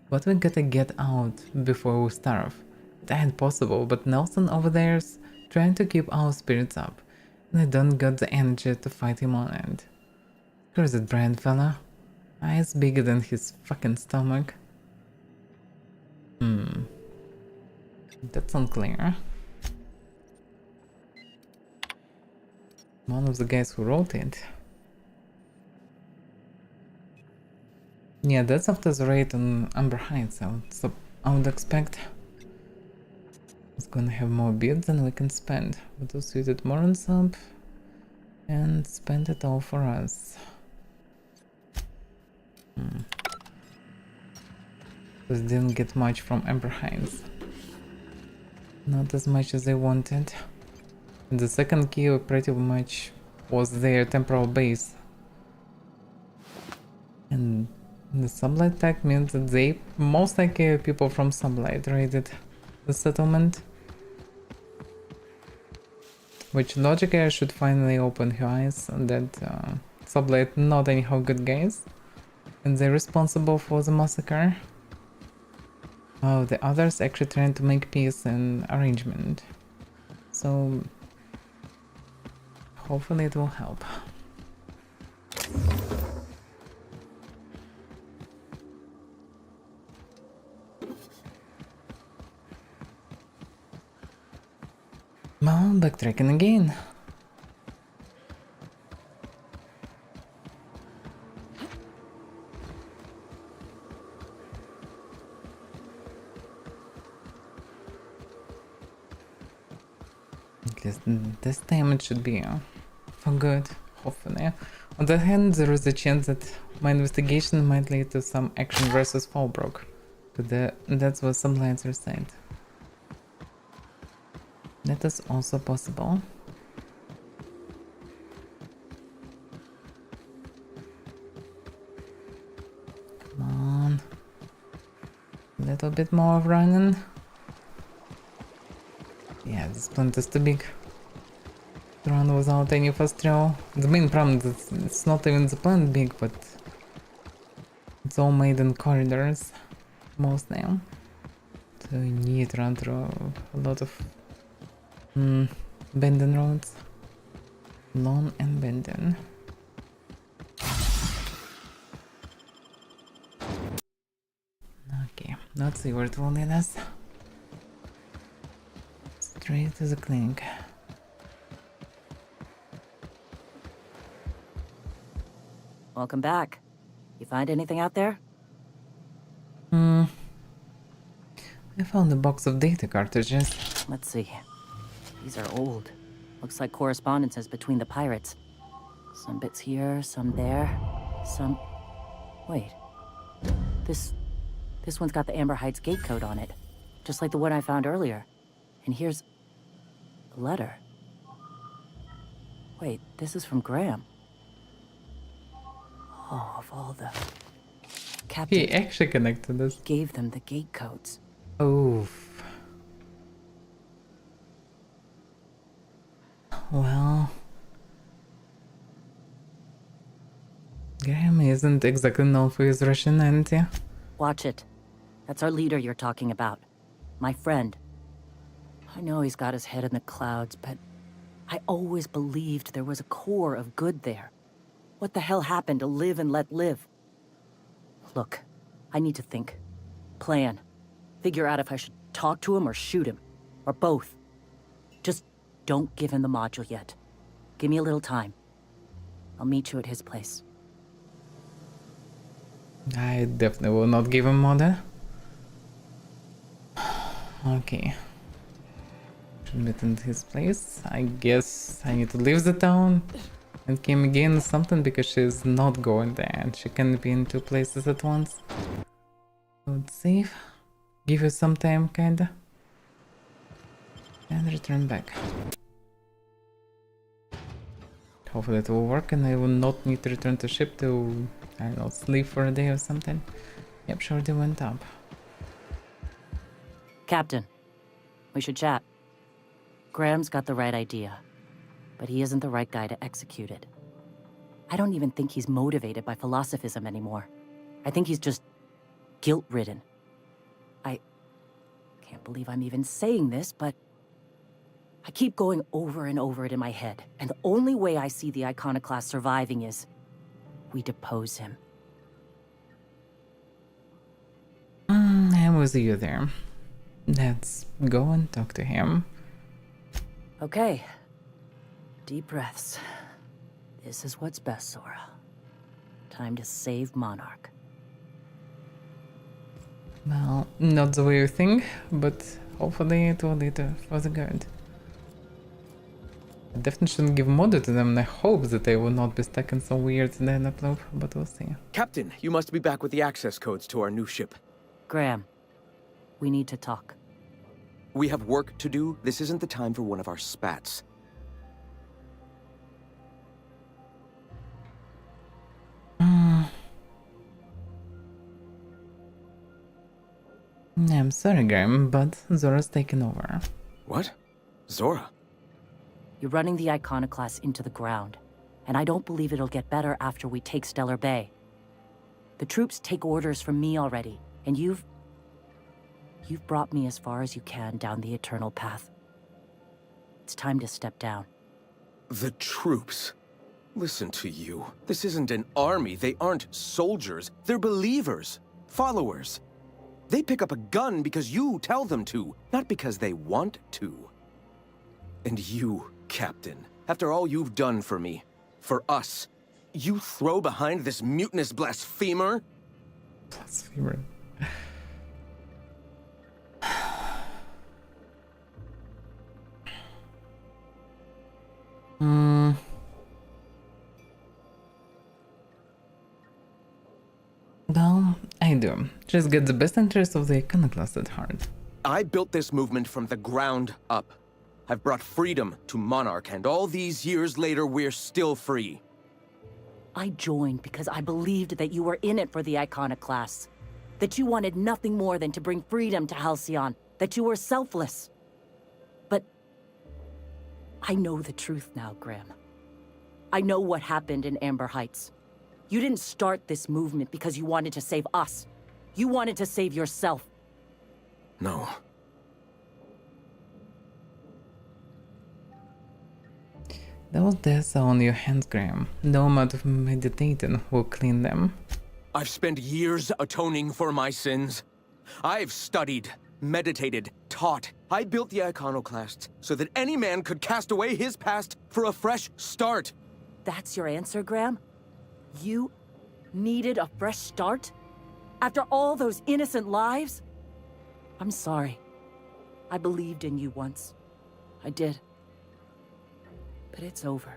But we gotta get out before we starve. It ain't possible, but Nelson over there's trying to keep our spirits up, and I don't got the energy to fight him on it. Curse that Brian fella. Eyes bigger than his fucking stomach. That's unclear. One of the guys who wrote it. Yeah, that's after the raid on Amber Heights, so I would expect it's gonna have more beads than we can spend. We'll just use it more on sub and spend it all for us. Because didn't get much from Amber Heights. Not as much as I wanted. And the second key pretty much was their temporal base. And the sublight tag means that they, most likely people from sublight, raided the settlement. Which logically I should finally open her eyes that sublight not anyhow good guys. And they're responsible for the massacre. Oh, the others actually trying to make peace and arrangement. So hopefully it will help. Well, backtracking again. At least this time it should be for good, hopefully. On the other hand, there is a chance that my investigation might lead to some action versus Fallbrook. But that's what some lights are saying. That is also possible. Come on. A little bit more of running. Yeah, this plant is too big to run without any fast travel. The main problem is it's not even the plant big, but it's all made in corridors, mostly. So you need to run through a lot of bending roads. Long and bending. Okay, let's see where it will lead us. Straight to the clinic. Welcome back. You find anything out there? I found a box of data cartridges. Let's see. These are old. Looks like correspondences between the pirates. Some bits here, some there, some... Wait. This one's got the Amber Heights gate code on it. Just like the one I found earlier. And here's... a letter. Wait, this is from Graham. Oh, of all the... Captain... He actually connected this. Gave them the gate codes. Oof. Well... Graham isn't exactly known for his rationality. Watch it. That's our leader you're talking about. My friend. I know he's got his head in the clouds, but I always believed there was a core of good there. What the hell happened to live and let live? Look, I need to think. Plan. Figure out if I should talk to him or shoot him. Or both. Just don't give him the module yet. Give me a little time. I'll meet you at his place. I definitely will not give him model. Okay. Should meet in his place. I guess I need to leave the town and came again something because she's not going there and she can be in two places at once. So let's save. Give you some time kinda. And return back. Hopefully it will work and I will not need to return to ship to, I don't know, sleep for a day or something. Yep, sure they went up. Captain, we should chat. Graham's got the right idea, but he isn't the right guy to execute it. I don't even think he's motivated by philosophism anymore. I think he's just guilt-ridden. I can't believe I'm even saying this, but I keep going over and over it in my head, and the only way I see the Iconoclast surviving is we depose him. I'm with you there. Let's go and talk to him. Okay. Deep breaths. This is what's best, Sora. Time to save Monarch. Well, not the way you think, but hopefully it will lead for the good. I definitely shouldn't give model to them and I hope that they will not be stuck in some weird stand-up loop, but we'll see. Captain, you must be back with the access codes to our new ship. Graham, we need to talk. We have work to do. This isn't the time for one of our spats. I'm sorry, Graham, but Zora's taken over. What? Zora? You're running the Iconoclast into the ground, and I don't believe it'll get better after we take Stellar Bay. The troops take orders from me already, and you've brought me as far as you can down the eternal path. It's time to step down. The troops? Listen to you. This isn't an army. They aren't soldiers. They're believers. Followers. They pick up a gun because you tell them to, not because they want to. And you, Captain, after all you've done for me, for us, you throw behind this mutinous blasphemer? Blasphemer. Well, I do. Just get the best interest of the Iconoclast at heart. I built this movement from the ground up. I've brought freedom to Monarch, and all these years later, we're still free. I joined because I believed that you were in it for the Iconoclasts. That you wanted nothing more than to bring freedom to Halcyon. That you were selfless. But I know the truth now, Graham. I know what happened in Amber Heights. You didn't start this movement because you wanted to save us. You wanted to save yourself. No. Those deaths are on your hands, Graham. No amount of meditating will clean them. I've spent years atoning for my sins. I've studied, meditated, taught. I built the Iconoclasts so that any man could cast away his past for a fresh start. That's your answer, Graham? You needed a fresh start? After all those innocent lives? I'm sorry. I believed in you once. I did. But it's over.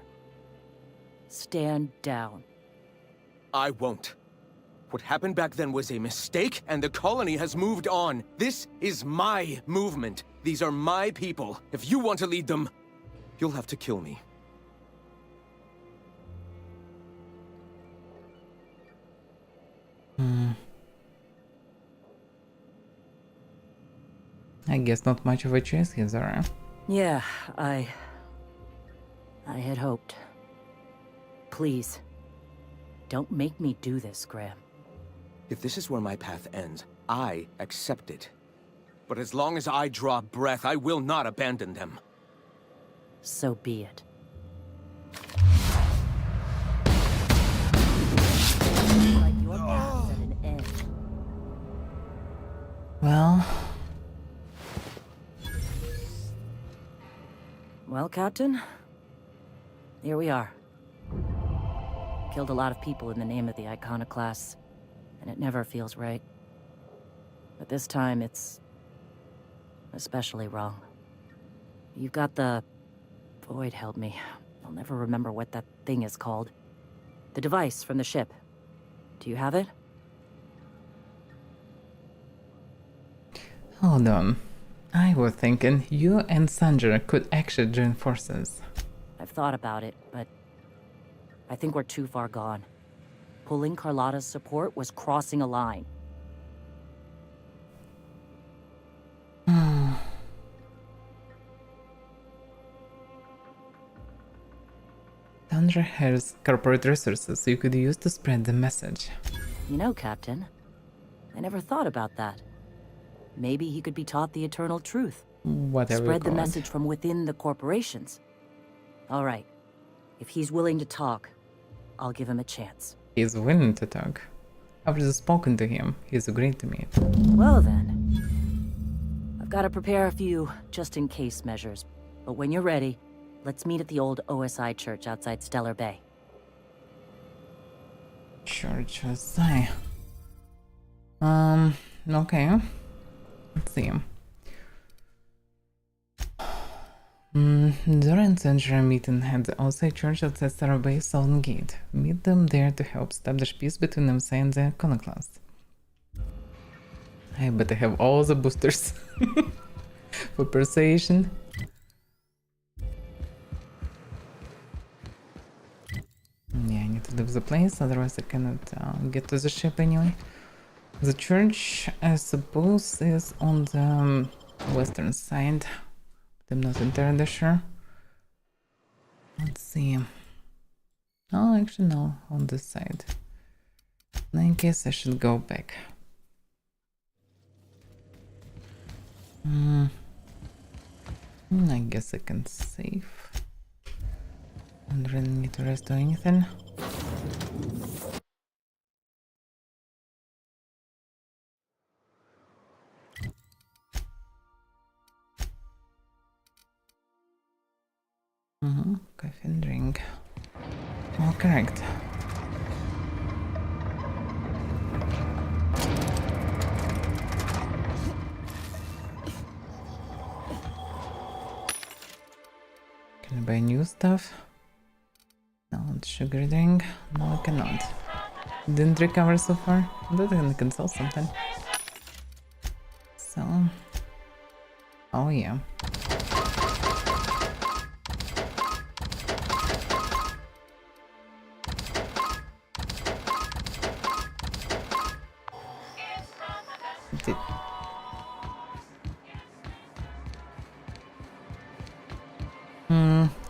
Stand down. I won't. What happened back then was a mistake, and the colony has moved on. This is my movement. These are my people. If you want to lead them, you'll have to kill me. I guess not much of a choice here, Zora. Yeah, I had hoped. Please, don't make me do this, Graham. If this is where my path ends, I accept it. But as long as I draw breath, I will not abandon them. So be it. Like your path's at an end. Well... Well, Captain, here we are. Killed a lot of people in the name of the Iconoclasts, and it never feels right. But this time, it's especially wrong. You've got the... Void held me. I'll never remember what that thing is called. The device from the ship. Do you have it? Hold on. I was thinking you and Sandra could actually join forces. I've thought about it, but I think we're too far gone. Pulling Carlotta's support was crossing a line. Sandra has corporate resources you could use to spread the message. You know, Captain, I never thought about that. Maybe he could be taught the eternal truth. Whatever. Spread the message from within the corporations. All right. If he's willing to talk, I'll give him a chance. He's willing to talk. I've just spoken to him. He's agreed to meet. Well then. I've got to prepare a few just-in-case measures. But when you're ready, let's meet at the old OSI church outside Stellar Bay. Church OSI. Okay. Let's see. Zora and Sandra meeting at the OSI church outside Stellar Bay Southern Gate. Meet them there to help establish peace between them and the Iconoclast. I bet I have all the boosters for persuasion. Yeah, I need to leave the place, otherwise I cannot get to the ship anyway. The church, I suppose, is on the western side, but I'm not entirely sure. Let's see. Oh, actually, no, on this side. I guess I should go back. I guess I can save. I don't really need to rest or anything. Coffee and drink. All correct. Can I buy new stuff? No, it's sugar drink. No, I cannot. Didn't recover so far. I don't think I can sell something. So... Oh yeah.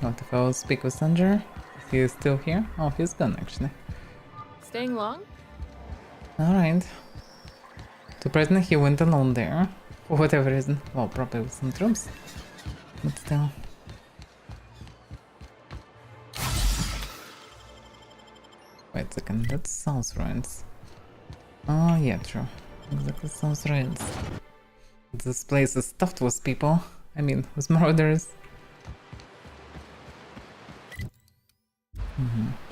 What if I will speak with Sanjay? Is he still here? Oh, he's gone actually. Staying long? Alright. Surprisingly, he went alone there. For whatever reason. Well, probably with some troops. But still. Wait a second, that's South Ruins. Oh yeah, true. Exactly, South Ruins. This place is stuffed with people. I mean, with marauders.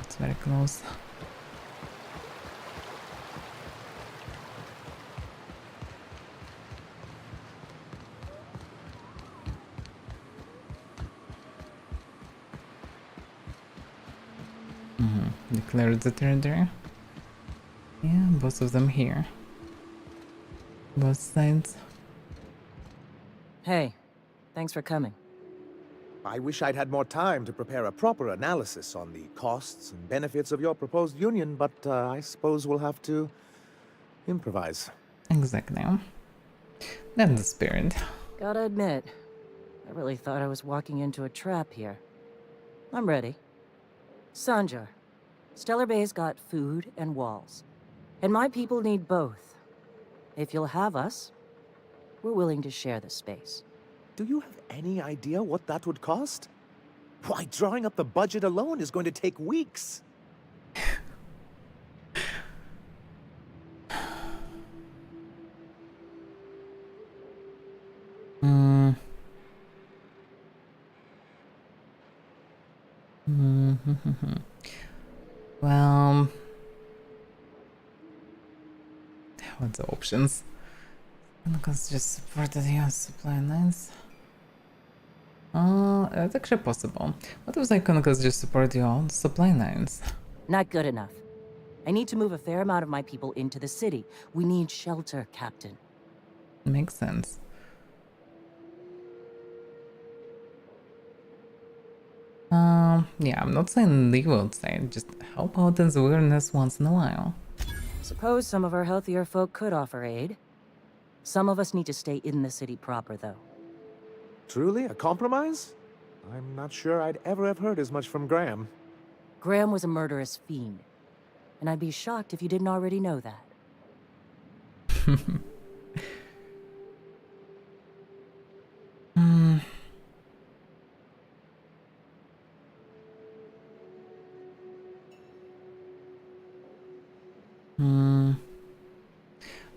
It's very close. Declared the territory. Yeah, both of them here. Both sides. Hey, thanks for coming. I wish I'd had more time to prepare a proper analysis on the costs and benefits of your proposed union, but I suppose we'll have to improvise. Exactly. That's the spirit. Gotta admit, I really thought I was walking into a trap here. I'm ready. Sanjar, Stellar Bay's got food and walls, and my people need both. If you'll have us, we're willing to share the space. Do you have any idea what that would cost? Why, drawing up the budget alone is going to take weeks. Well, what's the options? Because just supported your supply lines. That's actually possible. What if Iconicus just support your supply lines? Not good enough. I need to move a fair amount of my people into the city. We need shelter, Captain. Makes sense. Yeah, I'm not saying leave outside, just help out in the wilderness once in a while. Suppose some of our healthier folk could offer aid. Some of us need to stay in the city proper, though. Truly? A compromise? I'm not sure I'd ever have heard as much from Graham. Graham was a murderous fiend, and I'd be shocked if you didn't already know that.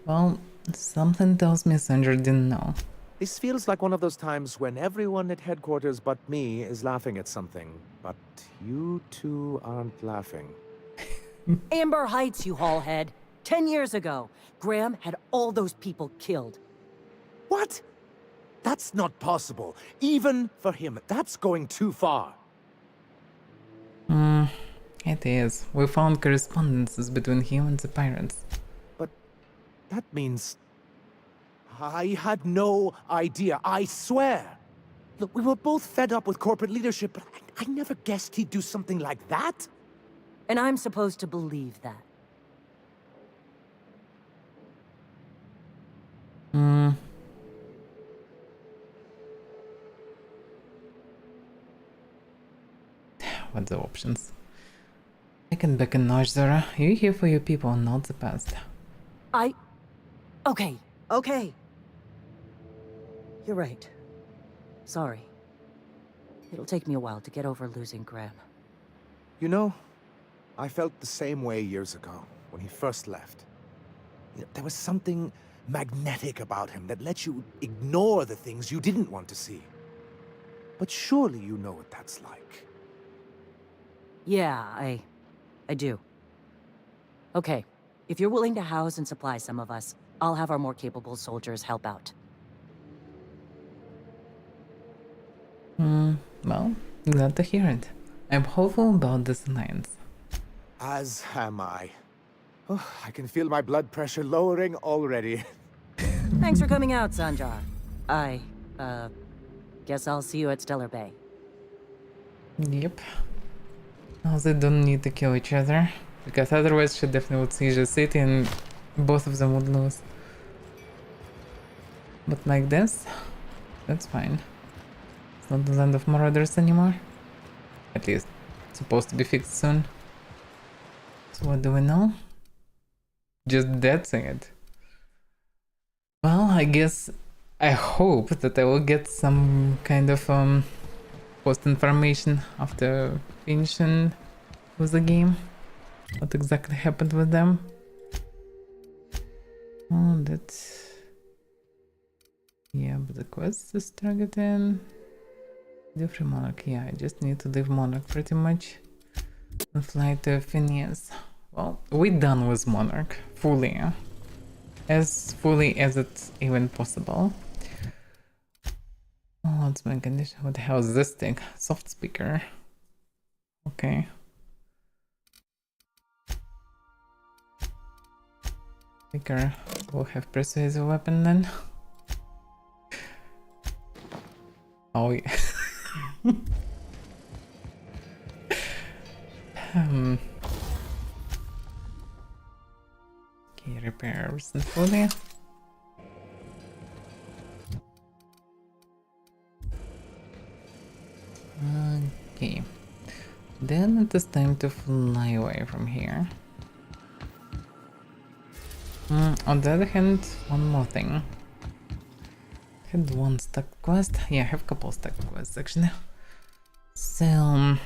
Well, something tells me Sandra didn't know. This feels like one of those times when everyone at headquarters but me is laughing at something, but you two aren't laughing. Amber Heights, you haulhead. 10 years ago, Graham had all those people killed. What? That's not possible. Even for him, that's going too far. It is. We found correspondences between him and the pirates. But that means... I had no idea, I swear. Look, we were both fed up with corporate leadership, but I never guessed he'd do something like that. And I'm supposed to believe that. Hmm. What the options? I can back and nudge, Zara. You're here for your people, not the past. Okay. You're right. Sorry. It'll take me a while to get over losing Graham. You know, I felt the same way years ago, when he first left. There was something magnetic about him that let you ignore the things you didn't want to see. But surely you know what that's like. Yeah, I do. Okay. If you're willing to house and supply some of us, I'll have our more capable soldiers help out. Well, glad to hear it. I'm hopeful about this alliance. As am I. Oh, I can feel my blood pressure lowering already. Thanks for coming out, Sanjar. I, guess I'll see you at Stellar Bay. Yep. Now they don't need to kill each other, because otherwise she definitely would siege the city and both of them would lose. But like this, that's fine. It's not the land of marauders anymore. At least, it's supposed to be fixed soon. So what do we know? Just that's it. Well, I hope that I will get some kind of post information after finishing with the game. What exactly happened with them? Oh, that's... Yeah, but the quest is targeting... Different Monarch, yeah, I just need to leave Monarch pretty much. And fly to Phineas. Well, we're done with Monarch, fully. As fully as it's even possible. Oh, what's my condition? What the hell is this thing? Soft speaker. Okay. Speaker will have persuasive weapon then. Oh yeah. Okay, repairs and fully. Okay. Then it is time to fly away from here. On the other hand, one more thing. Had one stuck quest. Yeah, I have a couple stuck quests actually. So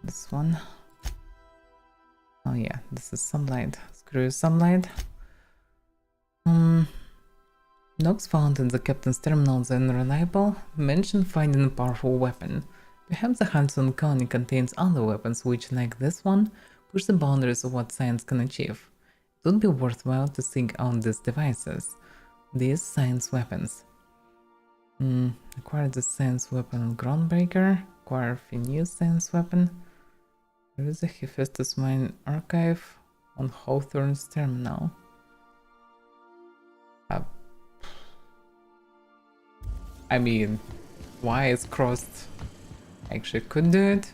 this one. Oh yeah, this is sunlight. Screw sunlight. Nox found in the captain's terminal is unreliable. Mention finding a powerful weapon. Perhaps the Hanson colony contains other weapons which, like this one, push the boundaries of what science can achieve. It would be worthwhile to seek out these devices. These science weapons. Acquire the science weapon on Groundbreaker. Acquire a new science weapon. There is a Hephaestus Mine archive on Hawthorne's terminal. I mean, why it's crossed? Actually could do it.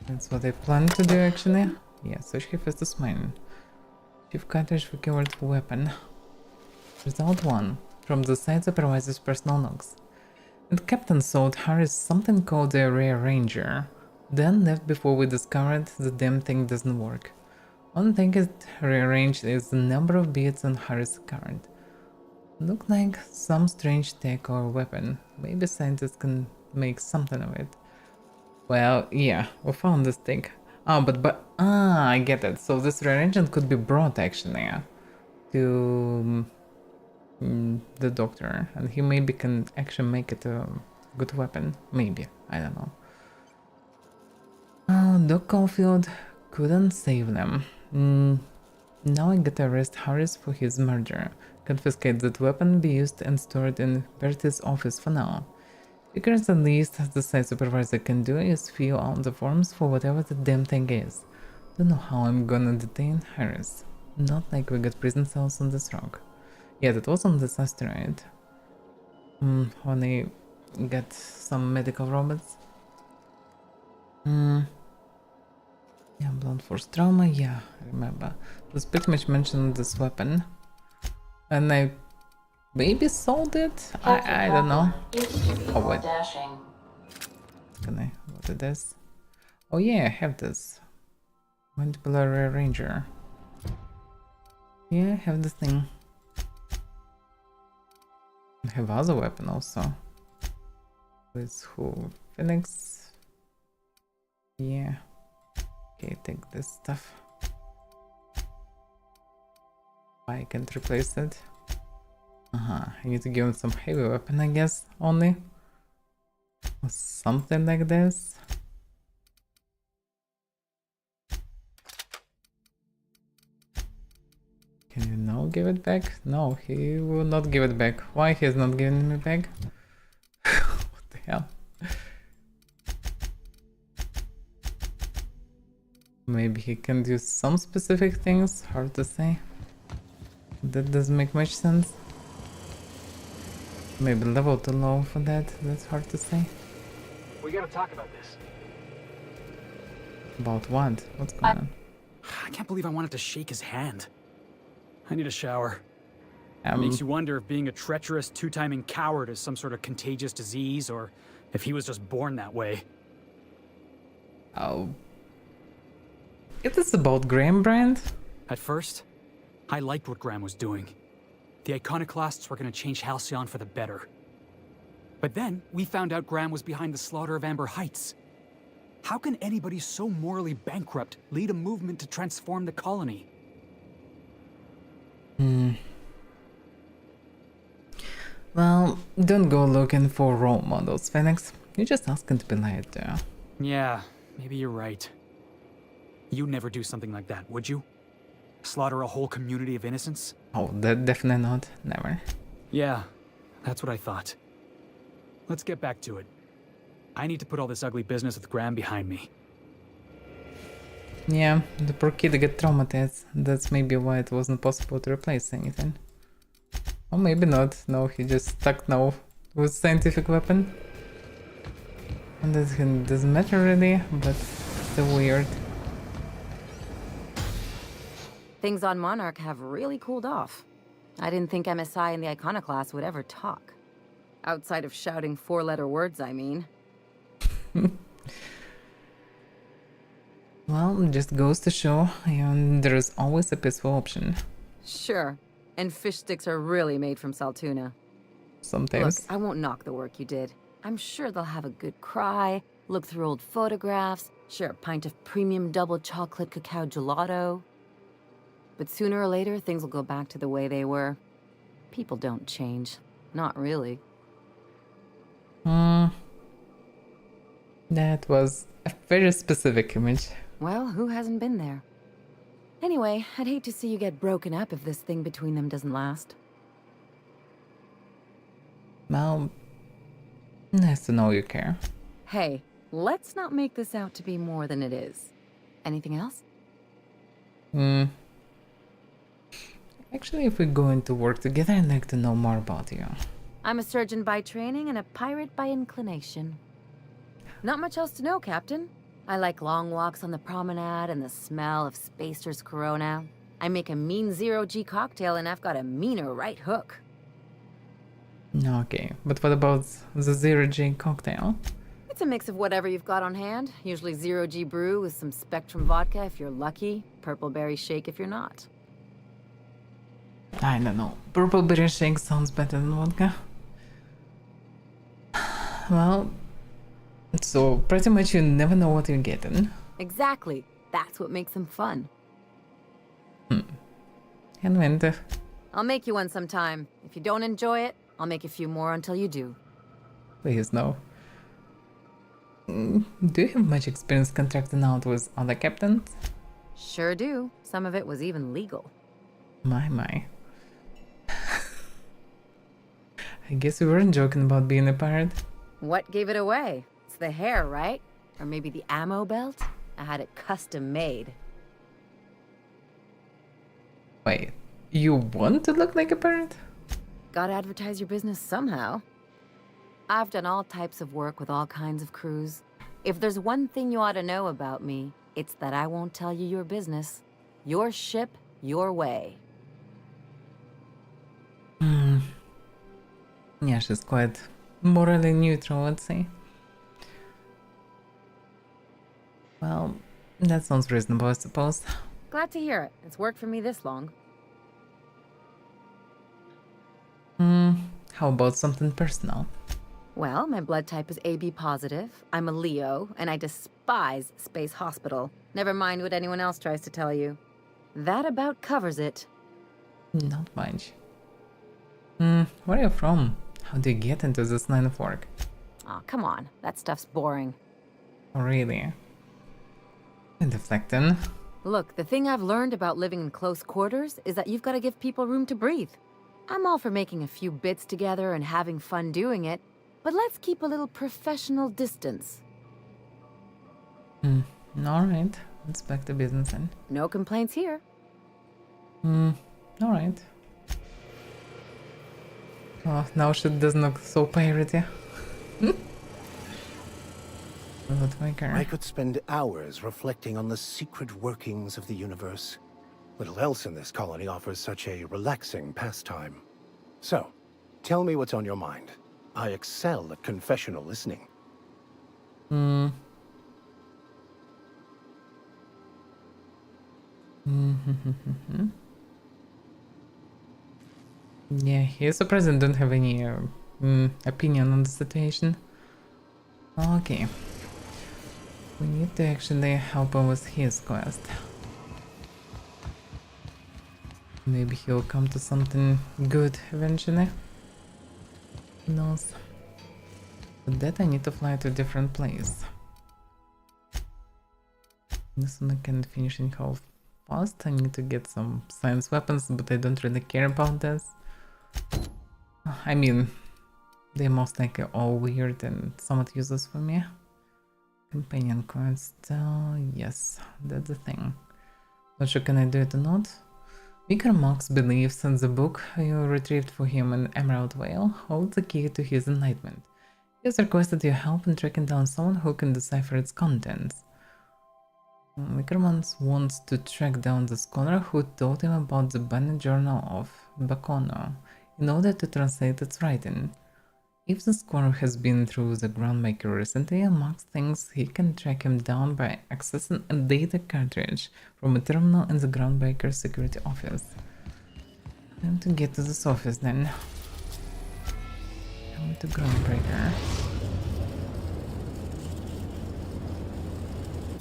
That's what I plan to do actually. Yeah, search Hephaestus Mine. Chief cartridge recovered weapon. Result 1. From the site supervisor's personal logs. And Captain sold Harris something called the Rearranger. Then left before we discovered the damn thing doesn't work. One thing it rearranged is the number of beats on Harris' card. Look like some strange tech or weapon. Maybe scientists can make something of it. Well, yeah, we found this thing. I get it. So this rearrangement could be brought actually to the doctor, and he maybe can actually make it a good weapon. Maybe, I don't know. Oh, Doc Caulfield couldn't save them. Now I get to arrest Harris for his murder. Confiscate that weapon, be used and stored in Bertie's office for now. Because the least the site supervisor can do is fill out the forms for whatever the damn thing is. Don't know how I'm gonna detain Harris. Not like we got prison cells on this rock. Yeah, that was on this asteroid. When they get some medical robots. Yeah, blunt force trauma, yeah, I remember. It was pretty much mentioned this weapon. And I maybe sold it? I don't know. Oh wait. Can I go to this? Oh yeah, I have this. Mandibular Rearranger. Yeah, I have this thing. I have other weapon also. With who? Phoenix? Yeah. Okay, take this stuff. I can't replace it. I need to give him some heavy weapon, I guess, only. Or something like this. Can you now give it back? No, he will not give it back. Why he's not giving me back? What the hell? Maybe he can do some specific things, hard to say. That doesn't make much sense. Maybe level too low for that, that's hard to say. We gotta talk about this. About what? What's going on? I can't believe I wanted to shake his hand. I need a shower. It makes you wonder if being a treacherous, two-timing coward is some sort of contagious disease, or if he was just born that way. Oh. It is about Graham Brand? At first, I liked what Graham was doing. The Iconoclasts were going to change Halcyon for the better. But then, we found out Graham was behind the slaughter of Amber Heights. How can anybody so morally bankrupt lead a movement to transform the colony? Well, don't go looking for role models, Phoenix. You're just asking to be lied to. Yeah, maybe you're right. You'd never do something like that, would you? Slaughter a whole community of innocents? Oh, that definitely not. Never. Yeah, that's what I thought. Let's get back to it. I need to put all this ugly business with Graham behind me. Yeah, the poor kid got traumatized. That's maybe why it wasn't possible to replace anything. Or maybe not. No, he just stuck now with scientific weapon. And that doesn't matter really, but still weird. Things on Monarch have really cooled off. I didn't think MSI and the Iconoclast would ever talk. Outside of shouting four-letter words, I mean. Well, it just goes to show, there is always a peaceful option. Sure. And fish sticks are really made from Saltuna. Sometimes. Look, I won't knock the work you did. I'm sure they'll have a good cry, look through old photographs, share a pint of premium double chocolate cacao gelato. But sooner or later, things will go back to the way they were. People don't change. Not really. That was a very specific image. Well, who hasn't been there? Anyway, I'd hate to see you get broken up if this thing between them doesn't last. Well, nice to know you care. Hey, let's not make this out to be more than it is. Anything else? Actually, if we're going to work together, I'd like to know more about you. I'm a surgeon by training and a pirate by inclination. Not much else to know, Captain. I like long walks on the promenade and the smell of Spacer's Corona. I make a mean zero-G cocktail and I've got a meaner right hook. Okay, but what about the zero-G cocktail? It's a mix of whatever you've got on hand. Usually zero-G brew with some Spectrum vodka if you're lucky, purple berry shake if you're not. I don't know. Purple berry shake sounds better than vodka. Well, so pretty much you never know what you're getting. Exactly. That's what makes them fun. Inventive. I'll make you one sometime. If you don't enjoy it, I'll make a few more until you do. Please, no. Do you have much experience contracting out with other captains? Sure do. Some of it was even legal. My. I guess we weren't joking about being a pirate. What gave it away? It's the hair, right? Or maybe the ammo belt? I had it custom made. Wait, you want to look like a pirate? Gotta advertise your business somehow. I've done all types of work with all kinds of crews. If there's one thing you ought to know about me, It's that I won't tell you your business. Your ship, your way. Yeah, she's quite morally neutral, I'd say. Well, that sounds reasonable, I suppose. Glad to hear it. It's worked for me this long. How about something personal? Well, my blood type is AB positive. I'm a Leo, and I despise Space Hospital. Never mind what anyone else tries to tell you. That about covers it. Not much. Where are you from? How do you get into this line of work? Aw, come on. That stuff's boring. Oh, really? And deflecting. Look, the thing I've learned about living in close quarters is that you've got to give people room to breathe. I'm all for making a few bits together and having fun doing it, but let's keep a little professional distance. Alright, let's back to business then. No complaints here. Alright. Oh, now she doesn't look so piratey. I could spend hours reflecting on the secret workings of the universe. Little else in this colony offers such a relaxing pastime. So, tell me what's on your mind. I excel at confessional listening. Yeah, he's surprised I don't have any opinion on the situation. Okay. We need to actually help him with his quest. Maybe he'll come to something good eventually. Who knows? For that I need to fly to a different place. This one I can finish in how fast. I need to get some science weapons, but I don't really care about this. I mean, they're most likely all weird and somewhat useless for me. Companion quest, yes, that's the thing. Not sure can I do it or not. Vicar Mox believes that the book you retrieved for him in Emerald Vale holds the key to his enlightenment. He has requested your help in tracking down someone who can decipher its contents. Vicar Mox wants to track down the scholar who told him about the Banner Journal of Bacono in order to translate its writing. If the scholar has been through the Groundmaker recently, Max thinks he can track him down by accessing a data cartridge from a terminal in the Groundbreaker security office. Time to get to this office then. Come to Groundbreaker.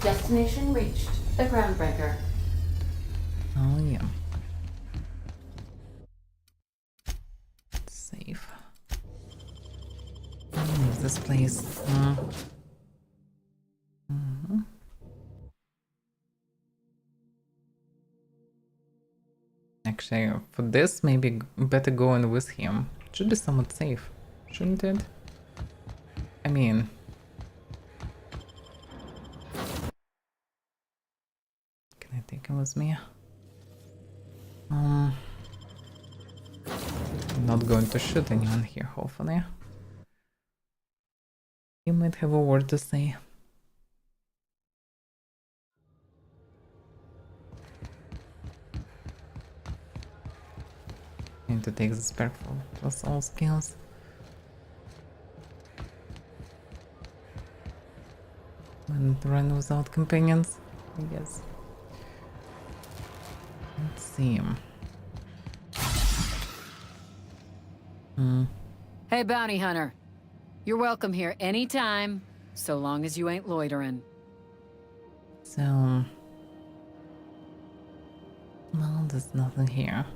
Destination reached. The Groundbreaker. Oh yeah. Safe. Leave this place. Actually, for this, maybe better go in with him. Should be somewhat safe, shouldn't it? I mean... Can I take him with me? I'm not going to shoot anyone here, hopefully. You might have a word to say. Need to take the spare plus all skills. And run without companions, I guess. Let's see. Hey, bounty hunter. You're welcome here anytime, so long as you ain't loitering. So... Well, there's nothing here.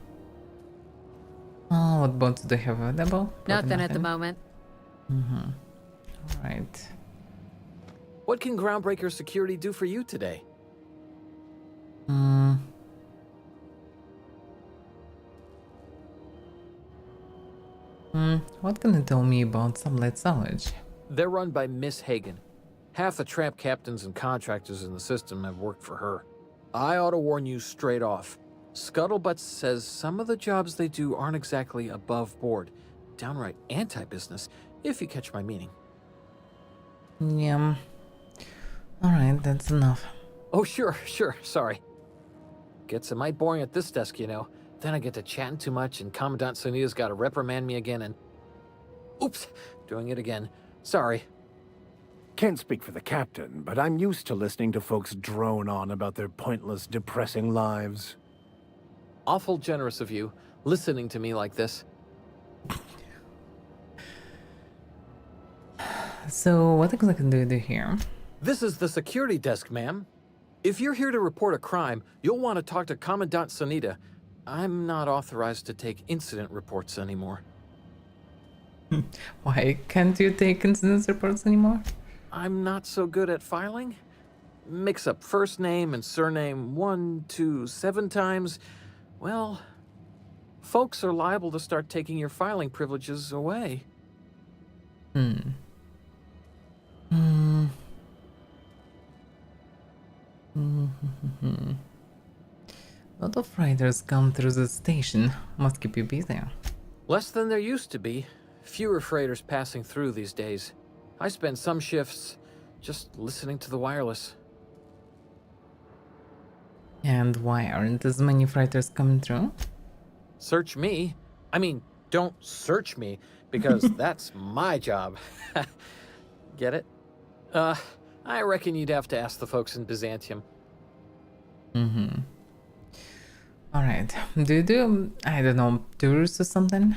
Oh, what boats do they have available? Nothing at the moment. Alright. What can Groundbreaker Security do for you today? What can you tell me about Sublight Salvage? They're run by Miss Hagen. Half the tramp captains and contractors in the system have worked for her. I ought to warn you straight off. Scuttlebutt says some of the jobs they do aren't exactly above board. Downright anti-business, if you catch my meaning. Yeah. Alright, that's enough. Oh, sure, sorry. Gets a mite boring at this desk, you know. Then I get to chatting too much and Commandant Sonida's gotta reprimand me again and... Oops, doing it again. Sorry. Can't speak for the captain, but I'm used to listening to folks drone on about their pointless, depressing lives. Awful generous of you, listening to me like this. So, what exactly do you do here? This is the security desk, ma'am. If you're here to report a crime, you'll want to talk to Commandant Sonida. I'm not authorized to take incident reports anymore. Why can't you take incident reports anymore? I'm not so good at filing. Mix up first name and surname 1, 2, 7 times. Well, folks are liable to start taking your filing privileges away. A lot of riders come through the station. Must keep you busy. Less than there used to be. Fewer freighters passing through these days. I spend some shifts just listening to the wireless. And why aren't as many freighters coming through? Search me? I mean, don't search me, because that's my job. Get it? I reckon you'd have to ask the folks in Byzantium. Alright, do you do, I don't know, tours or something?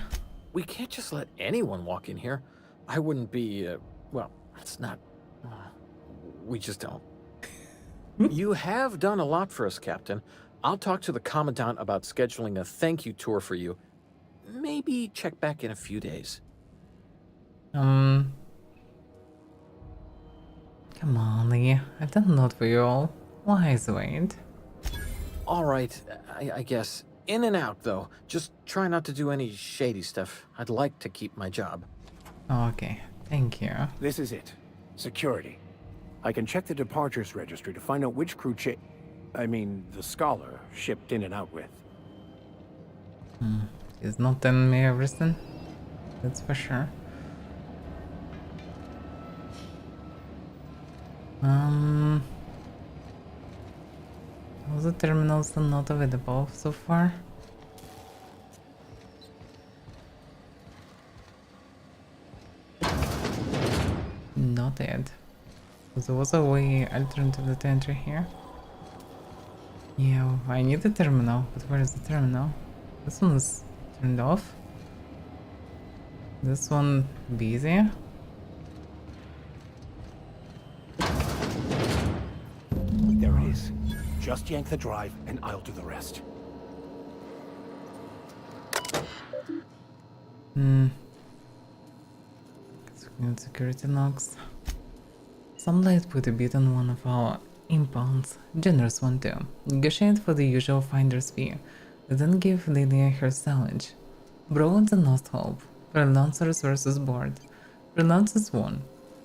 We can't just let anyone walk in here. I wouldn't be, well, that's not... we just don't. You have done a lot for us, Captain. I'll talk to the Commandant about scheduling a thank you tour for you. Maybe check back in a few days. Come on, Lee. I've done a lot for you all. Why wait? Alright, I guess. In and out, though. Just try not to do any shady stuff. I'd like to keep my job. Okay, thank you. This is it. Security. I can check the departures registry to find out which crew the Scholar shipped in and out with. He's not telling me everything. That's for sure. All the terminals are not available so far. Not yet. There was a way alternative to enter here. Yeah, I need the terminal, but where is the terminal? This one is turned off. This one busy. There it is. Just yank the drive and I'll do the rest. Security knocks. Some light put a bit on one of our impounds. Generous one too. Negotiate for the usual finder's fee. Then give Lilia her salvage. Broads and Lost Hope. Freelancers versus board. Freelancers won.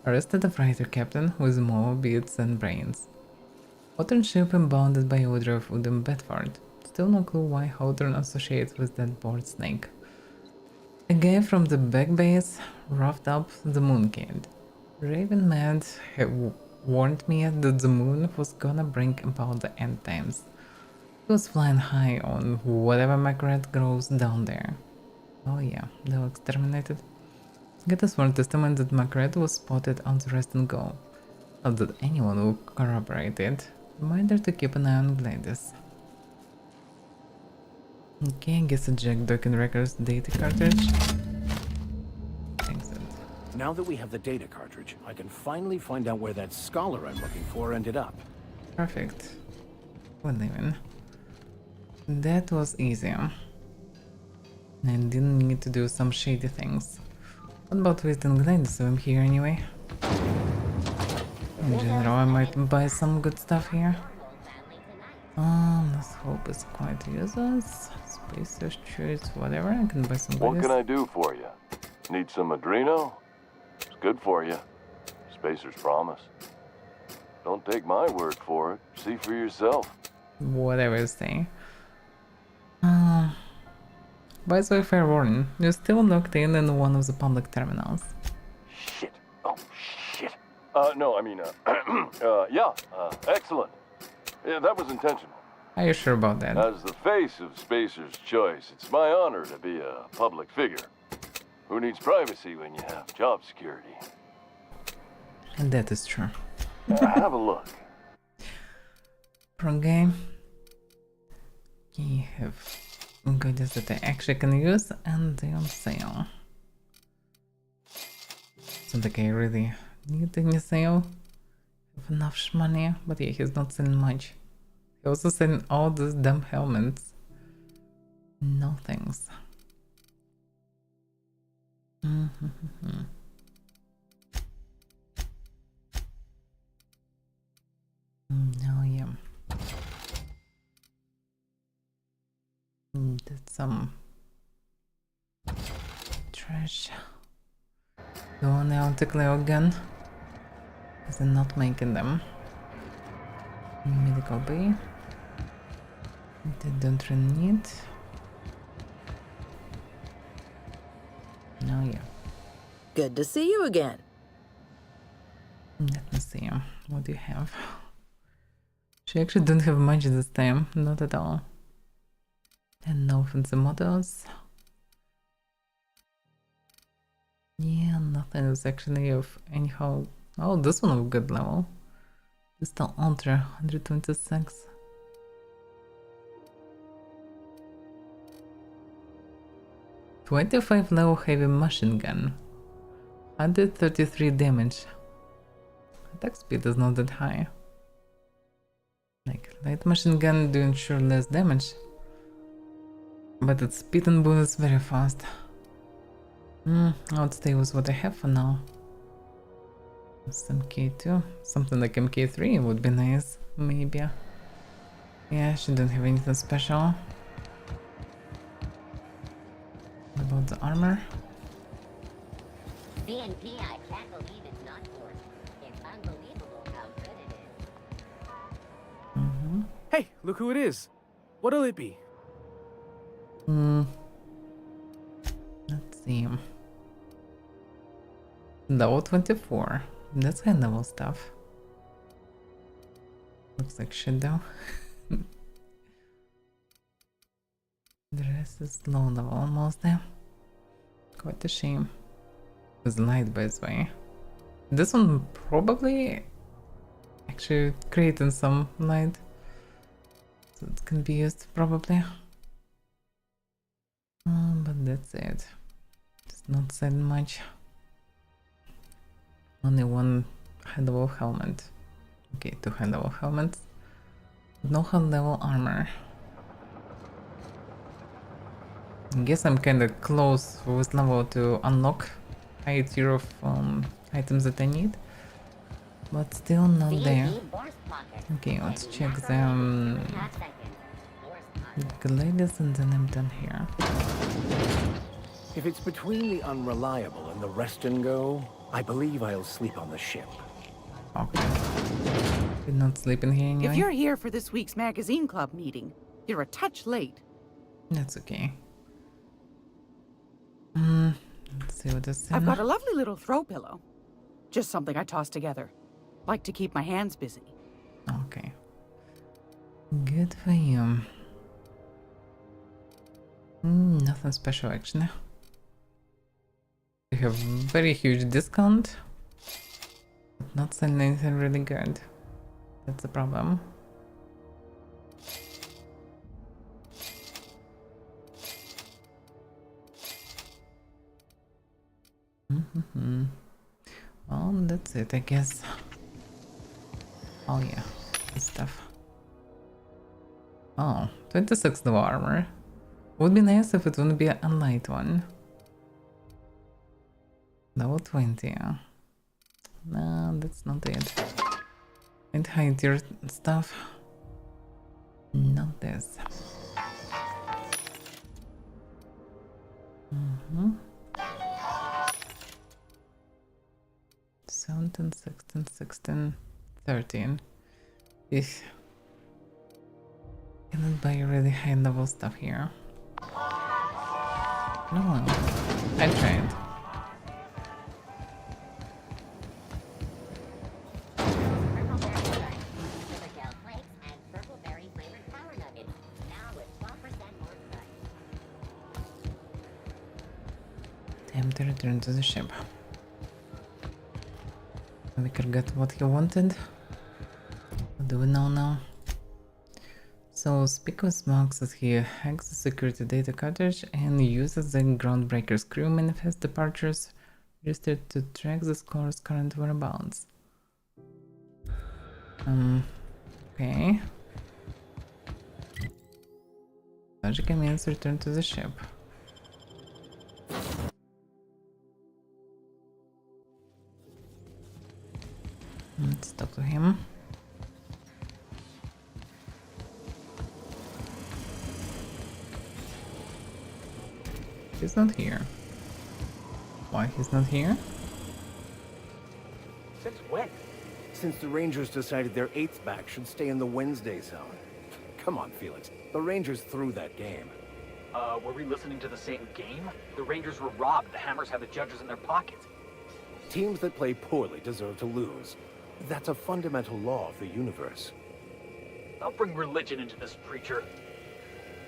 Arrested a freighter captain with more beats than brains. Hawthorne ship impounded by order of Udom Bedford. Still no clue why Hawthorne associates with that board snake. A guy from the back base roughed up the Moon Kid. Raven Mad warned me that the moon was gonna bring about the end times. He was flying high on whatever macrat grows down there. Oh yeah, they were exterminated. Get a sworn testament that macrat was spotted on the rest and go. Not that anyone will corroborate it. Reminder to keep an eye on Gladys. Okay, I guess a Jack Docking Records data cartridge. Thanks. Now that we have the data cartridge, I can finally find out where that Scholar I'm looking for ended up. Perfect. Well, even. That was easy. I didn't need to do some shady things. What about visiting Gladys, so I'm here anyway? In general, I might buy some good stuff here. Let's hope it's quite useless. Spacers, treats, whatever. I can buy some What can I do for you? Need some Adreno? It's good for you. Spacers promise. Don't take my word for it. See for yourself. Whatever you say. By the way, fair warning, you're still locked in one of the public terminals. Shit. Oh, shit. No, I mean, yeah, excellent. Yeah, that was intentional. Are you sure about that? As the face of Spacer's Choice, it's my honor to be a public figure. Who needs privacy when you have job security? And that is true. Have a look. Pro game. You have goodies that I actually can use, and they're on sale. It's not like I really need any sale. Have enough money, but yeah, he's not selling much. He also selling all these damn helmets. No thanks. No, yeah. That's some trash. Go now to clear again. Because they're not making them. Medical bay. They don't really need. No, yeah. Good to see you again. Let me see. What do you have? She actually don't have much this time. Not at all. And no fancy models. Yeah, nothing is actually of anyhow. Oh, this one of good level. This still ultra 126. $25 level heavy machine gun. 133 damage. Attack speed is not that high. Like light machine gun doing sure less damage. But its speed and bonus very fast. I'll stay with what I have for now. Some K2. Something like MK3 would be nice, maybe. Yeah, she don't have anything special. What about the armor? BNP, I can't believe it's not yours. It's unbelievable how good it is. Hey, look who it is. What'll it be? Let's see. Level 24. That's high level stuff. Looks like shit though. The rest is low level almost there. Quite a shame. It was light by the way. This one probably actually creating some light. So it can be used probably. But that's it. It's not selling much. Only one high level helmet. Okay, 2 high level helmets. No high level armor. I guess I'm kinda close with level to unlock high tier of items that I need. But still not there. Okay, let's check them. The ladies and then I'm done here. If it's between the unreliable and the rest and go, I believe I'll sleep on the ship. Okay. You're not sleeping here anyway? If you're here for this week's magazine club meeting, you're a touch late. That's okay. Let's see what this is. I've got a lovely little throw pillow. Just something I tossed together. Like to keep my hands busy. Okay. Good for you. Nothing special actually. You have very huge discount, but not selling anything really good. That's the problem. Well, that's it, I guess. Oh yeah, this stuff. Oh, 26 level armor. Would be nice if it wouldn't be a light one. Level 20. No, that's not it. And high tier stuff. Not this. 17, 16, 16, 13. Eesh. Cannot buy really high level stuff here. No, I tried. Time to return to the ship. Vicar got what he wanted. What do we know now? So Speakers marks that he hacks the security data cartridge and uses the Groundbreaker's crew manifest departures registered to track the score's current whereabouts. Okay. Logical means return to the ship. Let's talk to him. He's not here. Why he's not here? Since when? Since the Rangers decided their 8th back should stay in the Wednesday zone. Come on, Felix. The Rangers threw that game. Were we listening to the same game? The Rangers were robbed. The Hammers had the judges in their pockets. Teams that play poorly deserve to lose. That's a fundamental law of the universe. Don't bring religion into this, preacher.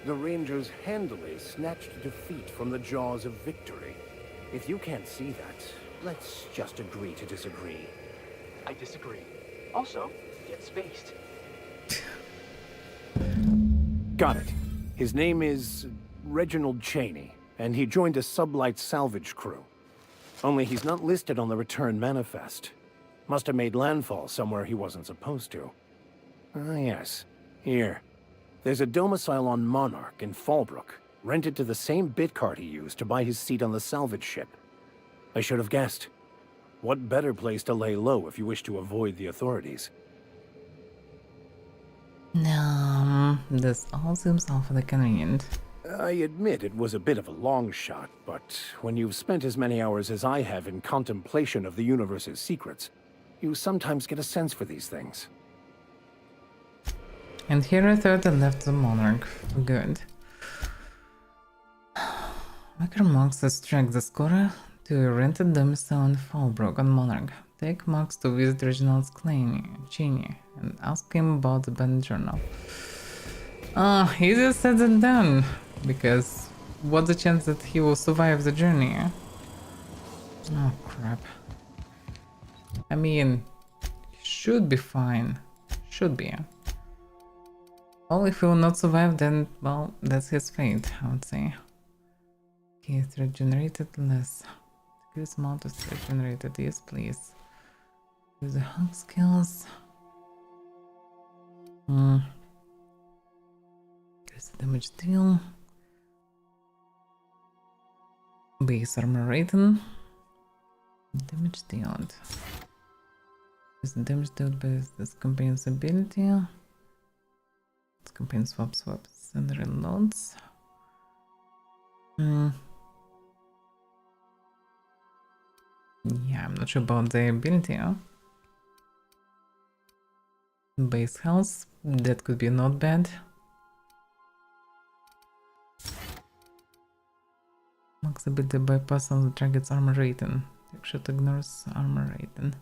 The Rangers handily snatched defeat from the jaws of victory. If you can't see that, let's just agree to disagree. I disagree. Also, get spaced. Got it. His name is Reginald Cheney, and he joined a sublight salvage crew. Only he's not listed on the return manifest. Must have made landfall somewhere he wasn't supposed to. Ah, yes. Here. There's a domicile on Monarch in Fallbrook, rented to the same bit card he used to buy his seat on the salvage ship. I should have guessed. What better place to lay low if you wish to avoid the authorities? No, this all seems awfully convenient. I admit it was a bit of a long shot, but when you've spent as many hours as I have in contemplation of the universe's secrets, you sometimes get a sense for these things. And here I thought I left the Monarch. Good. Vicar Marks has tracked the scorer to a rented domicile in Fallbrook on Monarch. Take Marks to visit Reginald's Cheney and ask him about the band journal. Easier said than done, because what's the chance that he will survive the journey? Oh crap. I mean, he should be fine. Should be. Well, if he will not survive, then, well, that's his fate, I would say. Okay, threat generated less. Decrease amount of threat generated, yes please. Use the HUD skills. Increase the damage deal. Base armor rating. Damage dealt. Is the damage dealt by this companion's ability. This companion swaps and reloads. Yeah, I'm not sure about the ability. Base health, that could be not bad. Max ability bypass on the target's armor rating. Shot ignores armor rating.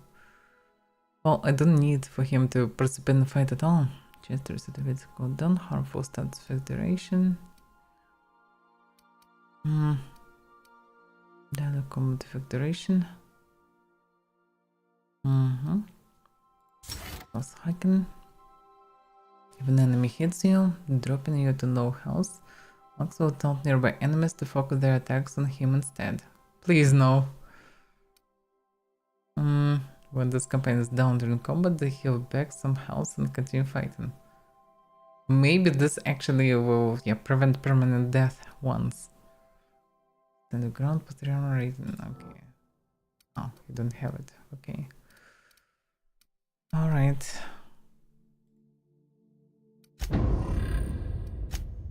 Well, I don't need for him to participate in the fight at all. Just reset ability go down, harmful stats federation. Dialogue combat federation. Plus hiking. If an enemy hits you, dropping you to no health, Max will taunt nearby enemies to focus their attacks on him instead. Please no. When this campaign is down during combat, they heal back some health and continue fighting. Maybe this actually will prevent permanent death once. Then the ground posterior armor rating. Okay. Oh, you don't have it. Okay. Alright.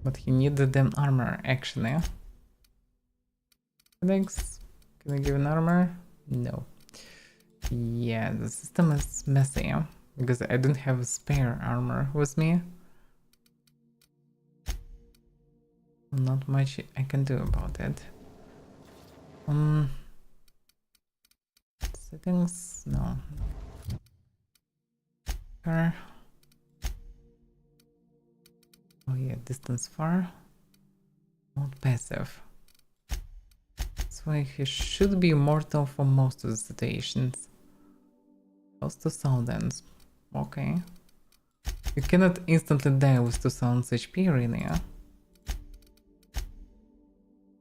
But he needs the damn armor, actually. Thanks. Can I give an armor? No. Yeah, the system is messy, because I don't have spare armor with me. Not much I can do about it. Settings? No. Oh yeah, distance far. Not passive. So he should be immortal for most of the situations. Close to thousands. Okay. You cannot instantly die with 2000 HP really, yeah?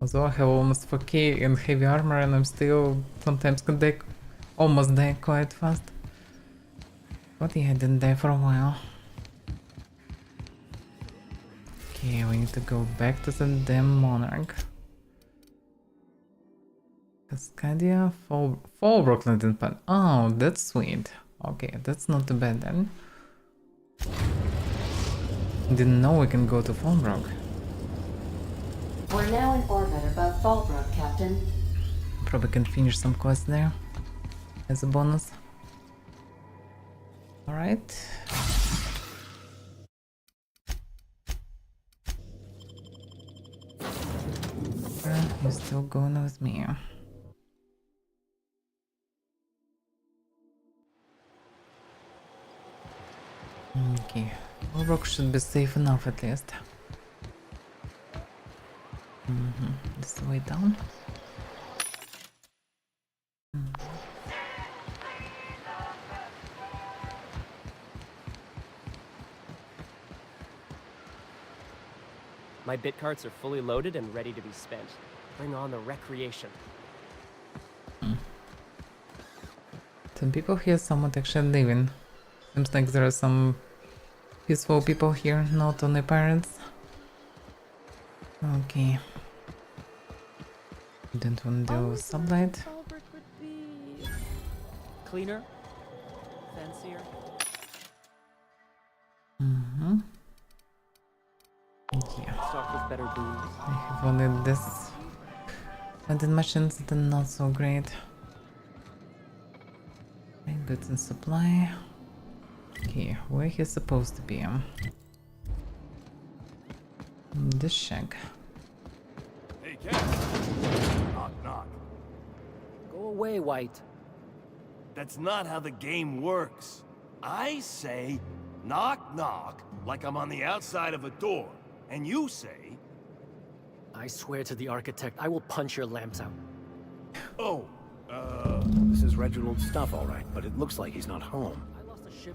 Although I have almost 4k and heavy armor and I'm still sometimes can die, almost die quite fast. But yeah, I didn't die for a while. Okay, we need to go back to the damn monarch. Cascadia, Fallbrook Lantern Pan. Oh, that's sweet. Okay, that's not too bad then. Didn't know we can go to Fallbrook. We're now in orbit above Fallbrook, Captain. Probably can finish some quests there as a bonus. Alright. You're still going with me. Okay, Fallbrook should be safe enough at least. This is the way down. My bit carts are fully loaded and ready to be spent. Bring on the recreation. Some people here somewhat actually living. Seems like there are some peaceful people here, not only pirates. Okay. Don't want to do sublight. Cleaner? Fancier? Yeah. Stocked with better booze. I have only this. Vending machines that are not so great. Goods and supply. Okay, where he's supposed to be? This shack. Hey, Cat. Knock, knock. Go away, White. That's not how the game works. I say, knock, knock, like I'm on the outside of a door. And you say... I swear to the architect, I will punch your lamps out. Oh, This is Reginald's stuff, all right, but it looks like he's not home.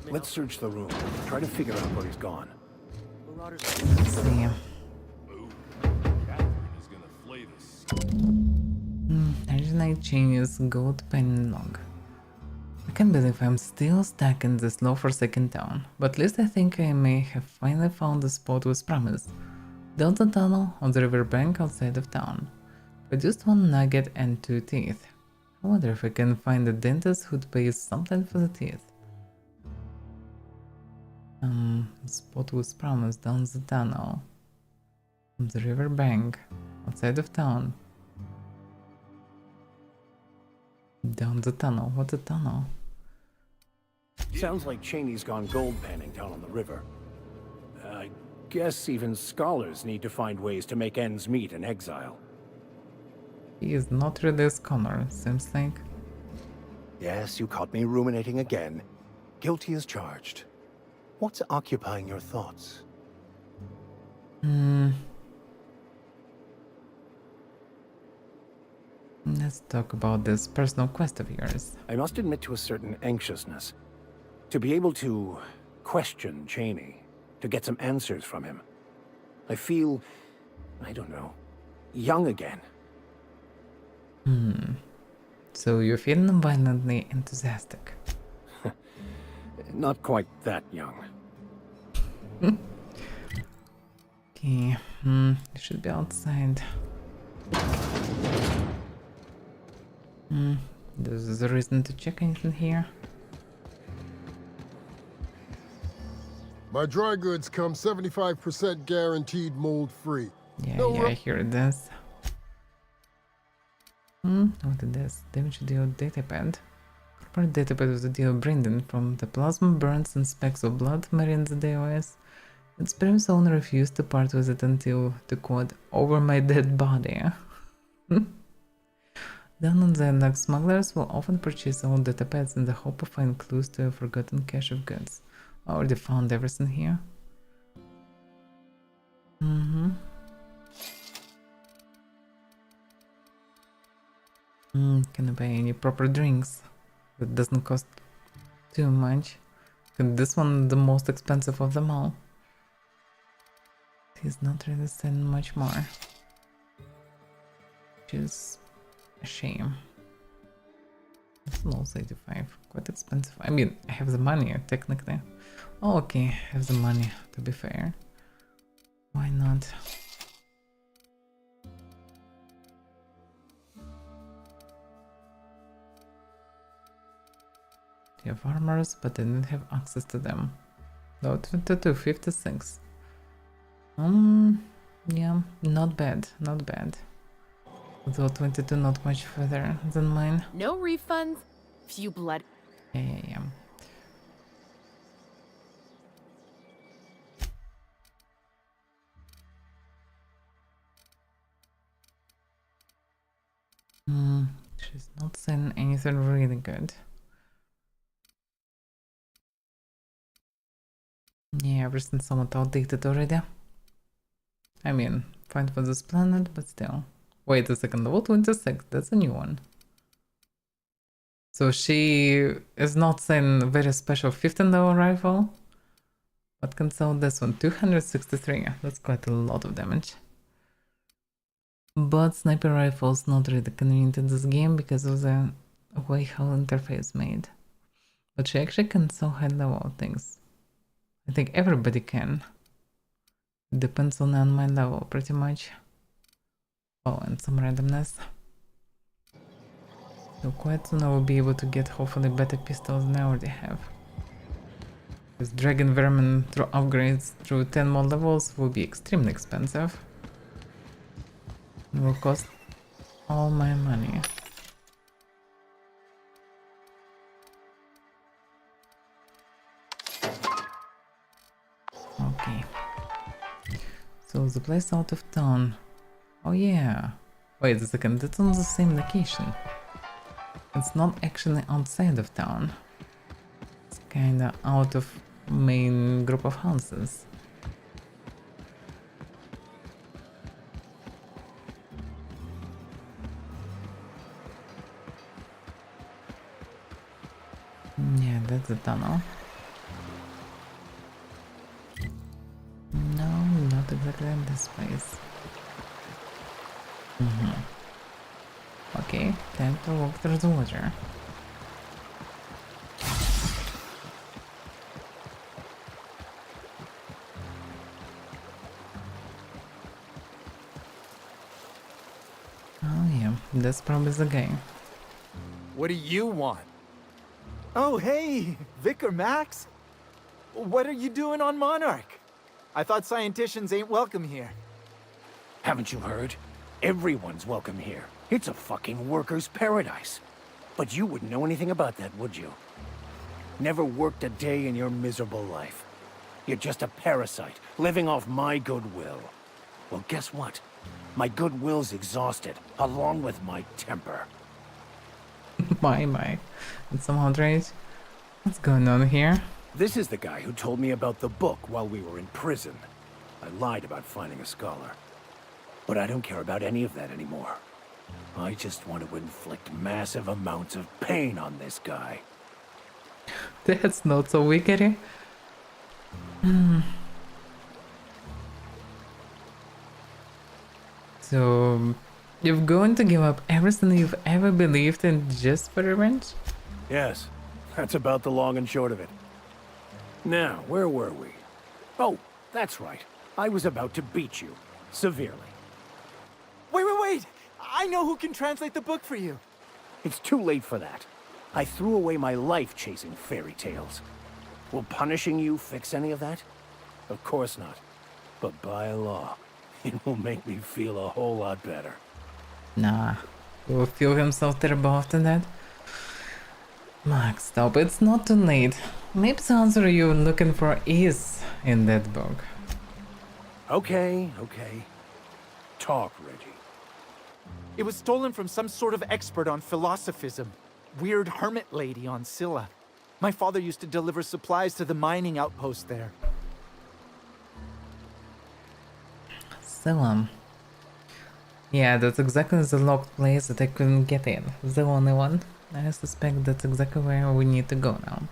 Let's search the room. Try to figure out where he's gone. Let's see. Original genius gold pen log. I can't believe I'm still stuck in this low forsaken town, but at least I think I may have finally found the spot with promise. Down the tunnel on the river bank outside of town. Produced 1 nugget and 2 teeth. I wonder if I can find a dentist who'd pay something for the teeth. Spot was promised down the tunnel. On the river bank, outside of town. Down the tunnel. What's a tunnel? Sounds like Cheney's gone gold panning down on the river. I guess even scholars need to find ways to make ends meet in exile. He is not really a scholar, seems like. Yes, you caught me ruminating again. Guilty as charged. What's occupying your thoughts? Let's talk about this personal quest of yours. I must admit to a certain anxiousness. To be able to question Cheney, to get some answers from him. I feel, I don't know, young again. So you're feeling violently enthusiastic. Not quite that young. Okay, you should be outside. There's a reason to check anything here. My dry goods come 75% guaranteed mold-free. Yeah, I hear this. What is this? Damage deal datapad. Corporate datapad of the deal Brendan from the plasma burns and specks of blood marines the DOS. Its previous owner refused to part with it until the quote over my dead body. Down on the Enoch, smugglers will often purchase old datapads in the hope of finding clues to a forgotten cache of goods. I already found everything here. Can I buy any proper drinks that doesn't cost too much? And this one the most expensive of them all. He's not really selling much more, which is a shame. It's also 85, quite expensive. I mean, I have the money technically. Oh, okay, I have the money, to be fair. Why not? You have armors, but I didn't have access to them. No, 22, 56. Yeah, not bad, not bad. Though 22 not much further than mine. No refunds, few blood. Yeah. She's not saying anything really good. Yeah, everything's somewhat outdated already. I mean, fine for this planet, but still. Wait a second, level 26, that's a new one. So she is not saying very special 15 level rifle, but can sell this one, 263, that's quite a lot of damage. But sniper rifle's not really convenient in this game because of the way how interface made. But she actually can sell high level things. I think everybody can. Depends on my level pretty much. Oh, and some randomness. So quite soon I will be able to get hopefully better pistols than I already have. Because Dragon Vermin through upgrades through 10 more levels will be extremely expensive. It will cost all my money. Okay. So the place out of town. Oh yeah. Wait a second, that's on the same location. It's not actually outside of town. It's kinda out of main group of houses. Yeah, that's the tunnel. No, not exactly in this place. Okay, time to walk through the water. Oh yeah, that's probably the guy. What do you want? Oh, hey, Vicar Max. What are you doing on Monarch? I thought scienticians ain't welcome here. Haven't you heard? Everyone's welcome here. It's a fucking worker's paradise. But you wouldn't know anything about that, would you? Never worked a day in your miserable life. You're just a parasite, living off my goodwill. Well, guess what? My goodwill's exhausted, along with my temper. My. It's some outrage. What's going on here? This is the guy who told me about the book while we were in prison. I lied about finding a scholar. But I don't care about any of that anymore. I just want to inflict massive amounts of pain on this guy. That's not so wickedy. So, you're going to give up everything you've ever believed in just for revenge? Yes, that's about the long and short of it. Now, where were we? Oh, that's right. I was about to beat you. Severely. Wait! I know who can translate the book for you. It's too late for that. I threw away my life chasing fairy tales. Will punishing you fix any of that? Of course not. But by law, it will make me feel a whole lot better. Nah, he will feel himself terrible after that. Max, stop, it's not too late. Maybe the answer you're looking for is in that book. Okay. Talk, Reggie. It was stolen from some sort of expert on philosophism. Weird hermit lady on Scylla. My father used to deliver supplies to the mining outpost there. Scylla. Yeah, that's exactly the locked place that I couldn't get in. The only one. I suspect that's exactly where we need to go now.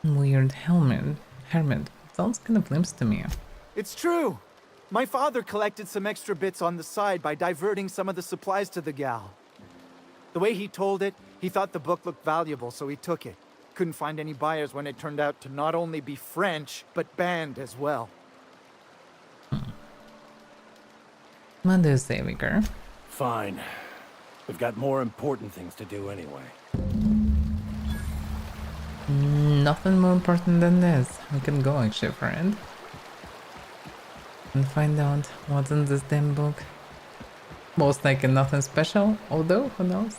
Weird hermit. Sounds kind of limps to me. It's true! My father collected some extra bits on the side by diverting some of the supplies to the gal. The way he told it, he thought the book looked valuable, so he took it. Couldn't find any buyers when it turned out to not only be French, but banned as well. What do you say, Vicar? Fine. We've got more important things to do anyway. Nothing more important than this. We can go actually, friend. And find out what's in this damn book. Most likely nothing special, although, who knows?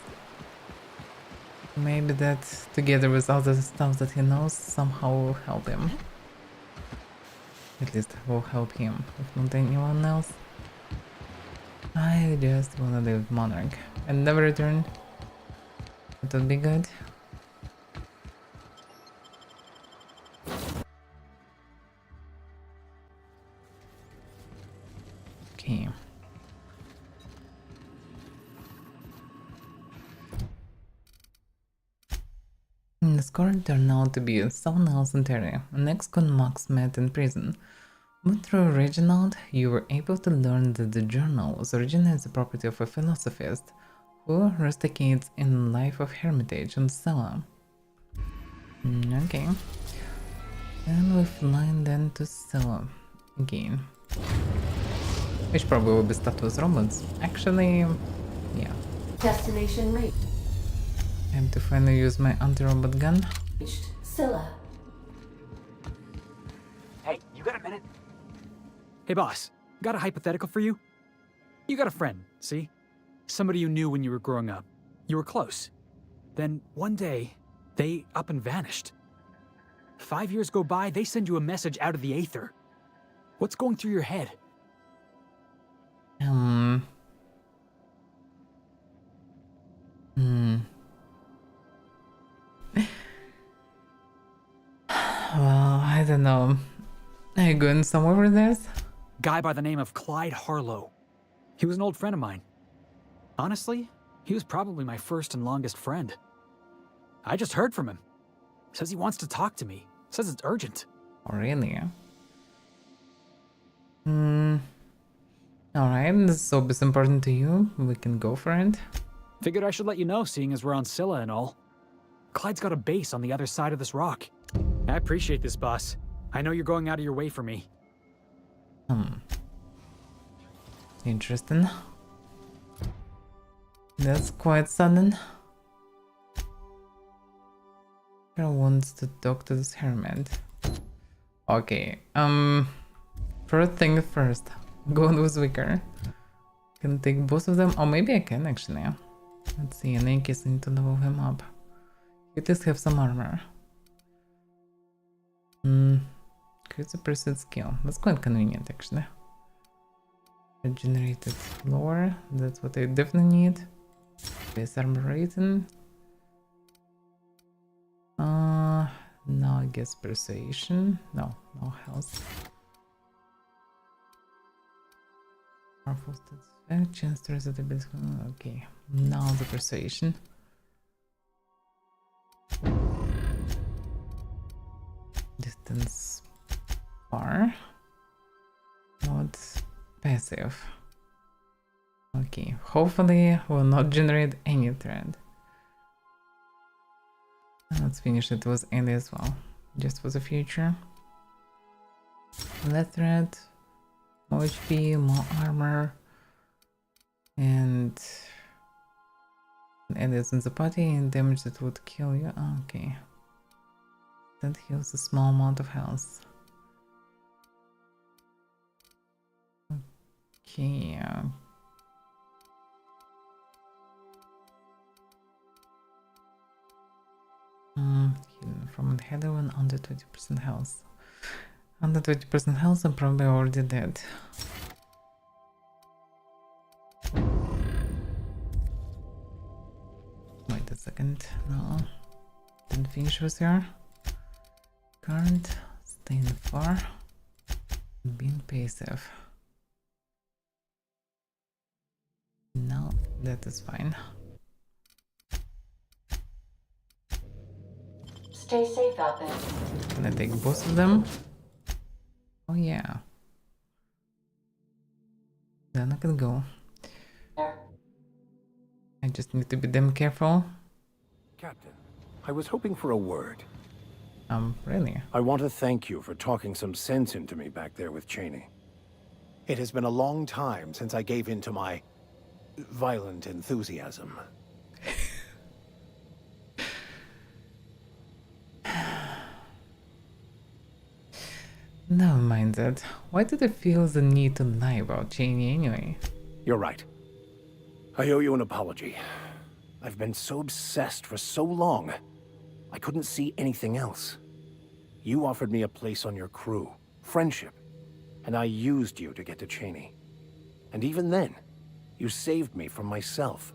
Maybe that, together with other stuff that he knows, somehow will help him. At least will help him, if not anyone else. I just wanna live Monarch and never return. That would be good. Okay. The score turned out to be someone else entirely, an ex-con Max met in prison. But through Reginald, you were able to learn that the journal was originally the property of a philosophist who rusticates in Life of Hermitage on Stella. Okay. And we fly then to Stella again. Which probably will be status robots. Actually, yeah. Destination reached. Time to finally use my anti-robot gun. Scylla. Hey, you got a minute? Hey boss, got a hypothetical for you? You got a friend, see? Somebody you knew when you were growing up. You were close. Then one day, they up and vanished. 5 years go by, they send you a message out of the aether. What's going through your head? Well, I don't know. Are you going somewhere with this? Guy by the name of Clyde Harlow. He was an old friend of mine. Honestly, he was probably my first and longest friend. I just heard from him. Says he wants to talk to me. Says it's urgent. Oh, really? Alright, so if it's important to you, we can go for it. Figured I should let you know, seeing as we're on Scylla and all. Clyde's got a base on the other side of this rock. I appreciate this, boss. I know you're going out of your way for me. Interesting. That's quite sudden. Girl wants to talk to this hermit. Okay, first thing first. Go with Vicar. Can take both of them, or maybe I can actually. Let's see, in any case I need to level him up. He does have some armor. Creates a pursuit skill. That's quite convenient actually. Regenerated lore, that's what I definitely need. Base armor rating. Now I guess persuasion. No health. Powerful stats. Chance to resist ability. Okay, now the persuasion. Distance far. Not passive. Okay, hopefully will not generate any threat. Let's finish it with Andy as well, just for the future. Less threat, more HP, more armor, and Andy's in the party and damage that would kill you. Okay. That heals a small amount of health. Okay. From the header one under 20% health. Under 20% health, I'm probably already dead. Wait a second. No. Didn't finish with her. Current, staying far, being passive. That is fine. Stay safe out there. Can I take both of them? Oh yeah. Then I can go. I just need to be damn careful. Captain, I was hoping for a word. Really? I want to thank you for talking some sense into me back there with Cheney. It has been a long time since I gave in to my violent enthusiasm. Never mind that. Why did I feel the need to lie about Cheney anyway? You're right. I owe you an apology. I've been so obsessed for so long. I couldn't see anything else. You offered me a place on your crew, friendship, and I used you to get to Cheney. And even then, you saved me from myself.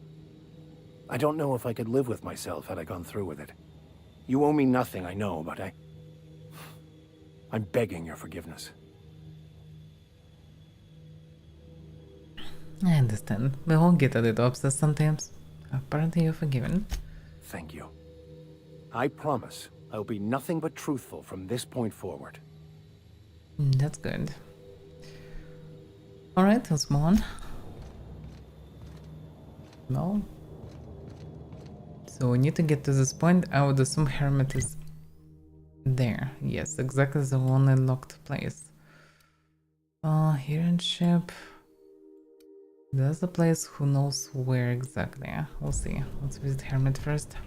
I don't know if I could live with myself had I gone through with it. You owe me nothing, I know, but I'm begging your forgiveness. I understand. We all get a little obsessed sometimes. Apparently you're forgiven. Thank you. I promise I'll be nothing but truthful from this point forward. That's good. Alright, let's move on. No. So we need to get to this point. I would assume Hermit is there. Yes, exactly the only locked place. Here in ship. There's a place, who knows where exactly. We'll see. Let's visit Hermit first.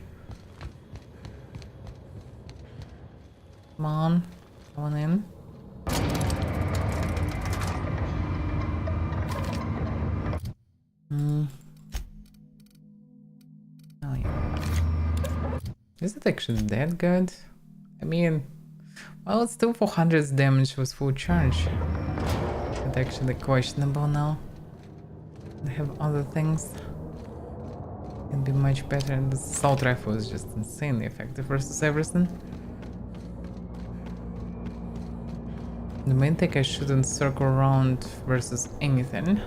Come on, come on in. Oh yeah. Is it actually that good? I mean, well, it's still 400 damage with full charge. It's actually questionable now. I have other things. Can be much better, and the assault rifle is just insanely effective versus everything. The main thing, I shouldn't circle around versus anything.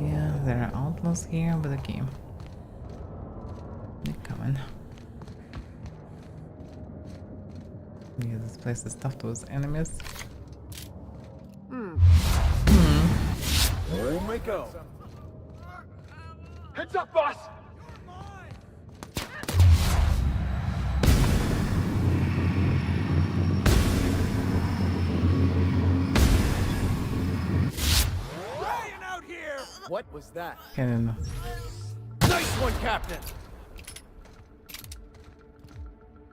Yeah, there are outlaws here, but okay. They're coming. Yeah, this place is tough towards enemies. Here we go. Heads up, boss! Out here! What was that? Cannon. Nice one, Captain!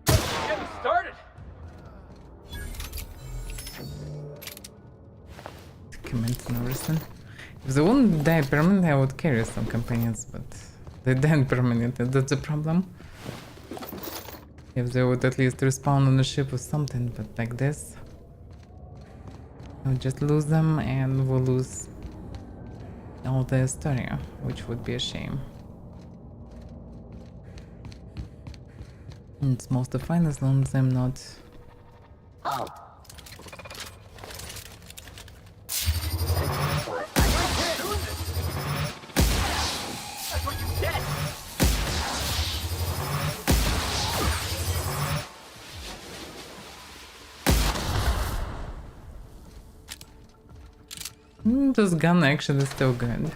Getting started! Comments and everything. If they wouldn't die permanently, I would carry some companions, but they died permanently, that's the problem. If they would at least respawn on the ship or something, but like this, I would just lose them and we'll lose all the story, which would be a shame. It's mostly fine as long as I'm not... Oh. This gun action is still good.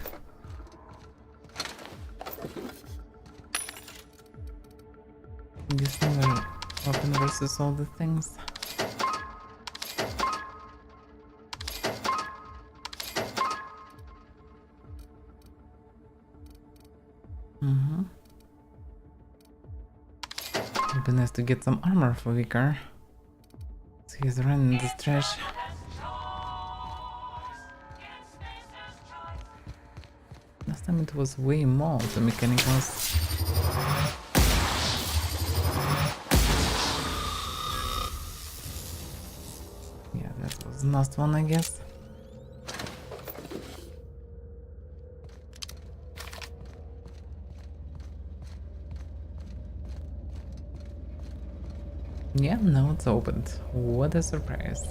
This never weapon versus all the things. It'd be nice to get some armor for Vicar. So he's running this trash. Last time it was way more the mechanicals. Yeah, that was the last one, I guess. Yeah, now it's opened. What a surprise.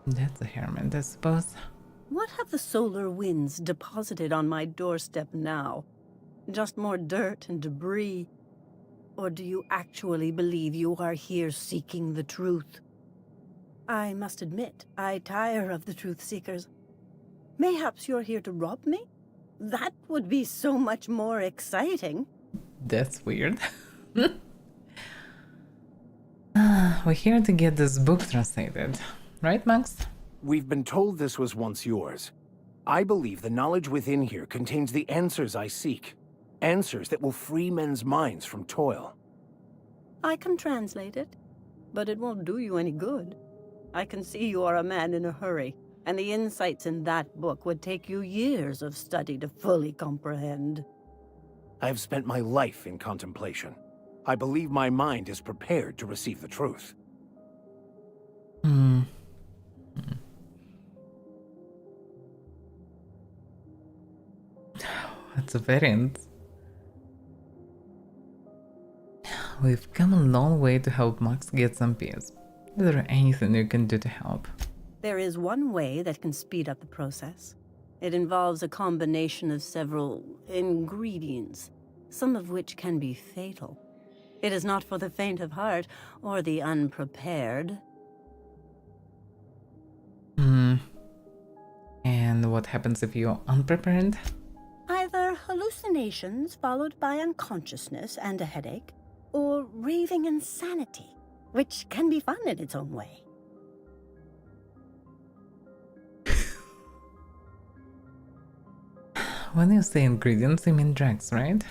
That's a hermit, I suppose. What have the solar winds deposited on my doorstep now? Just more dirt and debris? Or do you actually believe you are here seeking the truth? I must admit, I tire of the truth seekers. Mayhaps you're here to rob me? That would be so much more exciting. That's weird. We're here to get this book translated. Right, Max? We've been told this was once yours. I believe the knowledge within here contains the answers I seek. Answers that will free men's minds from toil. I can translate it, but it won't do you any good. I can see you are a man in a hurry, and the insights in that book would take you years of study to fully comprehend. I have spent my life in contemplation. I believe my mind is prepared to receive the truth. That's a variant. We've come a long way to help Max get some peace. Is there anything you can do to help? There is one way that can speed up the process. It involves a combination of several ingredients, some of which can be fatal. It is not for the faint of heart or the unprepared. And what happens if you're unprepared? Either hallucinations followed by unconsciousness and a headache, or raving insanity, which can be fun in its own way. When you say ingredients, you mean drugs, right?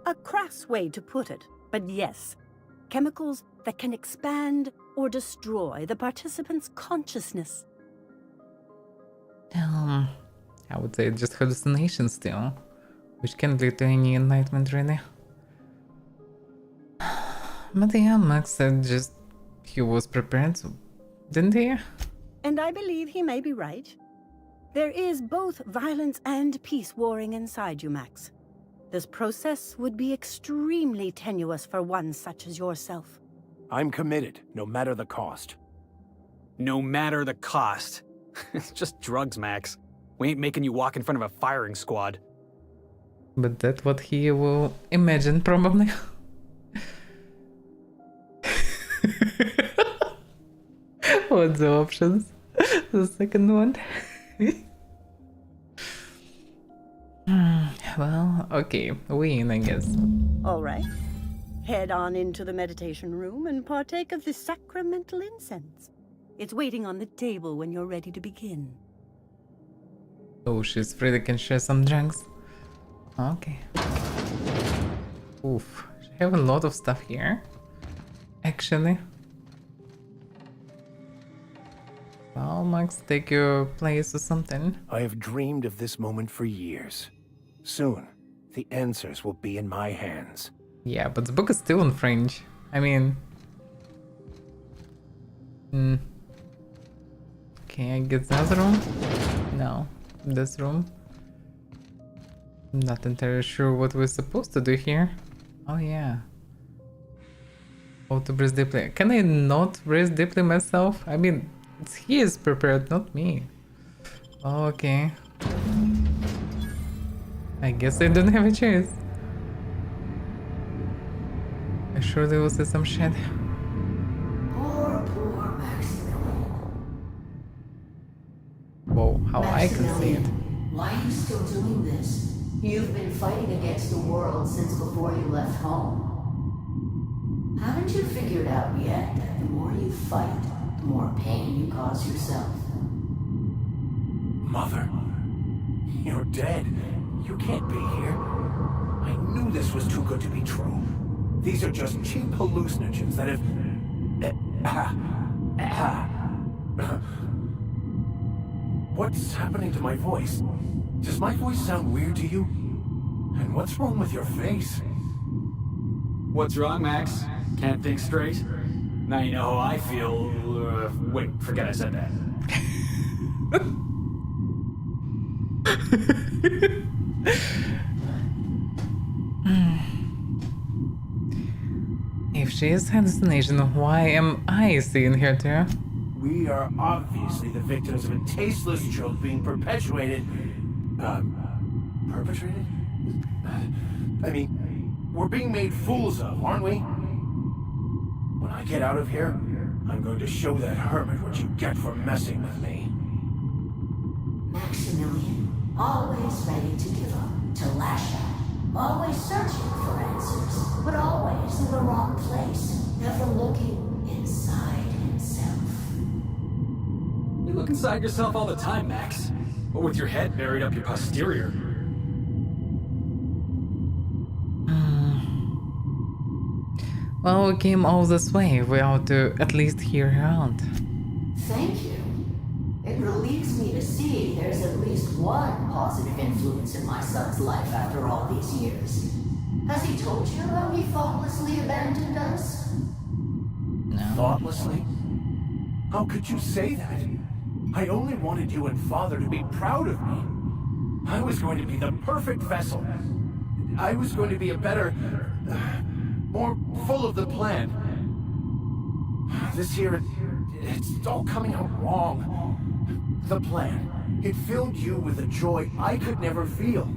A crass way to put it, but yes. Chemicals that can expand or destroy the participant's consciousness. I would say just hallucinations still, which can lead to any enlightenment really. But yeah, Max said just he was prepared, so didn't he? And I believe he may be right. There is both violence and peace warring inside you, Max. This process would be extremely tenuous for one such as yourself. I'm committed, no matter the cost. No matter the cost. It's just drugs, Max. We ain't making you walk in front of a firing squad. But that's what he will imagine, probably. What's the options? The second one. Well, okay, we in, I guess. All right. Head on into the meditation room and partake of the sacramental incense. It's waiting on the table when you're ready to begin. Oh, she's free to can share some drugs. Okay. Oof, she have a lot of stuff here. Actually. Well, Max, take your place or something. I have dreamed of this moment for years. Soon, the answers will be in my hands. Yeah, but the book is still in French. I mean... Okay, I get the other room? No, this room. I'm not entirely sure what we're supposed to do here. Oh yeah. How to breathe deeply. Can I not breathe deeply myself? I mean, he is prepared, not me. Okay. I guess I don't have a choice. I sure there will see some shit. Poor Maximilian. Whoa, how I can see it. Why are you still doing this? You've been fighting against the world since before you left home. Haven't you figured out yet that the more you fight, the more pain you cause yourself? Mother, you're dead. You can't be here. I knew this was too good to be true. These are just cheap hallucinogens that have... What's happening to my voice? Does my voice sound weird to you? And what's wrong with your face? What's wrong, Max? Can't think straight? Now you know how I feel. Wait, forget I said that. If she is hallucination, why am I seeing her too? We are obviously the victims of a tasteless joke being perpetuated. Perpetrated? I mean, we're being made fools of, aren't we? When I get out of here, I'm going to show that hermit what you get for messing with me. Maximilian, always ready to give up, to lash out. Always searching for answers, but always in the wrong place. Never looking inside himself. You look inside yourself all the time, Max. But with your head buried up your posterior. Well, we came all this way. We ought to at least hear her out. Thank you. It relieves me to see there's at least one positive influence in my son's life after all these years. Has he told you how he thoughtlessly abandoned us? No. Thoughtlessly? How could you say that? I only wanted you and Father to be proud of me. I was going to be the perfect vessel. I was going to be a better... more full of the plan. This year, it's all coming out wrong. The plan. It filled you with a joy I could never feel.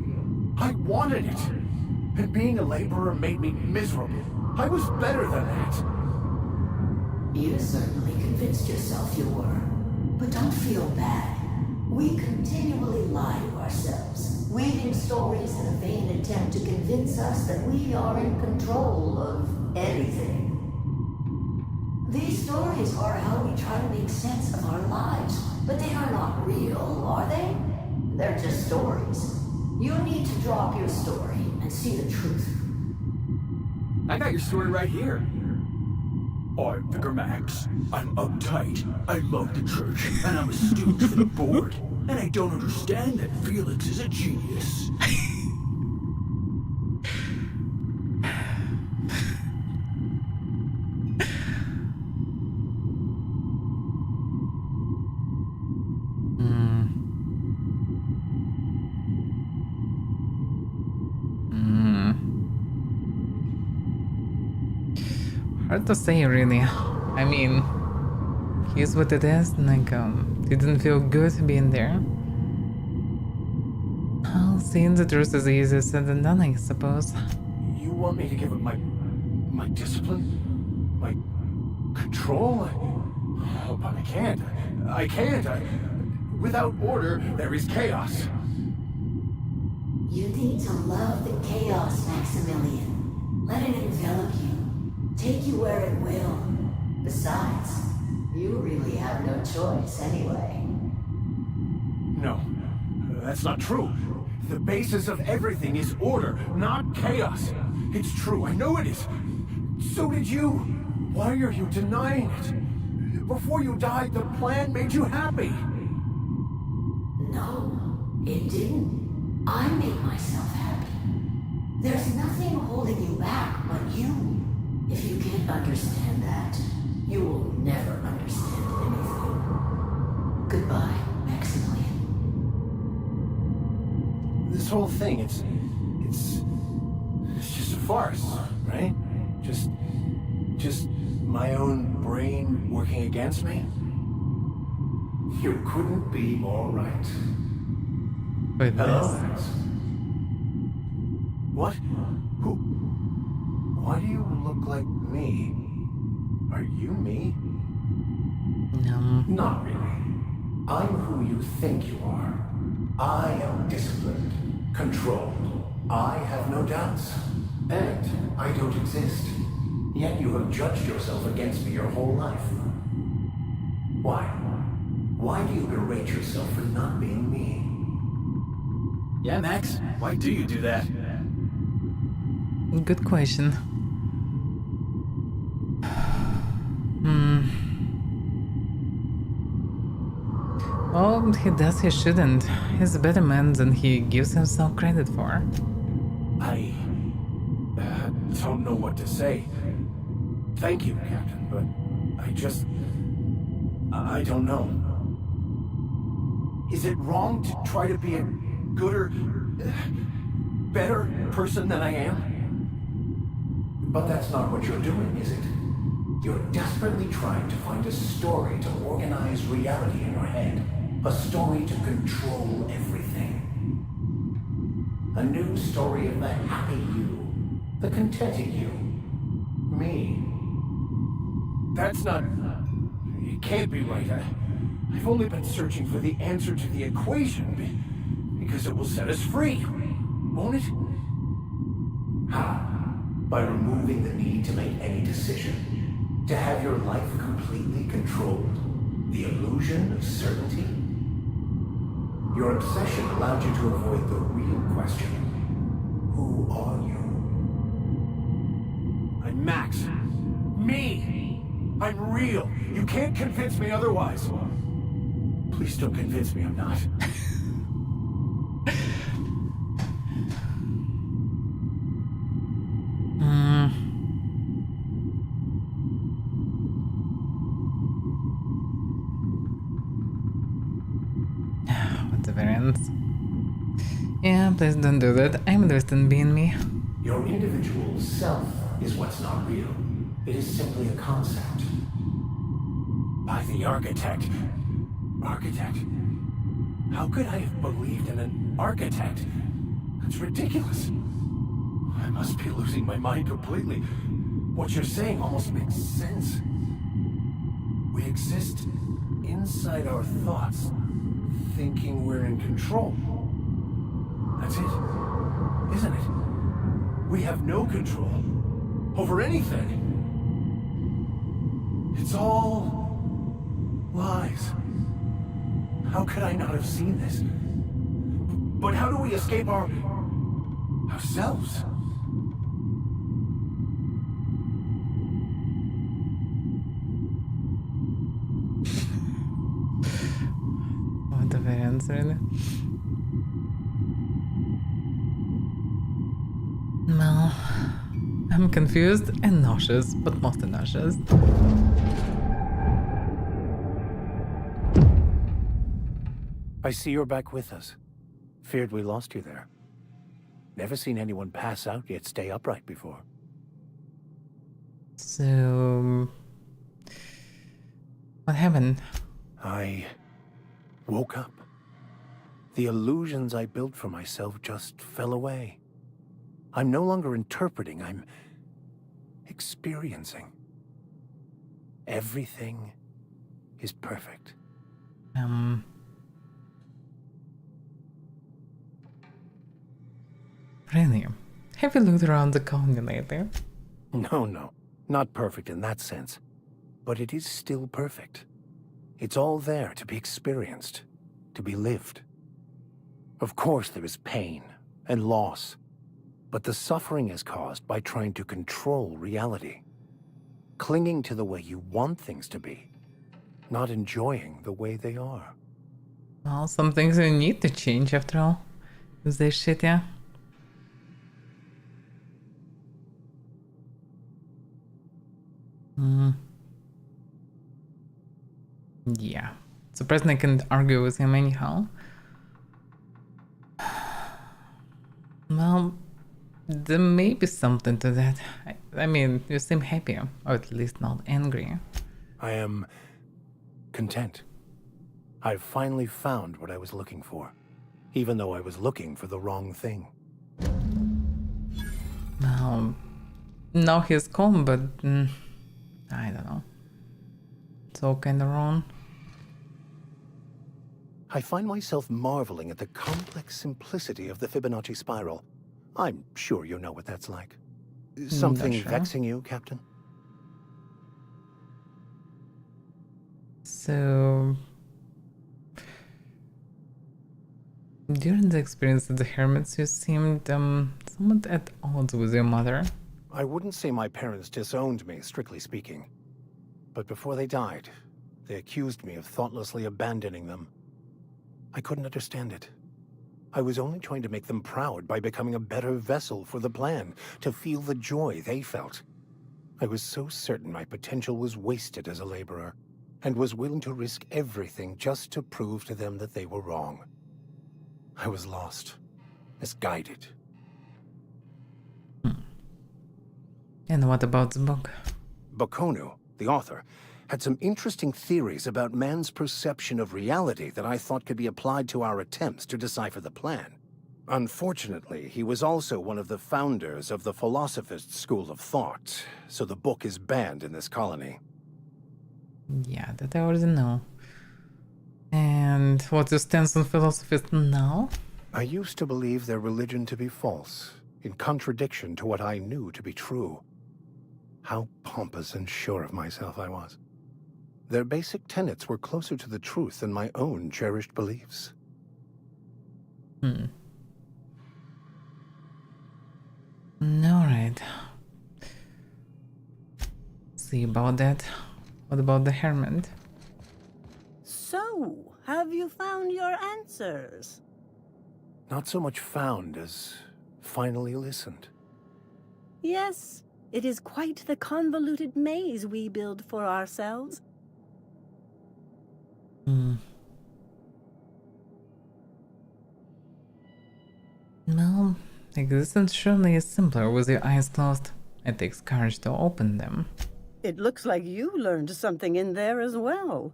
I wanted it. And being a laborer made me miserable. I was better than that. You certainly convinced yourself you were. But don't feel bad. We continually lie to ourselves, weaving stories in a vain attempt to convince us that we are in control of anything. These stories are how we try to make sense of our lives, but they are not real, are they? They're just stories. You need to drop your story and see the truth. I got your story right here. I'm Vicar Max. I'm uptight. I love the church, and I'm a stooge for the board. And I don't understand that Felix is a genius. Hard to say, really. I mean, here's what it is. Like, didn't feel good being there. Well, seeing the truth is easier said than done, I suppose. You want me to give up my discipline? My control? Oh, but I can't. I can't. Without order, there is chaos. You need to love the chaos, Maximilian. Let it envelop you. Take you where it will. Besides, you really have no choice anyway. No, that's not true. The basis of everything is order, not chaos. It's true, I know it is. So did you. Why are you denying it? Before you died, the plan made you happy. No, it didn't. I made myself happy. There's nothing holding you back but you. If you can't understand that, you will never understand anything. Goodbye, Maximilian. This whole thing, it's just a farce, right? Just my own brain working against me? You couldn't be more right. Wait, hello? What? Who? Why do you look like me? Are you me? No. Not really. I'm who you think you are. I am disciplined, controlled. I have no doubts. And I don't exist. Yet you have judged yourself against me your whole life. Why? Why do you berate yourself for not being me? Yeah, Max. Why do you do that? Good question. Well, he does, he shouldn't. He's a better man than he gives himself credit for. I don't know what to say. Thank you, Captain, but I don't know. Is it wrong to try to be a gooder, better person than I am? But that's not what you're doing, is it? You're desperately trying to find a story to organize reality in your head. A story to control everything. A new story of the happy you. The contented you. Me. That's not... It can't be right. I've only been searching for the answer to the equation because it will set us free. Won't it? How? By removing the need to make any decision. To have your life completely controlled. The illusion of certainty. Your obsession allowed you to avoid the real question. Who are you? I'm Max. Me! I'm real. You can't convince me otherwise. Please don't convince me I'm not. What the variance? Yeah, please don't do that. I'm interested in being me. Your individual self is what's not real. It is simply a concept. By the architect. Architect? How could I have believed in an architect? That's ridiculous. I must be losing my mind completely. What you're saying almost makes sense. We exist inside our thoughts, thinking we're in control. That's it, isn't it? We have no control over anything. It's all lies. How could I not have seen this? But how do we escape ourselves? What the variance, really? Well, I'm confused and nauseous, but mostly nauseous. I see you're back with us. Feared we lost you there. Never seen anyone pass out yet stay upright before. So... what happened? I woke up. The illusions I built for myself just fell away. I'm no longer interpreting, I'm experiencing. Everything is perfect. Really? Have you looked around the colony lately? No. Not perfect in that sense. But it is still perfect. It's all there to be experienced, to be lived. Of course there is pain and loss, but the suffering is caused by trying to control reality. Clinging to the way you want things to be, not enjoying the way they are. Well, some things you need to change after all. Is this shit, yeah? Yeah. Surprised I can't argue with him anyhow. Well, there may be something to that. I mean, you seem happy, or at least not angry. I am content. I've finally found what I was looking for, even though I was looking for the wrong thing. Well, now he's calm, but I don't know. It's all kind of wrong. I find myself marveling at the complex simplicity of the Fibonacci spiral. I'm sure you know what that's like. Something Not sure. vexing you, Captain? So, during the experience of the hermits, you seemed somewhat at odds with your mother. I wouldn't say my parents disowned me, strictly speaking. But before they died, they accused me of thoughtlessly abandoning them. I couldn't understand it. I was only trying to make them proud by becoming a better vessel for the plan, to feel the joy they felt. I was so certain my potential was wasted as a laborer, and was willing to risk everything just to prove to them that they were wrong. I was lost, misguided. And what about the book? Bakonu, the author, had some interesting theories about man's perception of reality that I thought could be applied to our attempts to decipher the plan. Unfortunately, he was also one of the founders of the Philosophist school of thought, so the book is banned in this colony. Yeah, that I already know. And what's your stance on Philosophist now? I used to believe their religion to be false, in contradiction to what I knew to be true. How pompous and sure of myself I was. Their basic tenets were closer to the truth than my own cherished beliefs. Alright. See about that. What about the Hermit? So, have you found your answers? Not so much found as finally listened. Yes, it is quite the convoluted maze we build for ourselves. Well, existence surely is simpler with your eyes closed. It takes courage to open them. It looks like you learned something in there as well.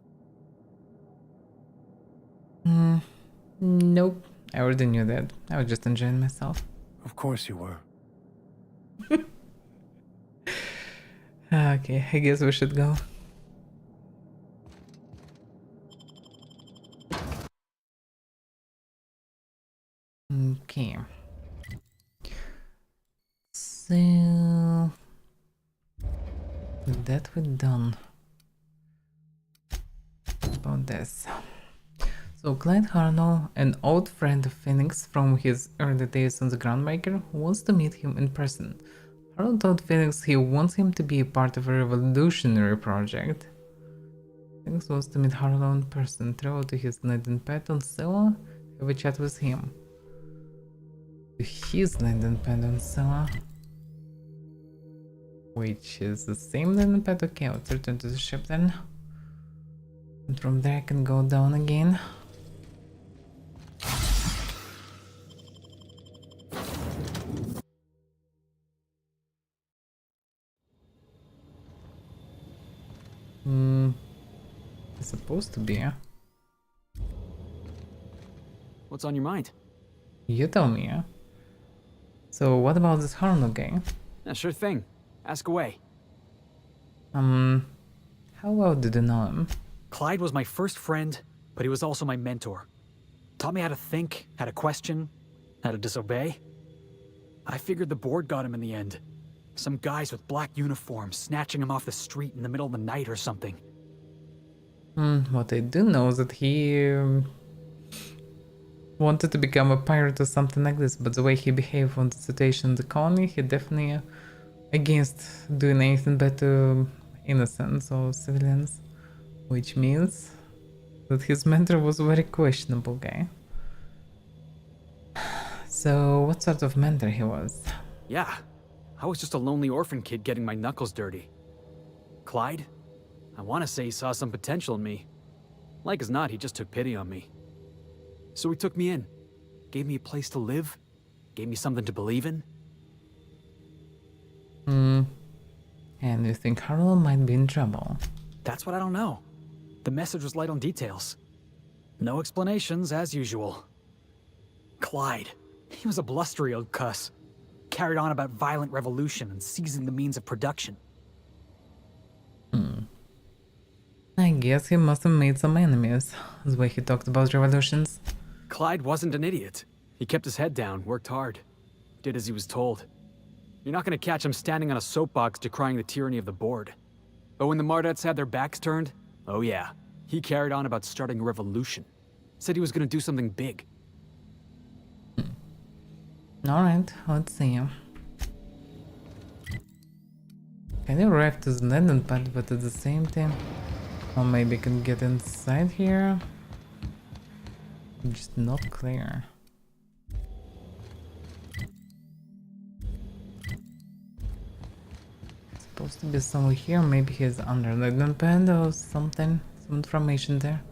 Nope. I already knew that. I was just enjoying myself. Of course you were. Okay, I guess we should go. Okay. So with that we're done. About this. So Clyde Harlow, an old friend of Phoenix from his early days on the Groundbreaker, wants to meet him in person. Harlow told Phoenix he wants him to be a part of a revolutionary project. Phoenix wants to meet Harlow in person, travel to his London pet on Scylla, have a chat with him. To his London pet on Scylla, which is the same London pet. Okay, let's return to the ship then. And from there I can go down again. It's supposed to be. What's on your mind? You tell me. So what about this Harlow guy? Yeah, sure thing. Ask away. How well did you know him? Clyde was my first friend, but he was also my mentor. Taught me how to think, how to question, how to disobey. I figured the board got him in the end. Some guys with black uniforms snatching him off the street in the middle of the night or something. What I do know is that he wanted to become a pirate or something like this, but the way he behaved on the situation in the colony, he definitely against doing anything but innocents or civilians, which means that his mentor was a very questionable guy. So what sort of mentor he was? Yeah, I was just a lonely orphan kid getting my knuckles dirty. Clyde? I want to say he saw some potential in me. Like as not, he just took pity on me. So he took me in, gave me a place to live, gave me something to believe in. And you think Harlow might be in trouble? That's what I don't know. The message was light on details. No explanations, as usual. Clyde. He was a blustery old cuss. Carried on about violent revolution and seizing the means of production. I guess he must have made some enemies, the way he talked about revolutions. Clyde wasn't an idiot. He kept his head down, worked hard. Did as he was told. You're not gonna catch him standing on a soapbox decrying the tyranny of the board. But when the Mardets had their backs turned, oh yeah, he carried on about starting a revolution. Said he was gonna do something big. Alright, let's see. Can you arrive to the landing pad, but at the same time... Or maybe can get inside here? Just not clear. Supposed to be somewhere here, maybe he's under the pad or something. Some information there.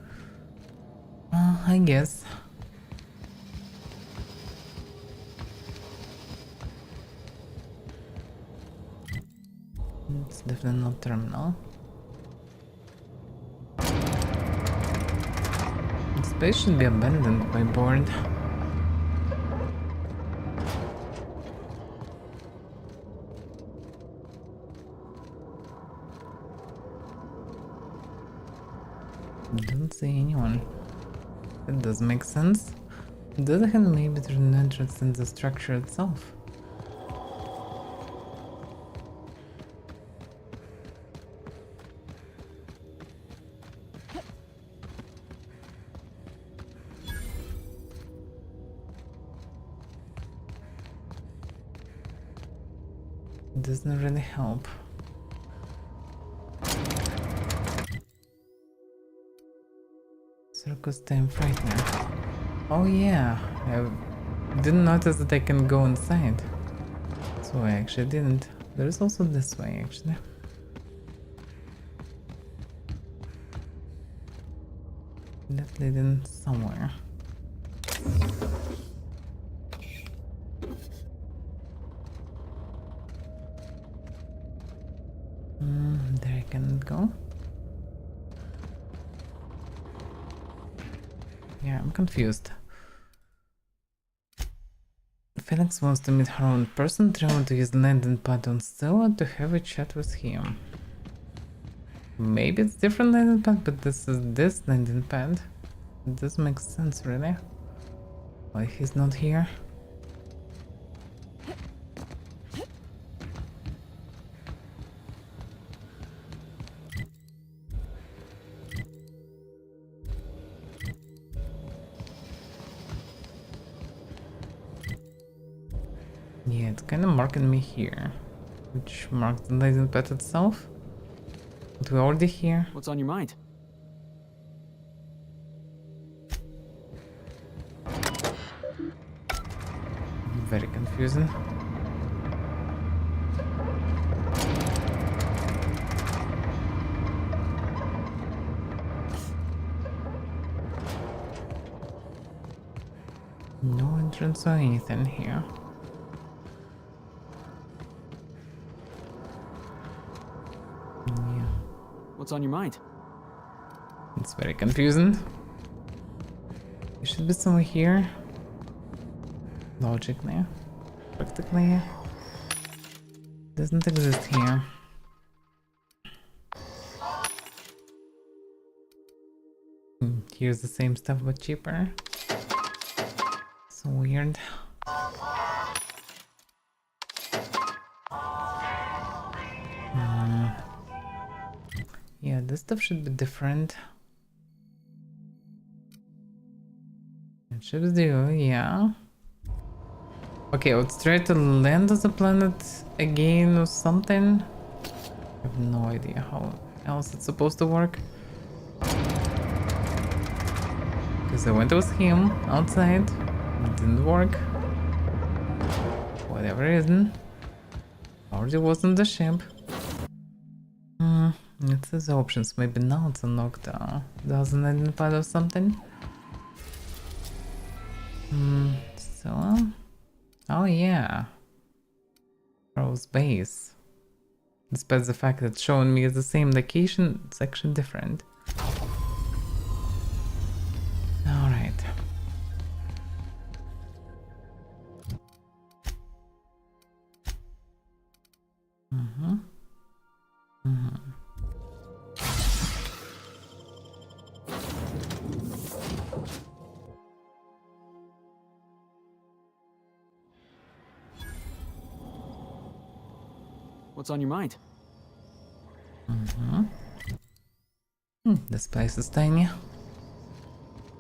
I guess. It's definitely not terminal. Space should be abandoned by board. Don't see anyone. That does make sense. On the other hand, maybe there's an entrance in the structure itself. It doesn't really help. Circus time frightener. Oh yeah, I didn't notice that I can go inside. So I actually didn't. There is also this way actually. That led in somewhere. There I can go. Yeah, I'm confused. Felix wants to meet her own person, travel to his landing pad on Stella to have a chat with him. Maybe it's different landing pad, but this is this landing pad. It does make sense, really. Why he's not here? Yeah, it's kind of marking me here, which marks the landing pad itself. But we're already here. What's on your mind? Very confusing. No entrance or anything here. Yeah. What's on your mind? It's very confusing. It should be somewhere here. Logically. Practically. Doesn't exist here. Here's the same stuff but cheaper. So weird. Yeah, this stuff should be different. It should do, yeah. Okay, let's try to land on the planet again or something. I have no idea how else it's supposed to work. Because I went with him outside. It didn't work. For whatever reason. Already was on the ship. It says options. Maybe now it's unlocked. Doesn't identify or something. So. Oh yeah. Rose base. Despite the fact that it's showing me the same location, it's actually different. Alright. What's on your mind? This place is tiny.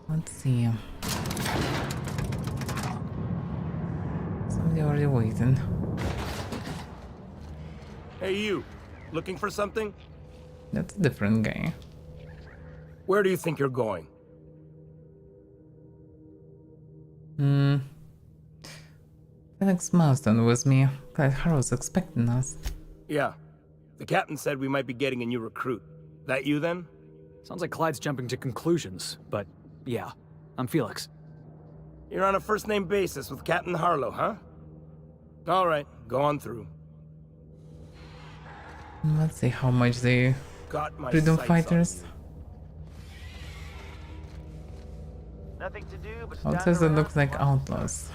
Let's see. Somebody already waiting. Hey you, looking for something? That's a different guy. Where do you think you're going? Felix Marston was me. Clyde Harrow's expecting us. Yeah. The captain said we might be getting a new recruit. That you then? Sounds like Clyde's jumping to conclusions, but yeah, I'm Felix. You're on a first-name basis with Captain Harlow, huh? All right, go on through. Let's see how much they Got my freedom sights fighters. Nothing to do but What does it look like outlaws?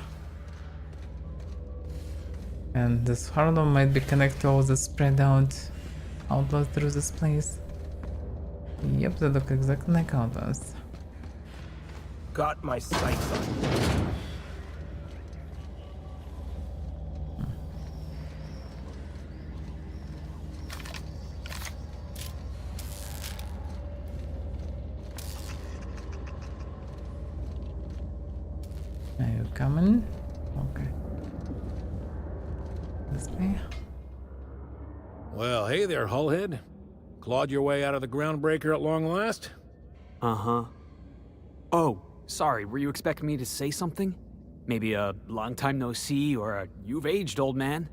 And this Harlow might be connected to all the spread out outlaws through this place. Yep, they look exactly like outlaws. Got my sights on you. Are you coming? Okay. This way. Well, hey there, Hullhead. Clawed your way out of the groundbreaker at long last? Uh-huh. Oh, sorry, were you expecting me to say something? Maybe a long time no see or a you've aged, old man?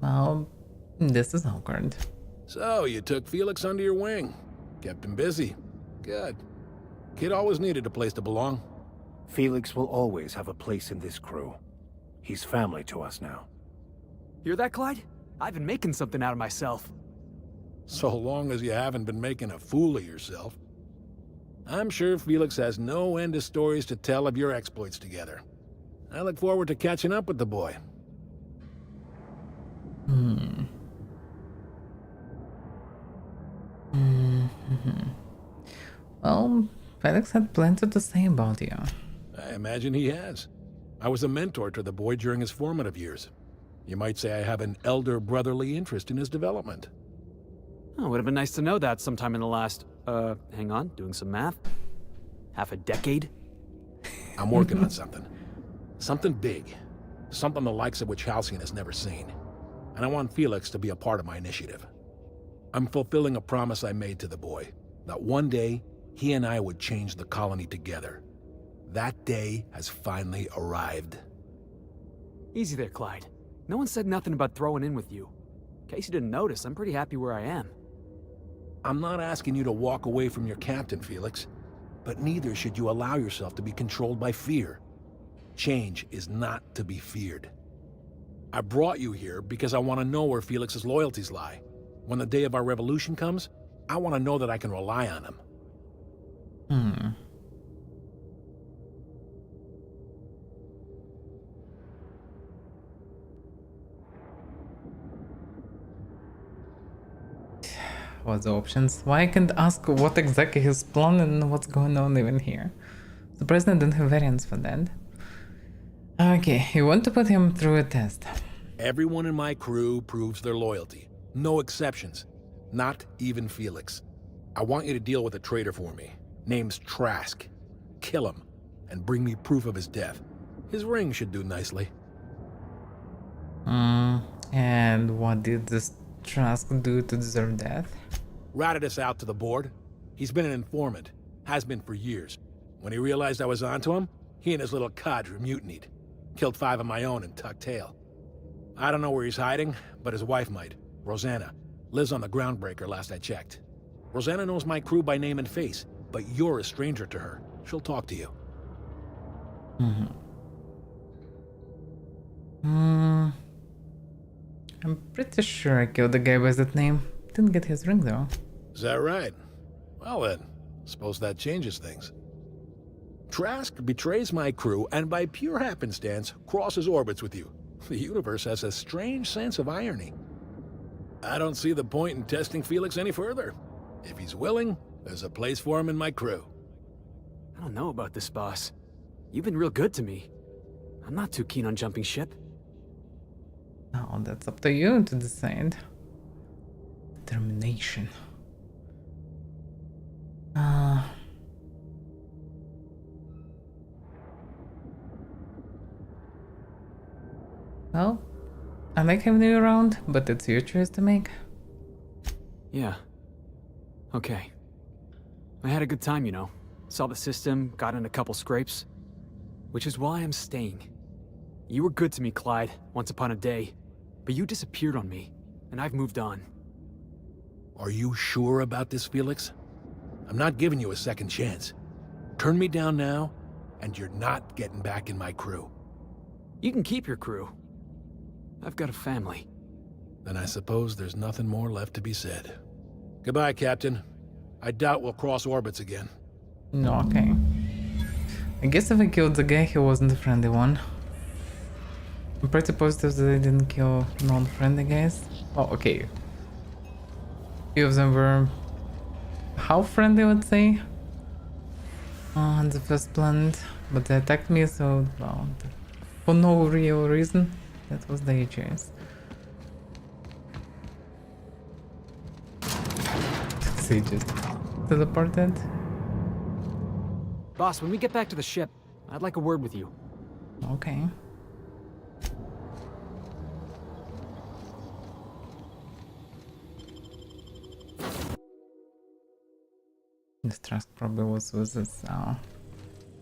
Well, this is awkward. So, you took Felix under your wing. Kept him busy. Good. Kid always needed a place to belong. Felix will always have a place in this crew. He's family to us now. Hear that, Clyde? I've been making something out of myself. So long as you haven't been making a fool of yourself. I'm sure Felix has no end of stories to tell of your exploits together. I look forward to catching up with the boy. Well, Felix had plenty to say about you. I imagine he has. I was a mentor to the boy during his formative years. You might say I have an elder brotherly interest in his development. Oh, would have been nice to know that sometime in the last, hang on, doing some math? Half a decade? I'm working on something. Something big. Something the likes of which Halcyon has never seen. And I want Felix to be a part of my initiative. I'm fulfilling a promise I made to the boy, that one day, he and I would change the colony together. That day has finally arrived. Easy there, Clyde. No one said nothing about throwing in with you. In case you didn't notice, I'm pretty happy where I am. I'm not asking you to walk away from your captain, Felix. But neither should you allow yourself to be controlled by fear. Change is not to be feared. I brought you here because I want to know where Felix's loyalties lie. When the day of our revolution comes, I want to know that I can rely on him. What's the options? Why I can't ask what exactly his plan and what's going on even here? The president didn't have variants for that. Okay, you want to put him through a test. Everyone in my crew proves their loyalty. No exceptions. Not even Felix. I want you to deal with a traitor for me. Name's Trask. Kill him, and bring me proof of his death. His ring should do nicely. And what did this Trask do to deserve death? Ratted us out to the board. He's been an informant. Has been for years. When he realized I was onto him, he and his little cadre mutinied. Killed 5 of my own and tucked tail. I don't know where he's hiding, but his wife might. Rosanna. Lives on the groundbreaker last I checked. Rosanna knows my crew by name and face, but you're a stranger to her. She'll talk to you. I'm pretty sure I killed the guy by that name. Didn't get his ring though. Is that right? Well then, suppose that changes things. Trask betrays my crew and by pure happenstance crosses orbits with you. The universe has a strange sense of irony. I don't see the point in testing Felix any further. If he's willing, there's a place for him in my crew. I don't know about this, boss. You've been real good to me. I'm not too keen on jumping ship. Oh, that's up to you to decide. Determination. Well, I like having you around, but it's your choice to make. Yeah. Okay. I had a good time, you know. Saw the system, got in a couple scrapes. Which is why I'm staying. You were good to me, Clyde, once upon a day. But you disappeared on me, and I've moved on. Are you sure about this, Felix? I'm not giving you a second chance. Turn me down now, and you're not getting back in my crew. You can keep your crew. I've got a family. Then I suppose there's nothing more left to be said. Goodbye, Captain. I doubt we'll cross orbits again. No, okay. I guess if I killed the guy, he wasn't the friendly one. I'm pretty positive that I didn't kill non-friendly guys. Oh, okay. Few of them were... how friendly, I would say? On the first planet. But they attacked me, so... well, for no real reason. That was their choice. They just teleported. Boss, when we get back to the ship, I'd like a word with you. Okay. This Trask probably was with this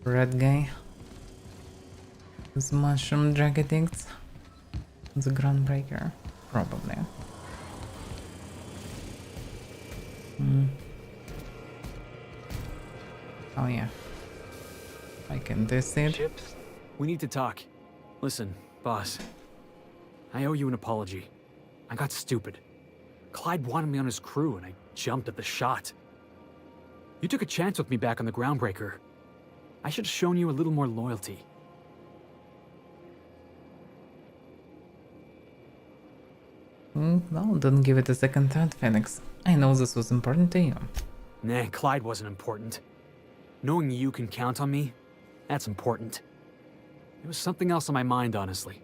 red guy. This mushroom drag addicts. The groundbreaker, probably. Oh yeah. I can this it. Ships? We need to talk. Listen, boss. I owe you an apology. I got stupid. Clyde wanted me on his crew and I jumped at the shot. You took a chance with me back on the Groundbreaker. I should have shown you a little more loyalty. Well, don't give it a second thought, Phoenix. I know this was important to you. Nah, Clyde wasn't important. Knowing you can count on me, that's important. There was something else on my mind, honestly.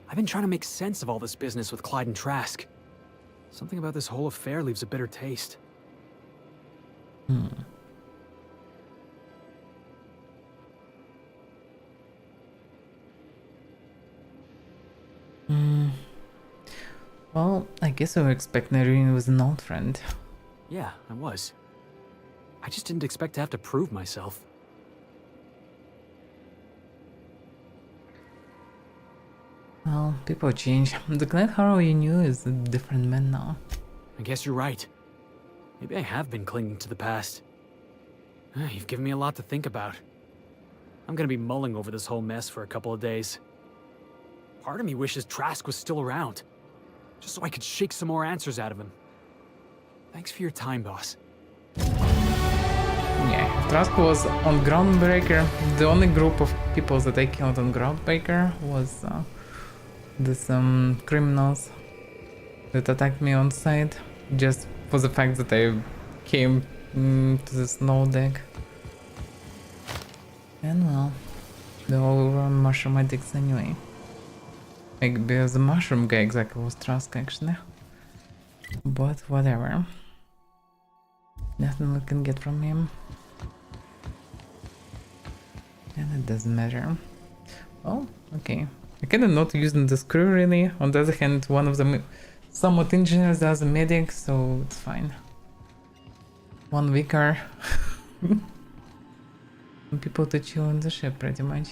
I've been trying to make sense of all this business with Clyde and Trask. Something about this whole affair leaves a bitter taste. Well, I guess I would expect Narration was an old friend. Yeah, I was. I just didn't expect to have to prove myself. Well, people change. The Glenn Harrow you knew is a different man now. I guess you're right. Maybe I have been clinging to the past. You've given me a lot to think about. I'm gonna be mulling over this whole mess for a couple of days. Part of me wishes Trask was still around, just so I could shake some more answers out of him. Thanks for your time, boss. Yeah, Trask was on Groundbreaker. The only group of people that I killed on Groundbreaker was these criminals that attacked me on site, just for the fact that I came to the snow deck. And well, they all were mushroom addicts anyway. Like, because the mushroom guy exactly was Trask actually. But whatever. Nothing we can get from him. And it doesn't matter. Oh, okay. I kinda not using the screw really. On the other hand, one of them somewhat engineers, the other medic, so it's fine. One weaker. People to chill on the ship pretty much.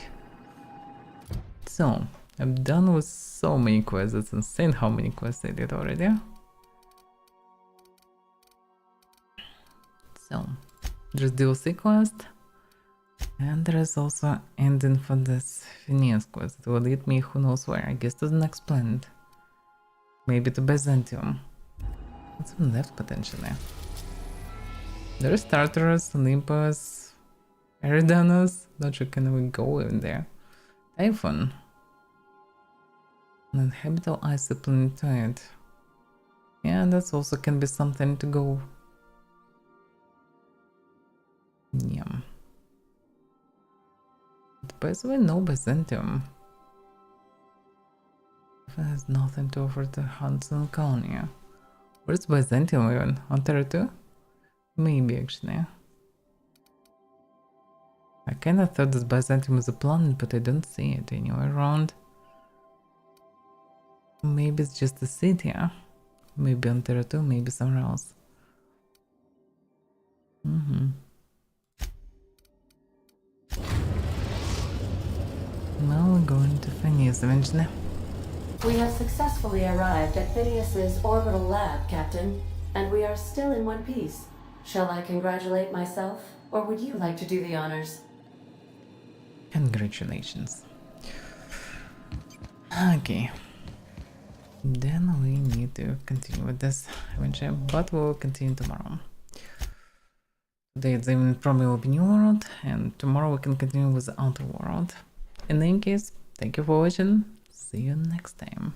So, I'm done with so many quests. It's insane how many quests I did already. So, there's DLC quest. And there is also ending for this Phineas quest. It will lead me who knows where. I guess to the next planet. Maybe to Byzantium. What's even left potentially? There is Tartarus, Olympus, Eridanus. Not sure can we go in there. Typhon. An habitable icy planetoid. Yeah, that's also can be something to go. Yeah. By the way, no Byzantium. There's nothing to offer to Hansen Colony. Where's Byzantium even? On Terra 2? Maybe actually. I kinda thought that Byzantium was a planet, but I don't see it anywhere around. Maybe it's just a city, yeah? Maybe on Terra 2, maybe somewhere else. Now we're going to Phineas eventually. We have successfully arrived at Phineas's orbital lab, Captain, and we are still in one piece. Shall I congratulate myself, or would you like to do the honors? Congratulations. Okay. Then we need to continue with this eventually, but we'll continue tomorrow. Then probably will be New World, and tomorrow we can continue with the Outer World. In any case, thank you for watching. See you next time.